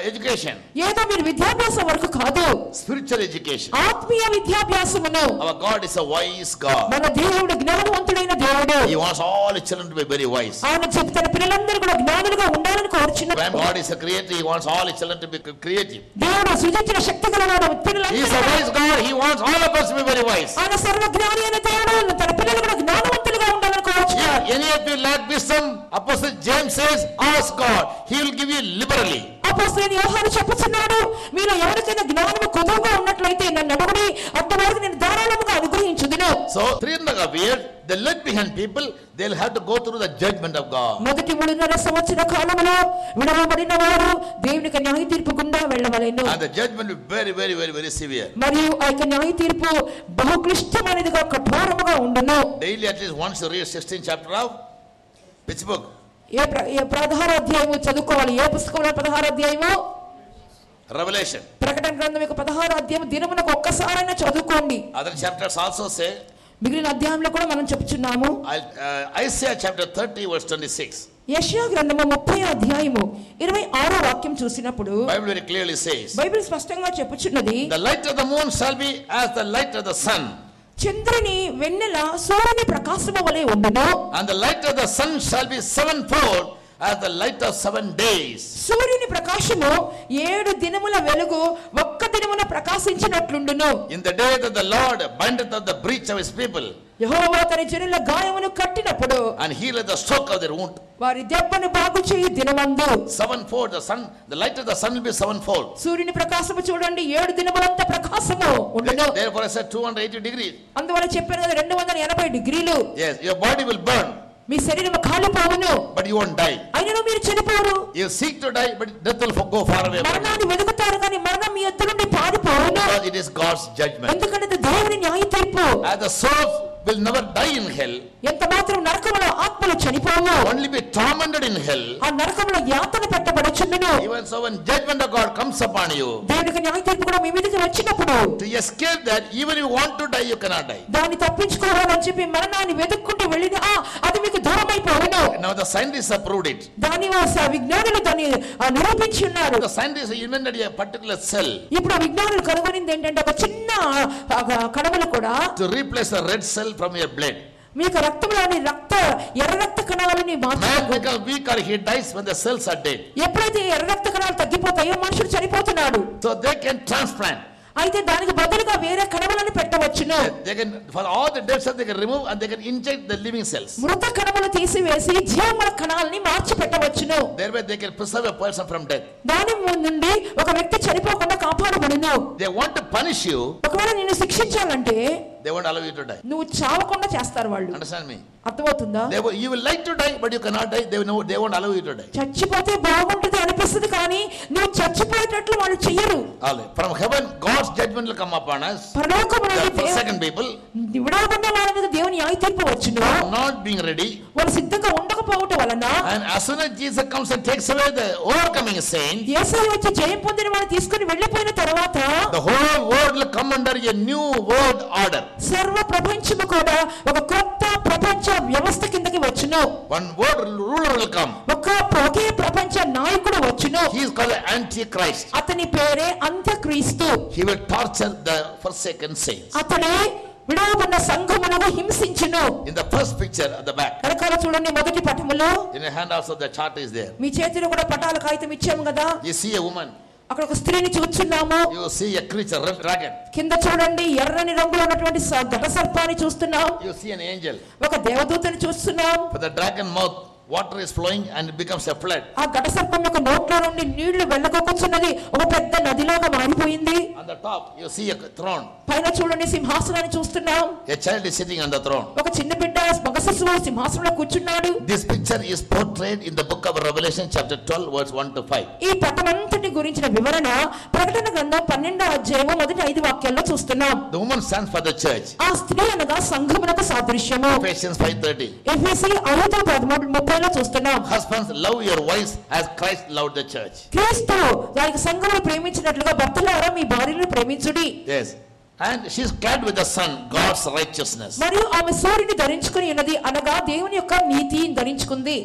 education. ఏదో మీరు విద్యాభ్యాసం వరకు కాదు. Spiritual education. ఆత్మీయ విద్యాభ్యాసమును. Our God is a wise God. మన దేవుడు జ్ఞానవంతుడైన దేవుడు. He wants all his children to be very wise. ఆయన చెప్తున్న పిల్లలందరూ కూడా జ్ఞానులుగా ఉండాలని కోరుచున్నాడు. When God is a creator, he wants all his children to be creative. దేవుడు సృజించిన శక్తి గలవాడు. He is a wise God. God, He wants all of us to be very wise. ఆయన సర్వజ్ఞాని అయిన దేవుడు తన పిల్లలు కూడా జ్ఞానవంతులుగా ఉండాలని కోరుచున్నాడు. If any of you lack wisdom, Apostle James says, ask God, He will give you liberally. అపోస్తలుడైన యోహాను చెప్పుచున్నాడు, మీలో ఎవరికైనా జ్ఞానము కొదువుగా ఉన్నట్లయితే నన్ను అడుగుడి, అంతవరకు నేను ధారాళముగా అనుగ్రహించుదును. So 3.5 years, the left behind people, they'll have to go through the judgment of God. మొదటి 3.5 సంవత్సర కాలములో విడవబడిన వారు దేవునికి న్యాయ తీర్పు గుండా వెళ్ళవలెను. And the judgment will be very, very, very, very severe. మరియు ఆ యొక్క న్యాయ తీర్పు బహు క్లిష్టమైనదిగా కఠోరముగా ఉండును. Daily at least once you read 16th chapter of which book? ఏ 16వ అధ్యాయము చదువుకోవాలి. ఏ పుస్తకంలో 16వ అధ్యాయము? Revelation. ప్రకటన గ్రంథం యొక్క 16వ అధ్యాయం దినమునకు ఒక్కసారైనా చదువుకోండి. Other chapters also say. మిగిలిన అధ్యాయంలో కూడా మనం చెప్తున్నాము. Isaiah chapter 30 verse 26. యెషయా గ్రంథము 30వ అధ్యాయము 26వ వాక్యం చూసినప్పుడు Bible very clearly says. Bible స్పష్టంగా చెప్పుచున్నది, The light of the moon shall be as the light of the sun. చంద్రుని వెన్నెల సూర్యుని ప్రకాశము వలె ఉండును. And the light of the sun shall be sevenfold as the light of 7 days. సూర్యుని ప్రకాశము 7 దినముల వెలుగు ఒక్క దినమున ప్రకాశించినట్లుండును. In the day that the Lord bindeth up the breach of His people యెహోవా తన జనుల గాయమును కట్టినప్పుడు and healeth the stroke of their wound. వారి దెబ్బను బాగు చేయు దినమందు Sevenfold, the sun, the light of the sun will be sevenfold. సూర్యుని ప్రకాశము చూడండి 7 దినములంత ప్రకాశము ఉండును. Therefore I said 280 degrees. అందువల్ల చెప్పాను కదా 280 డిగ్రీలు. Yes, your body will burn, మీ శరీరము కాలిపోవును, but you won't die. అయినను మీరు చనిపోరు. You seek to die, but death will go far away from you. మరణాన్ని వెతుకుతారు కానీ మరణం మీ యొద్ద నుండి పారిపోవును. Because it is God's judgment. ఎందుకంటే ఇది దేవుని న్యాయ తీర్పు. As the souls will never die in hell, ఎంత మాత్రం నరకములో ఆత్మలు చనిపోవు, only be tormented in hell. ఆ నరకములో యాతన పెట్టబడుచుండును. Even so, when judgment of God comes upon you, దేవునికి న్యాయ తీర్పు కూడా మీ మీదకి వచ్చినప్పుడు to escape that, even if you want to die, you cannot die. దాన్ని తప్పించుకోవాలని చెప్పి మరణాన్ని వెతుక్కుంటూ వెళ్ళినా అది మీకు దూరం అయిపోవును. Now the scientists have proved it. దాని విజ్ఞానులు దాన్ని నిరూపించి ఉన్నారు. The scientists invented a particular cell ఇప్పుడు ఆ విజ్ఞానులు కనుగొనింది ఏంటంటే ఒక చిన్న కణములు కూడా to replace the red cell from your blood. మీకు రక్తంలోని ఎర్ర రక్త కణాలని Man becomes weak or he dies when the cells are dead. ఎప్పుడైతే ఎర్ర రక్త కణాలు తగ్గిపోతాయో మనుషుడు చనిపోతున్నాడు. So they can transplant. అయితే దానికి బదులుగా వేరే కణములను పెట్టవచ్చును. They can, for all the dead cells they can remove and they can inject the living cells. మృత కణములు తీసివేసి జీవముల కణాలని మార్చి పెట్టవచ్చును. Thereby they can preserve a person from death. దాని నుండి ఒక వ్యక్తి చనిపోకుండా కాపాడబడును. They want to punish you. ఒకవేళ నిన్ను శిక్షించాలంటే They won't allow you to die. నువ్వు చావకుండా చేస్తారు వాళ్ళు. Understand me? అర్థమవుతుందా? You will like to die, but you cannot die. They won't allow you to die. చచ్చిపోతే బాగుంటుంది అనిపిస్తుంది కానీ నువ్వు చచ్చిపోయేటట్లు వాళ్ళు చెయ్యరు. From heaven, God's judgment will come upon us. పరలోకములో The forsaken people, విడవబడిన వారి మీద దేవుని న్యాయ తీర్పు వచ్చును. not being ready. వాళ్ళు సిద్ధంగా ఉండకపోవటం వలన And as soon as Jesus comes and takes away the overcoming saint, యేసయ్య వచ్చి జయం పొందిన వారిని తీసుకొని వెళ్ళిపోయిన తర్వాత the whole world will come under a new world order. సర్వ ప్రపంచము కూడా ఒక కొత్త ప్రపంచ వ్యవస్థ కిందకి వచ్చును. One world ruler will come. ఒకే ప్రపంచ నాయకుడు వచ్చును. He is called the Antichrist. అతని పేరే అంత్యక్రీస్తు. He will torture the forsaken saints. అతనే విడవబడిన సంఘములను హింసించును. In the first picture at the back, వెనకాల చూడండి మొదటి పటములో. in your hand also the chart is there. మీ చేతిలో కూడా పటాల కాగితం ఇచ్చాము కదా. You see a woman. అక్కడ ఒక స్త్రీని చూస్తున్నాము. You see a creature, red dragon. కింద చూడండి ఎర్రని రంగులో ఉన్నటువంటి ఘట సర్పాన్ని చూస్తున్నాం. You see an angel. ఒక దేవదూతని చూస్తున్నాం. For the dragon mouth, water is flowing and it becomes a flood. ఆ ఘట సర్పం యొక్క నోట్లో నుండి నీళ్లు వెళ్ళకొచ్చున్నది ఒక పెద్ద నదిలాగా మారిపోయింది. On the top you see a throne. పైన చూడండి సింహాసనాన్ని చూస్తున్నాం. A child is sitting on the throne. ఒక చిన్న బిడ్డ మగ శిశువు సింహాసనంలో కూర్చున్నాడు. This picture is portrayed in the book of Revelation chapter 12 verse 1 to 5. ఈ పటమంతటి గురించిన వివరణ ప్రకటన గ్రంథం 12వ అధ్యాయం మొదటి 5 వాక్యాల్లో చూస్తున్నాం. The woman stands for the church. ఆ స్త్రీ అనగా సంఘమునకు సాదృశ్యము. Ephesians 5:30. ఎఫెసీ 5:13 చూస్తున్నాం. Husbands, love your wives as Christ loved the church. క్రీస్తు వారి సంఘమును ప్రేమించినట్లుగా భర్తలారా మీ భార్యలను ప్రేమించుడి. Yes. And she is clad with the sun, God's righteousness. మరియు ఆమె సూర్యుని ధరించుకొని ఉన్నది అనగా దేవుని యొక్క నీతిని ధరించుకుంది.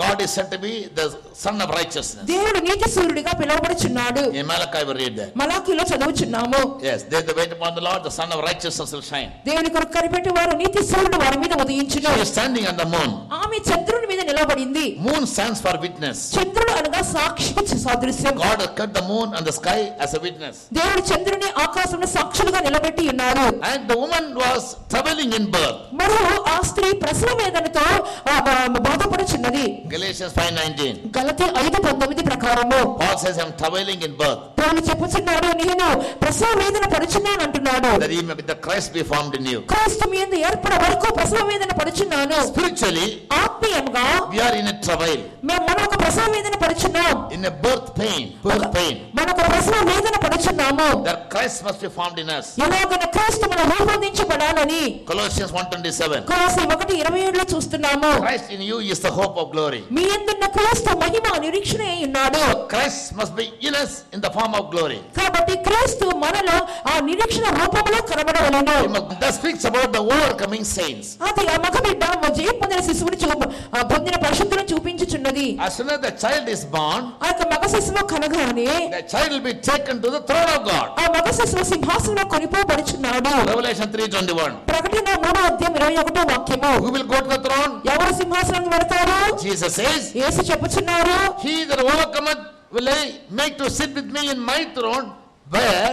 God is said to be the son of righteousness. దేవుడు నీతి సూర్యుడిగా పిలువబడుచున్నాడు. In Malachi we read that. మలాకీలో చదువుచున్నాము. Yes, they that wait upon the Lord, the sun of righteousness will shine. దేవుని కొరకు కనిపెట్టే వారు నీతి సూర్యుడు వారి మీద ఉదయించును. She is standing on the moon. ఆమె చంద్రుని మీద నిలబడింది. Moon stands for witness. చంద్రుడు అనగా సాక్షికి సాదృశ్యం. God has cut the moon and the sky as a witness. దేవుడు చంద్రుని ఆకాశంలో సాక్షులుగా నిలబెట్టి ఉన్నారు. And the woman was travailing in birth. మరియు ఆ స్త్రీ ప్రసవ వేదనతో బాధపడుచున్నది. Galatians 5:19. గలతీ 5:19 ప్రకారము Paul says, I am travailing in birth, పౌలు చెప్పుచున్నాడు, నేను ప్రసవ వేదన పడుచున్నాను అంటున్నాడు. that he may the Christ be formed in you. క్రీస్తు మీ యందు ఏర్పడ వరకు ప్రసవ వేదన పడుచున్నాను. Spiritually, ఆత్మీయంగా we are in a travail, మనం ఒక ప్రసవ వేదన పడుచున్నాం. in a birth pain. మనకు ప్రసవ వేదన పడుచున్నాము. That Christ must be formed in us. ఎలాగైనా క్రీస్తు మన రూపొందించబడాలని Colossians 1:27. కొలొస్సీ 1:27 చూస్తున్నాము. Christ in you is the hope of glory. మీ యందున్న క్రీస్తు మహిమ నిరీక్షణ అయి ఉన్నాడు. Christ must be in us in the form of glory. కాబట్టి క్రీస్తు మనలో ఆ నిరీక్షణ రూపంలో కనబడవలెను. That speaks about the overcoming saints. అది ఆ మగబిడ్డ జయం పొందిన శిశువుని పొందిన పరిశుద్ధులను చూపించుచున్నది. As soon as the child is born, ఆ యొక్క మగ శిశువు కనగానే the child will be taken to the throne of God. ఆ మగ శిశువు సింహాసనంలో కొనిపోబడుచున్నాడు. Revelation 3:21. ప్రకటన 3:21 వాక్యము. Who will go to the throne? ఎవరు సింహాసనానికి వెళ్తారు? Jesus says, Yesu చెప్పుచున్నారు, he that overcometh will I make to sit with me in my throne, where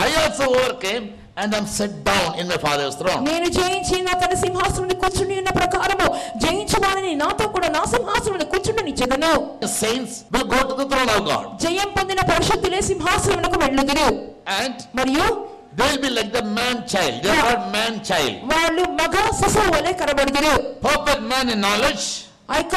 I also overcame and am set down in my Father's throne. నేను జయించి నా తన సింహాసనాన్ని కూర్చుని ఉన్న ప్రకారము జయించువాని నాతో కూడా నా సింహాసనాన్ని కూర్చుండనిచ్చెదను. The saints will go to the throne of God. జయం పొందిన పరిశుద్ధులే సింహాసనమునకు వెళ్ళుదురు. And మరియు they will be like the man child. They are called man child. వాళ్ళు మగ శిశువు వలె కనబడుదురు. Perfect man in knowledge, ఆ యొక్క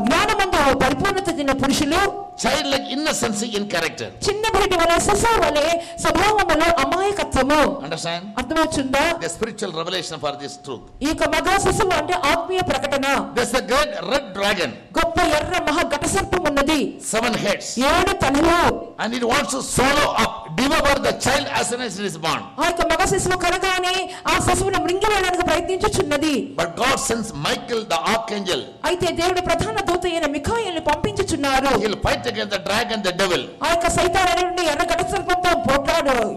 జ్ఞానమందు పరిపూర్ణత చెందిన పురుషులు, childlike innocency in character. చిన్న బిడ్డ వలె శిశువు వలె స్వభావములో అమాయకత్వము. Understand? అర్థమవుతుందా? The spiritual revelation for this truth. ఈ యొక్క మగ శిశువు అంటే ఆత్మీయ ప్రకటన. There's a great red dragon, గొప్ప ఎర్ర మహా ఘట సర్పం ఉన్నది, 7 heads, 7 తలలు. and it wants to swallow up, devour the child as soon as it is born. ఆ యొక్క మగ శిశువు కనగానే ఆ శిశువును మృంగివేయడానికి ప్రయత్నించుచున్నది. But God sends Michael the archangel. అయితే దేవుడు ప్రధాన దూత అయిన మిఖాయేలును పంపించుచున్నారు. He'll fight against the dragon, the devil. ఆ యొక్క సైతాను నుండి ఎర్ర ఘట సర్పంతో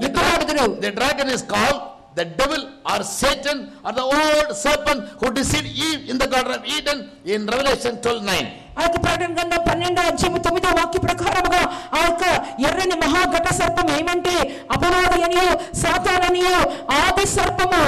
యుద్ధమాడుదురు. The dragon is called the devil or Satan or the old serpent who deceived Eve in the Garden of Eden in Revelation 12:9. ఆ యొక్క ప్రకటన గ్రంథం 12:9 వాక్య ప్రకారముగా ఆ యొక్క ఎర్రని మహాఘట సర్పం ఏమంటే అపవాది అనియు సాతాననియు ఆది సర్పము,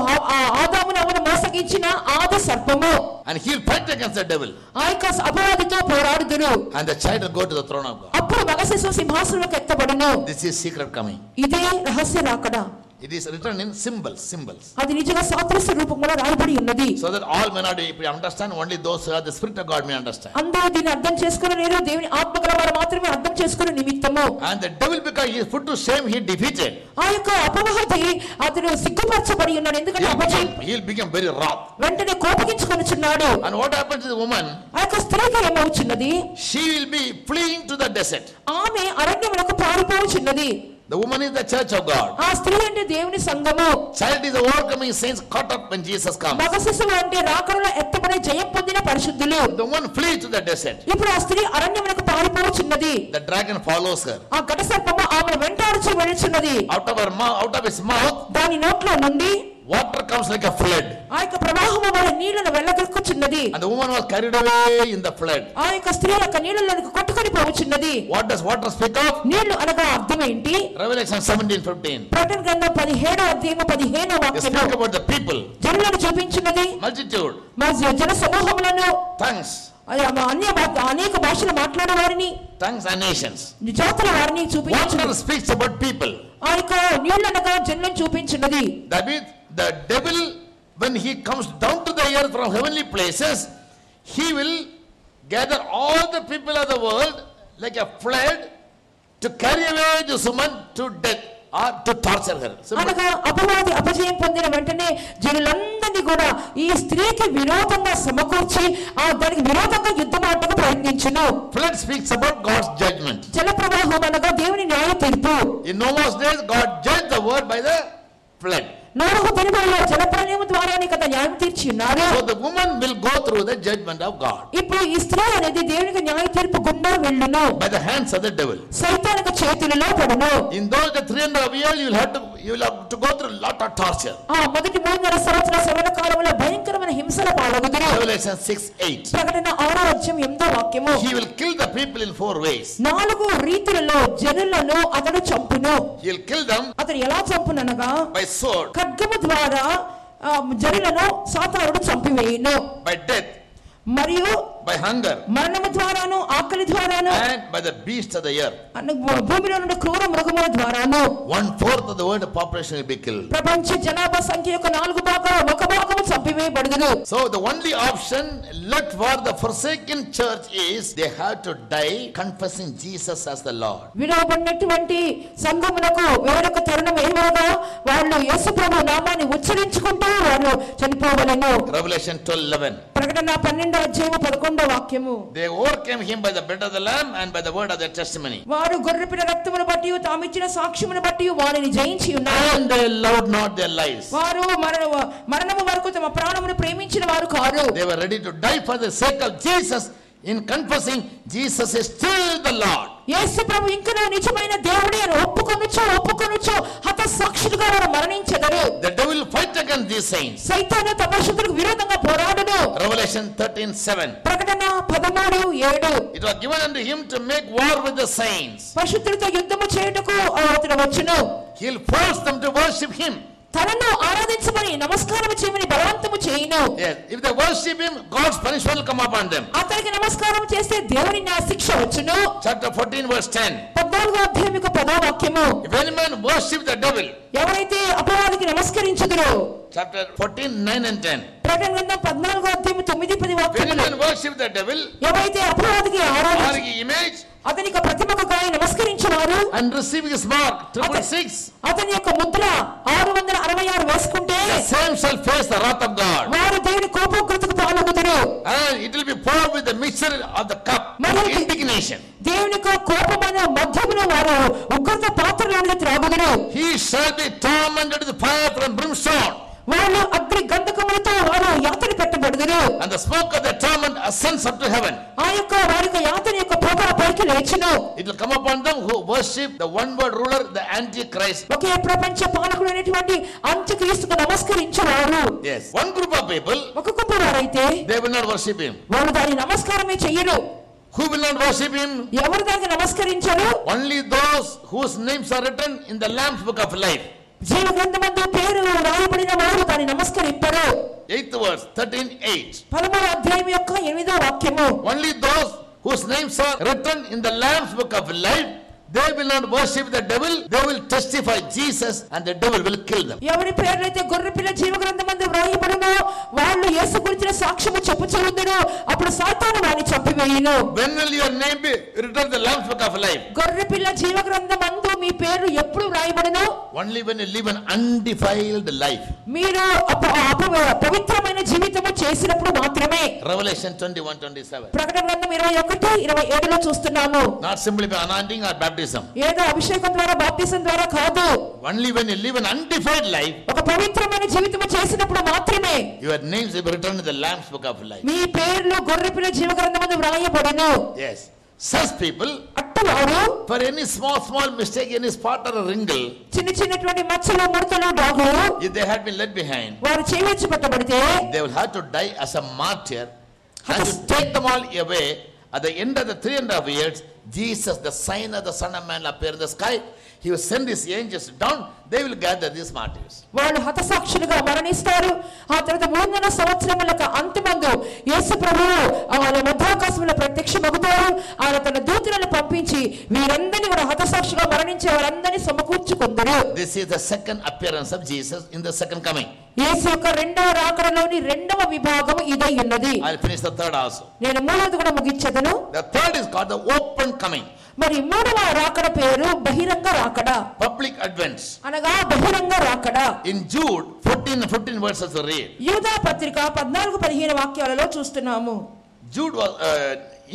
ఆదామును అవను మోసగించిన ఆది సర్పము. And he'll fight against the devil. ఆ యొక్క అపవాదితో పోరాడుదురు. And the child will go to the throne of God. అప్పుడు మగ శిశువు సింహాసనంలోకి ఎత్తబడును. This is secret coming. ఇదే రహస్య రాకడ. It is written in symbols. అది నిజంగా సాదృశ్య రూపంలో రాయబడి ఉన్నది. So that all may not understand, only those who have the Spirit of God may understand. అందరూ దీన్ని అర్థం చేసుకోలేరు, దేవుని ఆత్మ గల వారు మాత్రమే అర్థం చేసుకునే నిమిత్తము. And the devil, because he is put to shame, he defeated. ఆ యొక్క అపవాది అతను సిగ్గుపరచబడి ఉన్నాడు. ఎందుకంటే He'll become very wrath. వెంటనే కోపగించుకొనుచున్నాడు. And what happens to the woman? ఆ యొక్క స్త్రీకి ఏమవుచున్నది? She will be fleeing to the desert. ఆమె అరణ్యమునకు పారిపోవచున్నది. The woman is the church of God. ఆ స్త్రీ అంటే దేవుని సంఘము. Child is the overcoming saints caught up when Jesus comes. మగ శిశువు అంటే రాకడలో ఎత్తబడే జయం పొందిన పరిశుద్ధులు. The woman flees to the desert. ఇప్పుడు ఆ స్త్రీ అరణ్యమునకు పారిపోవచున్నది. The dragon follows her. ఆ ఘట సర్పము ఆమెను వెంటాడుచు వెళ్ళుచున్నది. Out of his mouth, దాని నోట్లో నుండి water comes like a flood. ఆ యొక్క ప్రవాహము వలె నీళ్లను వెళ్ళగక్కుచున్నది. And the woman was carried away in the flood. ఆ యొక్క స్త్రీ యొక్క నీళ్లలోకి కొట్టుకొని పోవచున్నది. What does water speak of? నీళ్లు అనగా అర్థం ఏంటి? Revelation 17:15. ప్రకటన గ్రంథం 17:15 They speak వాక్యము about the people, జనులను చూపించున్నది. multitude, జన సమూహములను, tongues, అనేక భాషలు మాట్లాడే వారిని, tongues and nations. జాతుల వారిని Water చూపించున్నది. speaks about people. ఆ యొక్క నీళ్లు అనగా జనులను చూపించున్నది. That means the devil, when he comes down to the earth from heavenly places, he will gather all the people of the world like a flood to carry away this woman to death or to torture her. అనగా అపవాది అపజయం పొందిన వెంటనే జనులందరినీ కూడా ఈ స్త్రీకి విరోధంగా సమకూర్చి దానికి విరోధంగా యుద్ధమాడటకు ప్రయత్నించును. Flood speaks about God's judgment. జల ప్రవాహం అనగా దేవుని న్యాయ తీర్పు. In Noah's days, God judged the world by the flood. నోవహు దినములలో జలప్రళయము ద్వారానే కదా న్యాయం తీర్చి ఉన్నారు. So the woman will go through the judgment of God. ఇప్పుడు ఈ స్త్రీ అనేది దేవునికి న్యాయ తీర్పు గుండా వెళ్ళును. By the hands of the devil. సైతానిక చేతులలో పడును. In those 3.5 years you will have to go through lot of torture. మొదటి 3.5 సంవత్సరాల శ్రమణ కాలంలో భయంకరమైన హింసల పాలగుదురు. Revelation 6:8. ప్రకటన 6:8 వాక్యము. He will kill the people in 4 ways. 4 రీతులలో జనులను అతడు చంపును. He will kill them. అతడు ఎలా చంపుననగా by sword, ఖడ్గము ద్వారా జనులను సాతానుడు చంపివేయును. by death, మరియు by hunger, మరణము ద్వారాను ఆకలి ద్వారాను and by the beasts of the earth. భూమిలో నుండి క్రూర మృగముల ద్వారాను 1/4 of the world population will be killed. ప్రపంచ జనాభా సంఖ్య యొక్క 4 భాగాలు 1 భాగము చంపివేయబడును. So the only option left for the forsaken church is they have to die confessing Jesus as the Lord. విడవబడినటువంటి సంఘమునకు వేరొక తరుణం ఏమనగా వాళ్ళు యేసుప్రభు నామాన్ని ఉచ్చరించుకుంటూ వారు చనిపోవలెను. Revelation 12:11. ప్రకటన 12:11 వాక్యము. They overcame him by the blood of the lamb and by the word of their testimony. వారు గొర్రెపిల్ల రక్తమును బట్టి తాము ఇచ్చిన సాక్ష్యమును బట్టి వారిని జయించి ఉన్నారు. And they loved not their lives. వారు మరణము వరకు తమ ప్రాణమును ప్రేమించిన వారు కాదు. They were ready to die for the sake of Jesus in confessing Jesus is still the Lord. యేసు ప్రభు ఇంకనూ నిజమైన దేవుడే అని ఒప్పుకొనుచు హతసాక్షులుగా వారు మరణించెదరు. The devil will fight against these saints. సైతాను తమ పరిశుద్ధులకు విరోధంగా పోరాడును. Revelation 13:7. ప్రకటన 13:7. It was given unto him to make war with the saints. పరిశుద్ధులతో యుద్ధము చేయుటకు అతడు వచ్చును. He will force them to worship him. తనను ఆరాధించమని నమస్కారం చేయమని బలవంతము చేయును. Yes, if they worship him, God's punishment will come upon them. అతనికి నమస్కారం చేస్తే దేవుని శిక్ష వచ్చును. Chapter 14:10. 14వ వాక్యము. If any man worship the devil, ఎవరైతే అపవాదికి నమస్కరించుదురో. Chapter 14:9 and 10. ప్రకటన గ్రంథం 14:9-10 If any వాక్యములు. man worship the devil, ఎవరైతే అపవాదికి or image, అతనికి ప్రతిమకు నమస్కరించేవారు and receive his mark 666, అతని యొక్క ముద్ర 666 వేసుకుంటే the same shall face the wrath of God, వారు దేవుని కోపోగ్రతకు పాల్గొందురు. and it will be poured with the mixture of the cup of indignation. దేవుని యొక్క కోపమైన మధ్యములో వారు ఉగ్రత పాత్రలోని త్రాగుదురు. He shall be tormented with fire and brimstone, వాళ్ళు అగ్ని గంధకములతో వారు యాతన పెట్టబడుదురు. and the smoke of the torment ascends up to heaven. ఆ యొక్క వారి యొక్క యాతన యొక్క పొగ పైకి లేచును. It will come upon them who worship the one world ruler, the Antichrist. ఒకే ప్రపంచ పాలకుడైనటువంటి అంత్యక్రీస్తుకు నమస్కరించేవారు. Yes, one group of people, ఒక గుంపు వారైతే they will not worship him. వాళ్ళు దాని నమస్కారమే చెయ్యరు. Who will not worship him? ఎవరు దానికి నమస్కరించరు? Only those whose names are written in the Lamb's book of life. జీవ గ్రంథమందు పేరు రాయబడిన వారు దాన్ని నమస్కరింపరు. 8th verse 13:8. 13వ అధ్యాయం యొక్క 8వ వాక్యము. Only those whose names are written in the Lamb's book of life, they will not worship the devil, they will testify Jesus, and the devil will kill them. ఎవరి పేర్లైతే గొర్రెపిల్ల జీవ గ్రంథమందు వ్రాయబడునో వాళ్ళు యేసు గురించిన సాక్ష్యము చెప్పుచుందురు. అప్పుడు సాతాను వారిని చంపివేయును. When will your name be written in the Lamb's book of life? గొర్రెపిల్ల జీవ గ్రంథమందు మీ పేరు ఎప్పుడు వ్రాయబడును? Only when you live an undefiled life. మీరు పవిత్రమైన జీవితము చేసినప్పుడు మాత్రమే. Revelation 21:27. ప్రకటన గ్రంథం 21:27లో చూస్తున్నాము. Not simply by anointing or baptism. ఏదో అభిషేకం ద్వారా బాప్తిసం ద్వారా కాదు. Only when you live an undefiled life, ఒక పవిత్రమైన జీవితం చేసినప్పుడు మాత్రమే your names will be written in the Lamb's book of life. మీ పేర్లు గొర్రెపిల్ల జీవ గ్రంథమందు వ్రాయబడును. Yes, such people, అట్టవారు for any small mistake, any spot or a wrinkle, చిన్నటువంటి మచ్చలు ముడతలు డాగులు if they had been left behind, వారు చేయవచ్చు పట్టబడితే they will have to die as a martyr, and to take them all away. At the end of the 3.5 years, Jesus, the sign of the Son of Man, appear in the sky. He will send his angels down. They will gather these martyrs. వాళ్ళు హతసాక్షులుగా మరణిస్తారు. ఆ తర్వాత 3.5 సంవత్సరములకు అంతమందు యేసు ప్రభువు వాళ్ళ మధ్యాకాశంలో ప్రత్యక్షమవుతారు. ఆయన తన దూతలను పంపించి వీరందరినీ కూడా హతసాక్షులుగా మరణించే వారందరినీ సమకూర్చుకొందరు. This is the second appearance of Jesus in the second coming. యేసు యొక్క రెండవ రాకడలోని రెండవ విభాగం ఇదై ఉన్నది. I'll finish the third also. నేను మూడవది కూడా ముగించదను. The third is called the open coming. మరి మూడవ రాకడ పేరు బహిరంగ రాకడ. Public advent. అనగా బహిరంగ రాకడ. In Jude 14 verses to read. యూదా పత్రిక 14-15 వాక్యాలలో చూస్తున్నాము. Jude was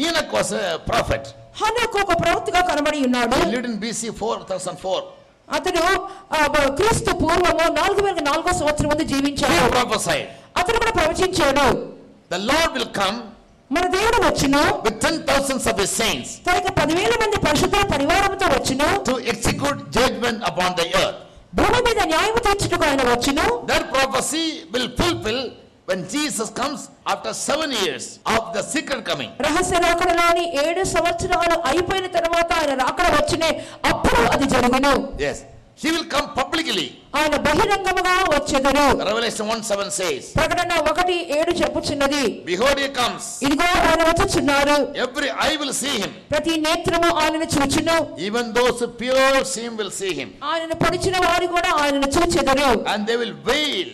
Enoch was a prophet. హనోకు ఒక ప్రవక్తగా కనబడి ఉన్నాడు. He lived in BC 4004. అతడు క్రీస్తు పూర్వము 4004వ సంవత్సరం ముందు జీవించాడు. He prophesied. అతడు కూడా ప్రవచించాడు. The Lord will come మన దేవుడు వచ్చును with 10,000s of his saints తనకి 10,000 మంది పరిశుద్ధ పరివారంతో వచ్చును to execute judgment upon the earth. భూమి మీద న్యాయం తీర్చుటకు ఆయన వచ్చును. That prophecy will fulfill when Jesus comes after 7 years of the secret coming. రహస్య రాకడలోని 7 సంవత్సరాలు అయిపోయిన తర్వాత ఆయన రాకడ వచ్చునే అప్పుడు అది జరుగును. Yes, he will come publicly. ఆయన బహిరంగముగా వచ్చెదరు. Revelation 1:7 says, ప్రకటన 1:7 చెప్పుచున్నది, behold he comes, ఇదిగో ఆయన వచ్చుచున్నారు, every eye will see him, ప్రతి నేత్రము ఆయనను చూచును, even those who pierce him will see him, ఆయనను పొడిచిన వారు కూడా ఆయనను చూచెదరు. and they will wail,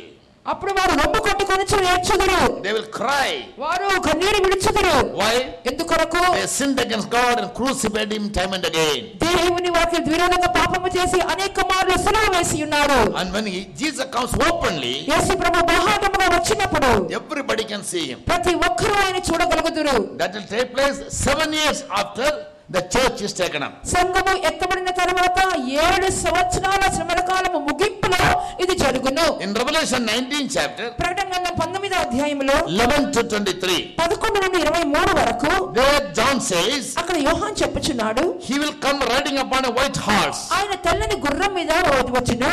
అప్పుడు వారు రొమ్ము కొట్టుకొని ఏడ్చెదరు, they will cry. వారు కన్నీరు విడుచెదరు. Why? ఎందుకొరకు? They sinned against God and crucified him time and again. దేవుని వారికి విరోధంగా పాపము చేసి అనేక మార్లు సిలువ వేసి ఉన్నారు. And when Jesus comes openly, యేసు ప్రభు బాహాటముగా వచ్చినప్పుడు everybody can see him. ప్రతి ఒక్కరూ ఆయన చూడగలుగుతారు. That will take place 7 years after the church is taken up. సంఘము ఎత్తబడిన తర్వాత 7 సంవత్సరాల శ్రమల కాలము ముగింపులో ఇది జరుగును. In Revelation 19 chapter, ప్రకటన గ్రంథం 19వ అధ్యాయములో 11 to 23, 11 నుండి 23 వరకు there John says, అక్కడ యోహాన్ చెప్పుచున్నాడు, he will come riding upon a white horse, ఆయన తెల్లని గుర్రం మీద వచ్చును,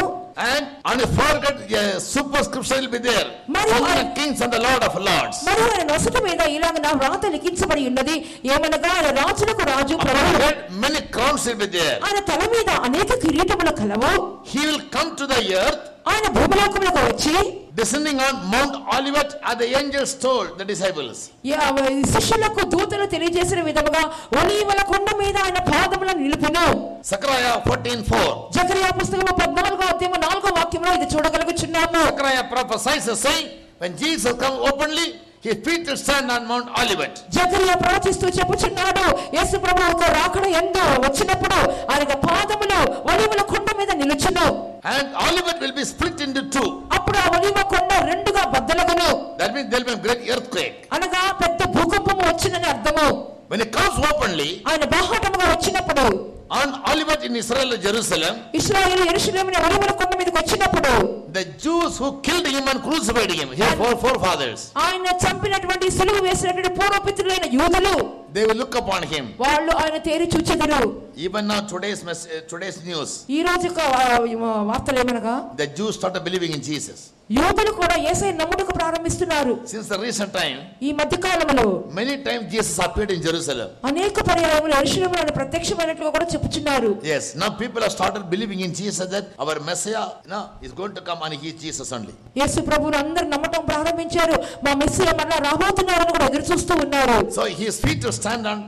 and on his forehead a superscription will be there, King of Kings and the Lord of Lords. మరియు ఆయన నొసట మీద ఇలాగ వ్రాత లిఖించబడి ఉన్నది, ఏమనగా ఆయన రాజులకు రాజు, Upon his head many crowns will be there. ఆయన తల మీద అనేక కిరీటములు కలవు. He will come to the earth, ఆయన భూమిలోకములకు వచ్చి descending on Mount Olivet, as the angels told the disciples. శిష్యులకు దూతలు తెలియజేసిన విధముగా ఒలీవల కొండ మీద ఆయన పాదములను నిలుపును. Zechariah 14:4. జకరియా పుస్తకము 14వ అధ్యాయము 4వ వాక్యంలో ఇది చూడగలుగుచున్నాము. Zechariah prophesies saying, when Jesus comes openly, his feet will stand on Mount Olivet. Zechariah ప్రవచిస్తూ చెప్పుచున్నాడు, యేసు ప్రభువు ఒక రాకడ యందు వచ్చినప్పుడు ఆయన పాదములు ఒలీవల కొండ మీద నిలుచును. And Olivet will be split into two. అప్పుడు ఆ ఒలీవ కొండ రెండుగా బద్దలగును. That means there will be a great earthquake. అనగా పెద్ద భూకంపము వచ్చినని అర్థము. When it comes openly, ఆయన బాహాటముగా వచ్చినప్పుడు on Olivet in Israel, Jerusalem, ఇశ్రాయేలు యెరూషలేమున ఒలీవల కొండ మీదకి వచ్చినప్పుడు the Jews who killed him and crucified him, his forefathers, ఆయన చంపినటువంటి సిలువ వేసినటువంటి పూర్వపితరులైన యూదులు, they will look upon him. వాళ్ళు ఆయన తేరి చూచెదరు. Even now today's news, ఈ రోజు వార్తలు ఏమనగా the Jews started believing in Jesus. యూదులు కూడా యేసయ్య నమ్ముటకు ప్రారంభిస్తున్నారు. Since the recent time, ఈ మధ్య కాలంలో many times Jesus appeared in Jerusalem. అనేక పర్యాయములు యెరూషలేములో ప్రత్యక్షమైనట్లుగా కూడా చెప్పుచున్నారు. Yes, now people have started believing in Jesus, that our Messiah is going to come and he is Jesus only. యేసు ప్రభువును అందరూ నమ్మటం ప్రారంభించారు. మా మెస్సియా మరలా రాబోతున్నారని కూడా ఎదురు చూస్తూ ఉన్నారు. So his feet will stand on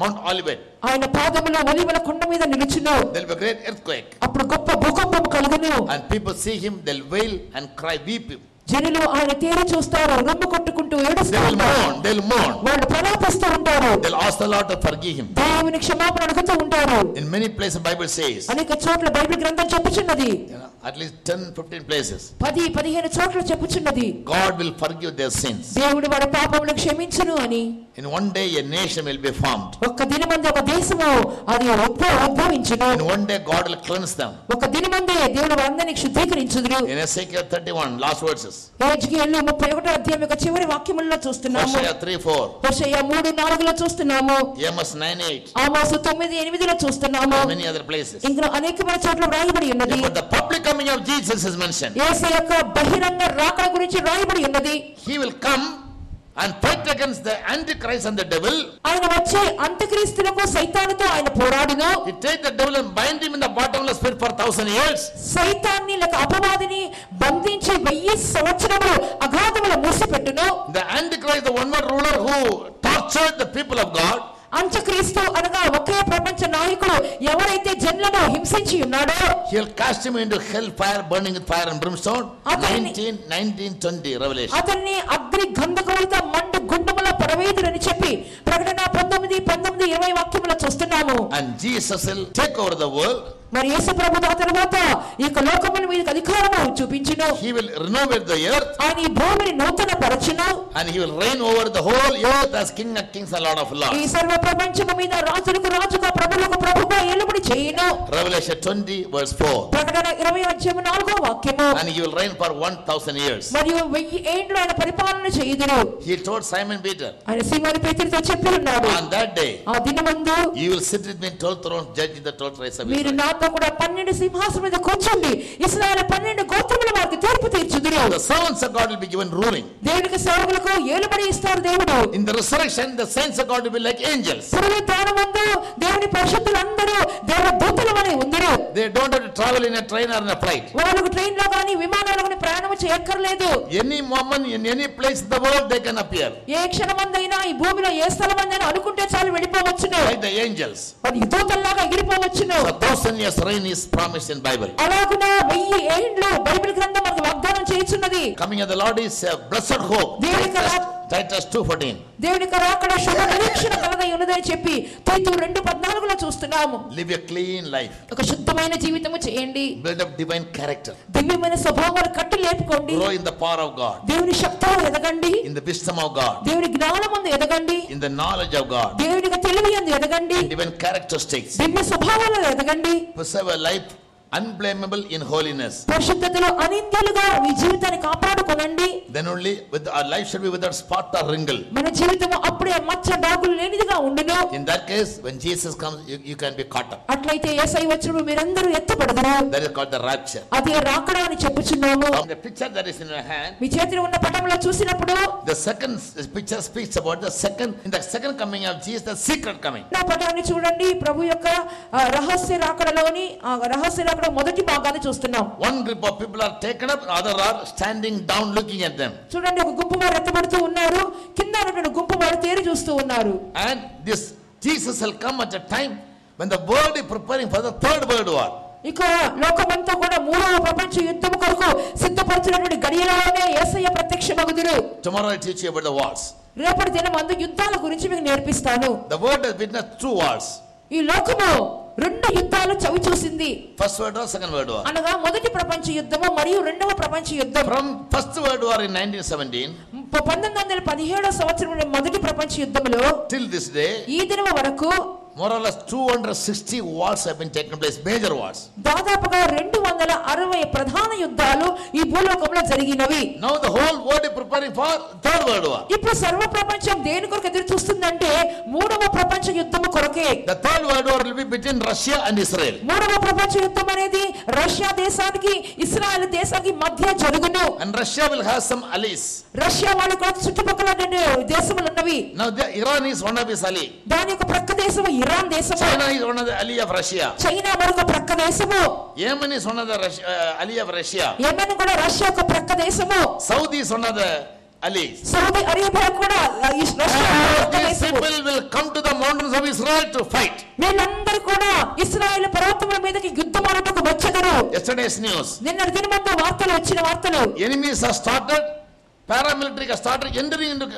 Mount Olivet. ఆయన పాదములు ఒలీవల కొండ మీద నిలుచును. There will be a great earthquake. అప్పుడు గొప్ప భూకంపం కలుగును. And people see him, they'll wail and cry, weep. జనులు ఆయన తేరి చూస్తారు, రొమ్ము కొట్టుకుంటూ ఏడుస్తారు. They'll mourn. వాళ్ళు ప్రలాపిస్తూ ఉంటారు. They'll ask the Lord to forgive him. దేవుని క్షమాపణ అడుగుతూ ఉంటారు. In many places Bible says, అనేక చోట్ల బైబిల్ గ్రంథం చెప్పుచున్నది, at least 10-15 places, 10-15 చోట్ల చెప్పుచున్నది, God will forgive their sins. దేవుడు వారి పాపములను క్షమించును అని. In one day a nation will be formed. ఒక్క దినమందే ఒక దేశము అది ఉద్భవించును. In one day God will cleanse them. ఒక దినమందే దేవుడు వారందరినీ శుద్ధీకరించుదురు. In Ezekiel 31, last verses, యెహెజ్కేలు 31వ అధ్యాయం యొక్క చివరి వాక్యములలో చూస్తున్నాము. Hosea 3:4, హోషేయ 3:4లో చూస్తున్నాము. Amos 9:8, ఆమోసు 9:8లో చూస్తున్నాము. many other places. ఇంకా అనేకమైన చోట్ల రాయబడి ఉన్నది. But the public coming of Jesus is mentioned. యేసు యొక్క బహిరంగ రాకడ గురించి రాయబడి ఉన్నది. He will come and fight against the Antichrist and the devil. ఆయన వచ్చే అంత్యక్రీస్తులకు సైతానుతో ఆయన పోరాడును. He take the devil and bind him in the bottomless pit for 1,000 years. సైతాన్ని లేక అపవాదిని బంధించి 1000 సంవత్సరములు అగాధములో మూసిపెట్టును. The Antichrist, the one more ruler who tortured the people of God. అంత్యక్రీస్తు అనగా ఒకే ప్రపంచ నాయకుడు ఎవరైతే జనులను హింసించి ఉన్నాడో, He'll cast him into hell fire, burning with fire and brimstone. 19:20 Revelation. అతన్ని అగ్ని గంధకములతో మండు గుండములో పరవేదురని చెప్పి ప్రకటన 19:20 వాక్యములో చూస్తున్నాము. And Jesus will take over the world. మరి యేసు ప్రభువు ఆ తర్వాత ఈ లోకముల మీద అధికారము చూపించును. He will renovate the earth. ఆయన ఈ భూమిని నూతన పరచును. And he will reign over the whole earth as King of Kings and Lord of Lords. ఈ సర్వ ప్రపంచము మీద రాజులకు రాజుగా ప్రభువులకు ప్రభువుగా ఏలుబడి చేయును. Revelation 20 verse 4. ప్రకటన 20:4 వాక్యము. And he will reign for 1000 years. మరియు 1000 ఏండ్లు ఆయన పరిపాలన చేయుదురు. He told Simon Peter, ఆయన సీమోను పేతురుతో చెప్పి ఉన్నాడు, on that day ఆ దినమందు you will sit with me in 12 thrones, judging the 12 tribes of మీరు Israel. నాతో కూడా 12 సింహాసనం మీద కూర్చోండి, ఇశ్రాయేలు 12 గోత్రముల వారికి తీర్పు తీర్చుదురు. The servants of God will be given ruling. దేవునికి సేవకులకు ఏలుబడి ఇస్తారు దేవుడు. In the resurrection, the saints of God will be like angels. పునరుత్థానమందు దేవుని పరిశుద్ధులందరూ దేవదూతల వలె ఉందురు. They don't have to travel in a train or in a flight. వాళ్ళకు train లో గాని విమానాల్లో గాని ప్రయాణం చేయక్కర్లేదు. Any moment in any place in the world they can appear. ఏ క్షణమందైనా ఈ భూమిలో ఏ స్థలమందైనా అనుకుంటే చాలు వెళ్ళిపోవచ్చును. Like the angels. అది దూతల్లాగా ఎగిరిపోవచ్చును. 1000 years reign is promised in Bible. అలాగున 1000 ఏండ్లు బైబిల్ గ్రంథం మనకు వాగ్దానం చేయుచున్నది. Coming of the Lord is a blessed hope. Titus 2:14. దేవునికి రాకడ శుభ నిరీక్షణ కలదై ఉన్నదని చెప్పి తీతు 2:14లో చూస్తున్నాము. Live a clean life. ఒక శుద్ధమైన జీవితము చేయండి. Build up divine character. దివ్యమైన స్వభావాలు కట్టి లేపుకోండి. Grow in the power of God. దేవుని శక్తిలో ఎదగండి. In the wisdom of God. దేవుని జ్ఞానమందు ఎదగండి. In the knowledge of God. దేవునికి తెలివియందు ఎదగండి. Divine characteristics. దివ్య స్వభావాలలో ఎదగండి. Preserve a life unblameable in holiness. పరిశుద్ధతలో అనింద్యులుగా మీ జీవితాన్ని కాపాడుకోనండి. Then only with our life should be without spot or wrinkle. మన జీవితం అప్పుడే మచ్చ డాగులు లేనిదిగా ఉండును. In that case, when Jesus comes, you can be caught up. అట్లయితే యేసయ్య వచ్చినప్పుడు మీరందరూ ఎత్తబడదురు. That is called the rapture. అది రాకడ అని చెప్పుచున్నాము. The picture that is in your hand, మీ చేతిలో ఉన్న పటంలో చూసినప్పుడు the second picture speaks about in the second coming of Jesus, the secret coming. నా పటాన్ని చూడండి, ప్రభు యొక్క రహస్య రాకడలోని రహస్య రాకడ మొదటి భాగాన్ని చూస్తున్నాం. One group of people are taken up, other are standing down looking at them. చూడండి, ఒక గుంపు వారు ఎత్తబడుతూ ఉన్నారు, కింద ఉన్నటువంటి గుంపు వారు తేరి చూస్తూ ఉన్నారు. And this Jesus will come at a time when the world is preparing for the third world war. ఇక లోకమంతా కూడా మూడవ ప్రపంచ యుద్ధం కొరకు సిద్ధపడుతున్నటువంటి గడియలోనే యేసయ్య ప్రత్యక్షమగుదురు. Tomorrow I teach you about the wars. రేపటి దినమందు యుద్ధాల గురించి మీకు నేర్పిస్తాను. The world has witnessed 2 wars. ఈ లోకము 2 యుద్ధాలు చవి చూసింది. First world war, second world war. అనగా మొదటి ప్రపంచ యుద్ధము మరియు రెండవ ప్రపంచ యుద్ధం. From first world war in 1917 1917 సంవత్సరం మొదటి ప్రపంచ యుద్ధములో till this day, ఈ దినం వరకు more or less 260 wars have been taken place, major wars. దాదాపుగా 260 ప్రధాన యుద్ధాలు ఈ భూలోకంలో జరిగినవి. Now the whole world is preparing for third world war. ఇప్పుడు సర్వ ప్రపంచం దేని కొరకు ఎదురు చూస్తుందంటే మూడవ ప్రపంచ యుద్ధం కొరకే. The third world war will be between Russia and Israel. మూడవ ప్రపంచ యుద్ధం అనేది రష్యా దేశానికి ఇశ్రాయేల్ దేశానికి మధ్య జరుగును. And Russia will have some allies. Russia వాళ్ళకు చుట్టుపక్కల దేశములు ఉన్నవి. Now Iran is one of his allies. దాని యొక్క ప్రక్క దేశము ఇరాన్ దేశము. China is one of the ally of Russia. China మరొక ప్రక్క దేశము. Yemen is one of the ally of Russia. Yemen కూడా రష్యా యొక్క ప్రక్క దేశము. Saudi is one of the allies. Saudi Arabia కూడా రష్యా ప్రక్క These దేశము. people will come to the mountains of Israel to fight. వీళ్ళందరూ కూడా ఇశ్రాయేలు పర్వతముల మీదకి యుద్ధం ఆడుటకు వచ్చెదరు. Yesterday's news. నిన్నటి దినమందు వార్తలు వచ్చిన వార్తలు. Enemies have started, paramilitary have started entering into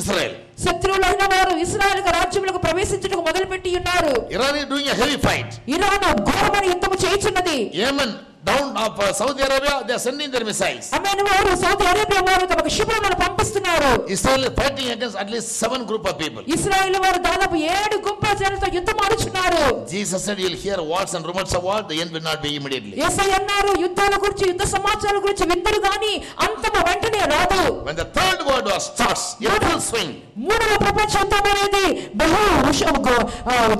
Israel. శత్రువులైన వారు ఇశ్రాయేలు రాజ్యములకు ప్రవేశించుటకు మొదలుపెట్టి ఉన్నారు. Iran is doing a heavy fight. Iran ఘోరమైన యుద్ధము చేయుచున్నది. Yemen down of Saudi Arabia, they are sending their missiles. Amen వారు సౌదీ అరేబియా వారు తమ క్షిపణులను పంపిస్తున్నారు. Israel is fighting against at least 7 group of people. ఇశ్రాయేలు వారు దాదాపు 7 గుంపుల జనులతో యుద్ధం ఆడుచున్నారు. Jesus said you'll hear wars and rumors of war, the end will not be immediately. యేసయ్య అన్నారు, యుద్ధాల గురించి యుద్ధ సమాచారాల గురించి విందురు గాని అంతము వెంటనే రాదు. When the third world war starts, it will swing. మూడవ ప్రపంచ యుద్ధం అనేది బహు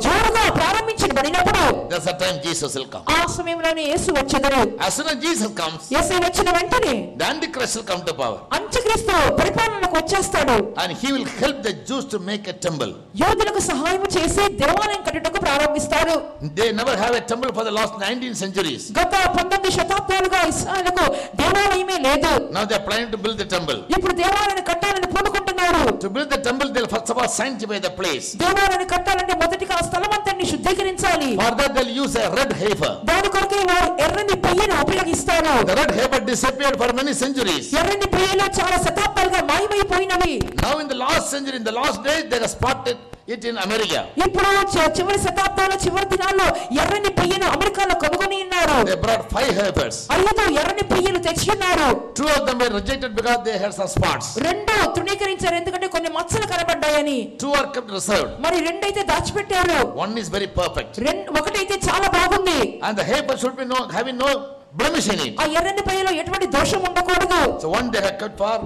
జోరుగా ప్రారంభించబడినప్పుడు That's the time Jesus will come. ఆ సమయంలోనే యేసు వచ్చెదరు. As soon as Jesus comes, యేసు వచ్చిన వెంటనే the Antichrist will come to power. అంత్యక్రీస్తు పరిపాలనకు వచ్చేస్తాడు. And he will help the Jews to make a temple. యూదులకు సహాయం చేసి దేవాలయం కట్టుటకు ప్రారంభిస్తాడు. They never have a temple for the last 19 centuries. గత 19 శతాబ్దాలుగా ఇశ్రాయేలుకు దేవాలయమే లేదు. Now they are planning to build the temple. ఇప్పుడు దేవాలయాన్ని కట్టాలని పూనుకుంటున్నారు. To build the temple, they'll first of all sanctify the place. దేవాలయాన్ని కట్టాలంటే మొదటిగా ఆ స్థలమంతటిని శుద్ధీకరించాలి. For that they'll use a red heifer. దాని కొరకే వారు ఎర్రని పెయ్యను ఉపయోగిస్తారు. The red heifer disappeared for many centuries. ఎర్రని పెయ్యలు చాలా శతాబ్దాలుగా మాయమైపోయినవి. Now in the last century, in the last days, they have spotted it in America. ఇప్పుడు చివరి శతాబ్దంలో చివరి దినాల్లో ఎర్రని పెయ్యను అమెరికాలో కనుగొని ఉన్నారు. They brought 5 heifers. 5 ఎర్రని పెయ్యలు తెచ్చి ఉన్నారు. 2 of them were rejected because they had some spots. 2 తృణీకరించారు ఎందుకంటే కొన్ని మచ్చలు కనబడ్డాయని. 2 are kept reserved. మరి 2 అయితే దాచిపెట్టారు. 1 is very perfect. 1 అయితే చాలా బాగుంది. And the heifer should be having no blemish in it. ఆ ఎర్రని పెయ్యలో ఎటువంటి దోషం ఉండకూడదు. So one they have kept for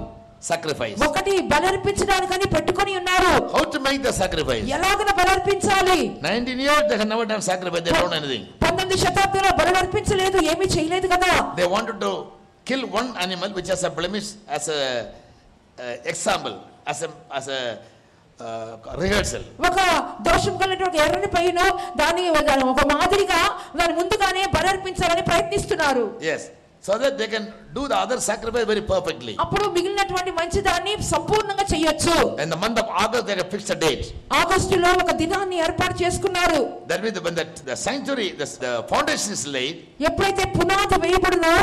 sacrifice. ఒకటి బలర్పించడానికని పెట్టుకొని ఉన్నారు. How to make the sacrifice? ఎలాగన బలర్పించాలి? 19 years they have never done sacrifice. They don't know anything. 19 శతాబ్దంలో బలర్పించలేదు, ఏమీ చేయలేదు కదా. They wanted to kill one animal which has a blemish as a example, as a rehearsal. ఒక దోషం కలిగిన ఎర్రని పైన దాని ఒక మాదిరిగా దాని ముందుగానే బలర్పించాలని ప్రయత్నిస్తున్నారు. Yes. So that they can do the other sacrifice very perfectly. అప్పుడు మిగిలినటువంటి మంచి దాన్ని సంపూర్ణంగా చేయొచ్చు. In the month of August they have fixed a date. ఆగస్టులో ఒక దినాన్ని ఏర్పాటు చేసుకున్నారు. That means when the sanctuary, the foundation is laid, ఎప్పుడైతే పునాది వేయబడునో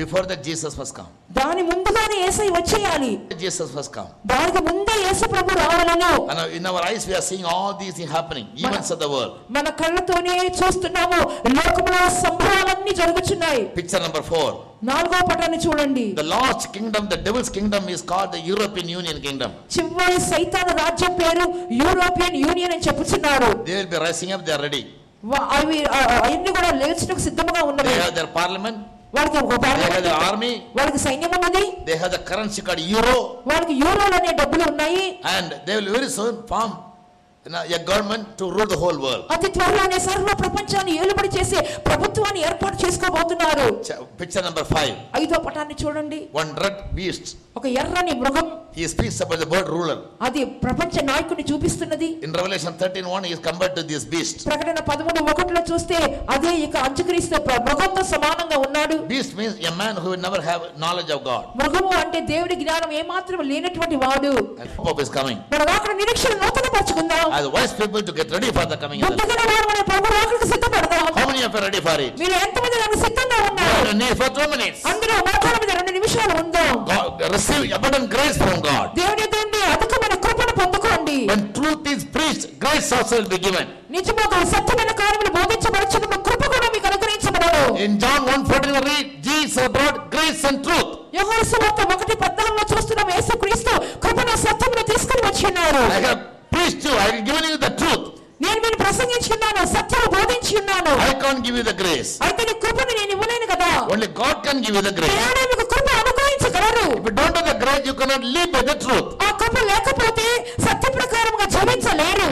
before that Jesus must come. దాని ముందుగానే యేసయ్య వచ్చేయాలి. Jesus must come. దానికి ముందే యేసు ప్రభు రావాలను. And in our eyes we are seeing all these things happening, events of the world. మన కళ్ళతోనే చూస్తున్నాము లోకములో సంభవాలన్నీ జరుగుచున్నాయి. Picture number 4. 4వ పటాన్ని చూడండి. The last kingdom, the devil's kingdom, is called the European Union kingdom. చివరి సైతాను రాజ్యం పేరు యూరోపియన్ యూనియన్ అని చెప్పుచున్నారు. They will be rising up, they are ready. అవి అన్ని కూడా లేచుటకు సిద్ధంగా ఉన్నవి. They have their parliament. వాళ్ళకి ఒక They have their army. వాళ్ళకి సైన్యం ఉన్నది. They have the currency called euro. వాళ్ళకి యూరోలు అనే డబ్బులు ఉన్నాయి. And they will very soon form a government to rule the whole world. అతి త్వరలోనే సర్వ ప్రపంచాన్ని ఏలుబడి చేసే ప్రభుత్వాన్ని ఏర్పాటు చేసుకోబోతున్నారు. Picture number 5. 5వ పటాన్ని చూడండి. One red beast. ఒక ఎర్రని మృగం. He speaks about the world ruler. అది ప్రపంచ నాయకుడిని చూపిస్తున్నది. In Revelation 13:1 he is compared to this beast. ప్రకటన 13:1 చూస్తే అదే ఇక అంత్యక్రీస్తు మృగంతో సమానంగా ఉన్నాడు. Beast means a man who will never have knowledge of God. మృగము అంటే దేవుడి జ్ఞానం ఏమాత్రం లేనటువంటి వాడు. And hope is coming. మనం అక్కడ నిరీక్షణ నూతనపరచుకుందాం. As wise people to get ready for the coming of the బుద్ధిగల వారు మన ప్రభు రాకడకు సిద్ధపడదాం. How many of you are ready for it? మీరు ఎంతమంది దానికి సిద్ధంగా You ఉన్నారు? are ready for 2 minutes. అందులో మోకాళ్ళ మీద 2 నిమిషాలు ఉందాం. Receive abundant grace from God. దేవుని నుండి అధికమైన కృపను పొందుకోండి. When truth is preached, grace also will be given. నిజముగా సత్యమైన కార్యములు బోధించబడుచున్నప్పుడు కృప కూడా మీకు అనుగ్రహించబడును. In John 1:14 we read, Jesus brought grace and truth. యోహాను సువార్త 1:14 చూస్తున్నాం యేసుక్రీస్తు కృపను సత్యమును తీసుకొని వచ్చి ఉన్నారు. I have preached you, I have given you the truth. నేను మీరు ప్రసంగించున్నాను, సత్యము బోధించి ఉన్నాను. I can't give you the grace. అయితే నీ కృపను నేను ఇవ్వలేను కదా. Only God can give you the grace. దేవుడే మీకు కృప అనుగ్రహించగలరు. If you don't have the grace, you cannot live by the truth. ఆ కృప లేకపోతే సత్య ప్రకారముగా జీవించలేరు.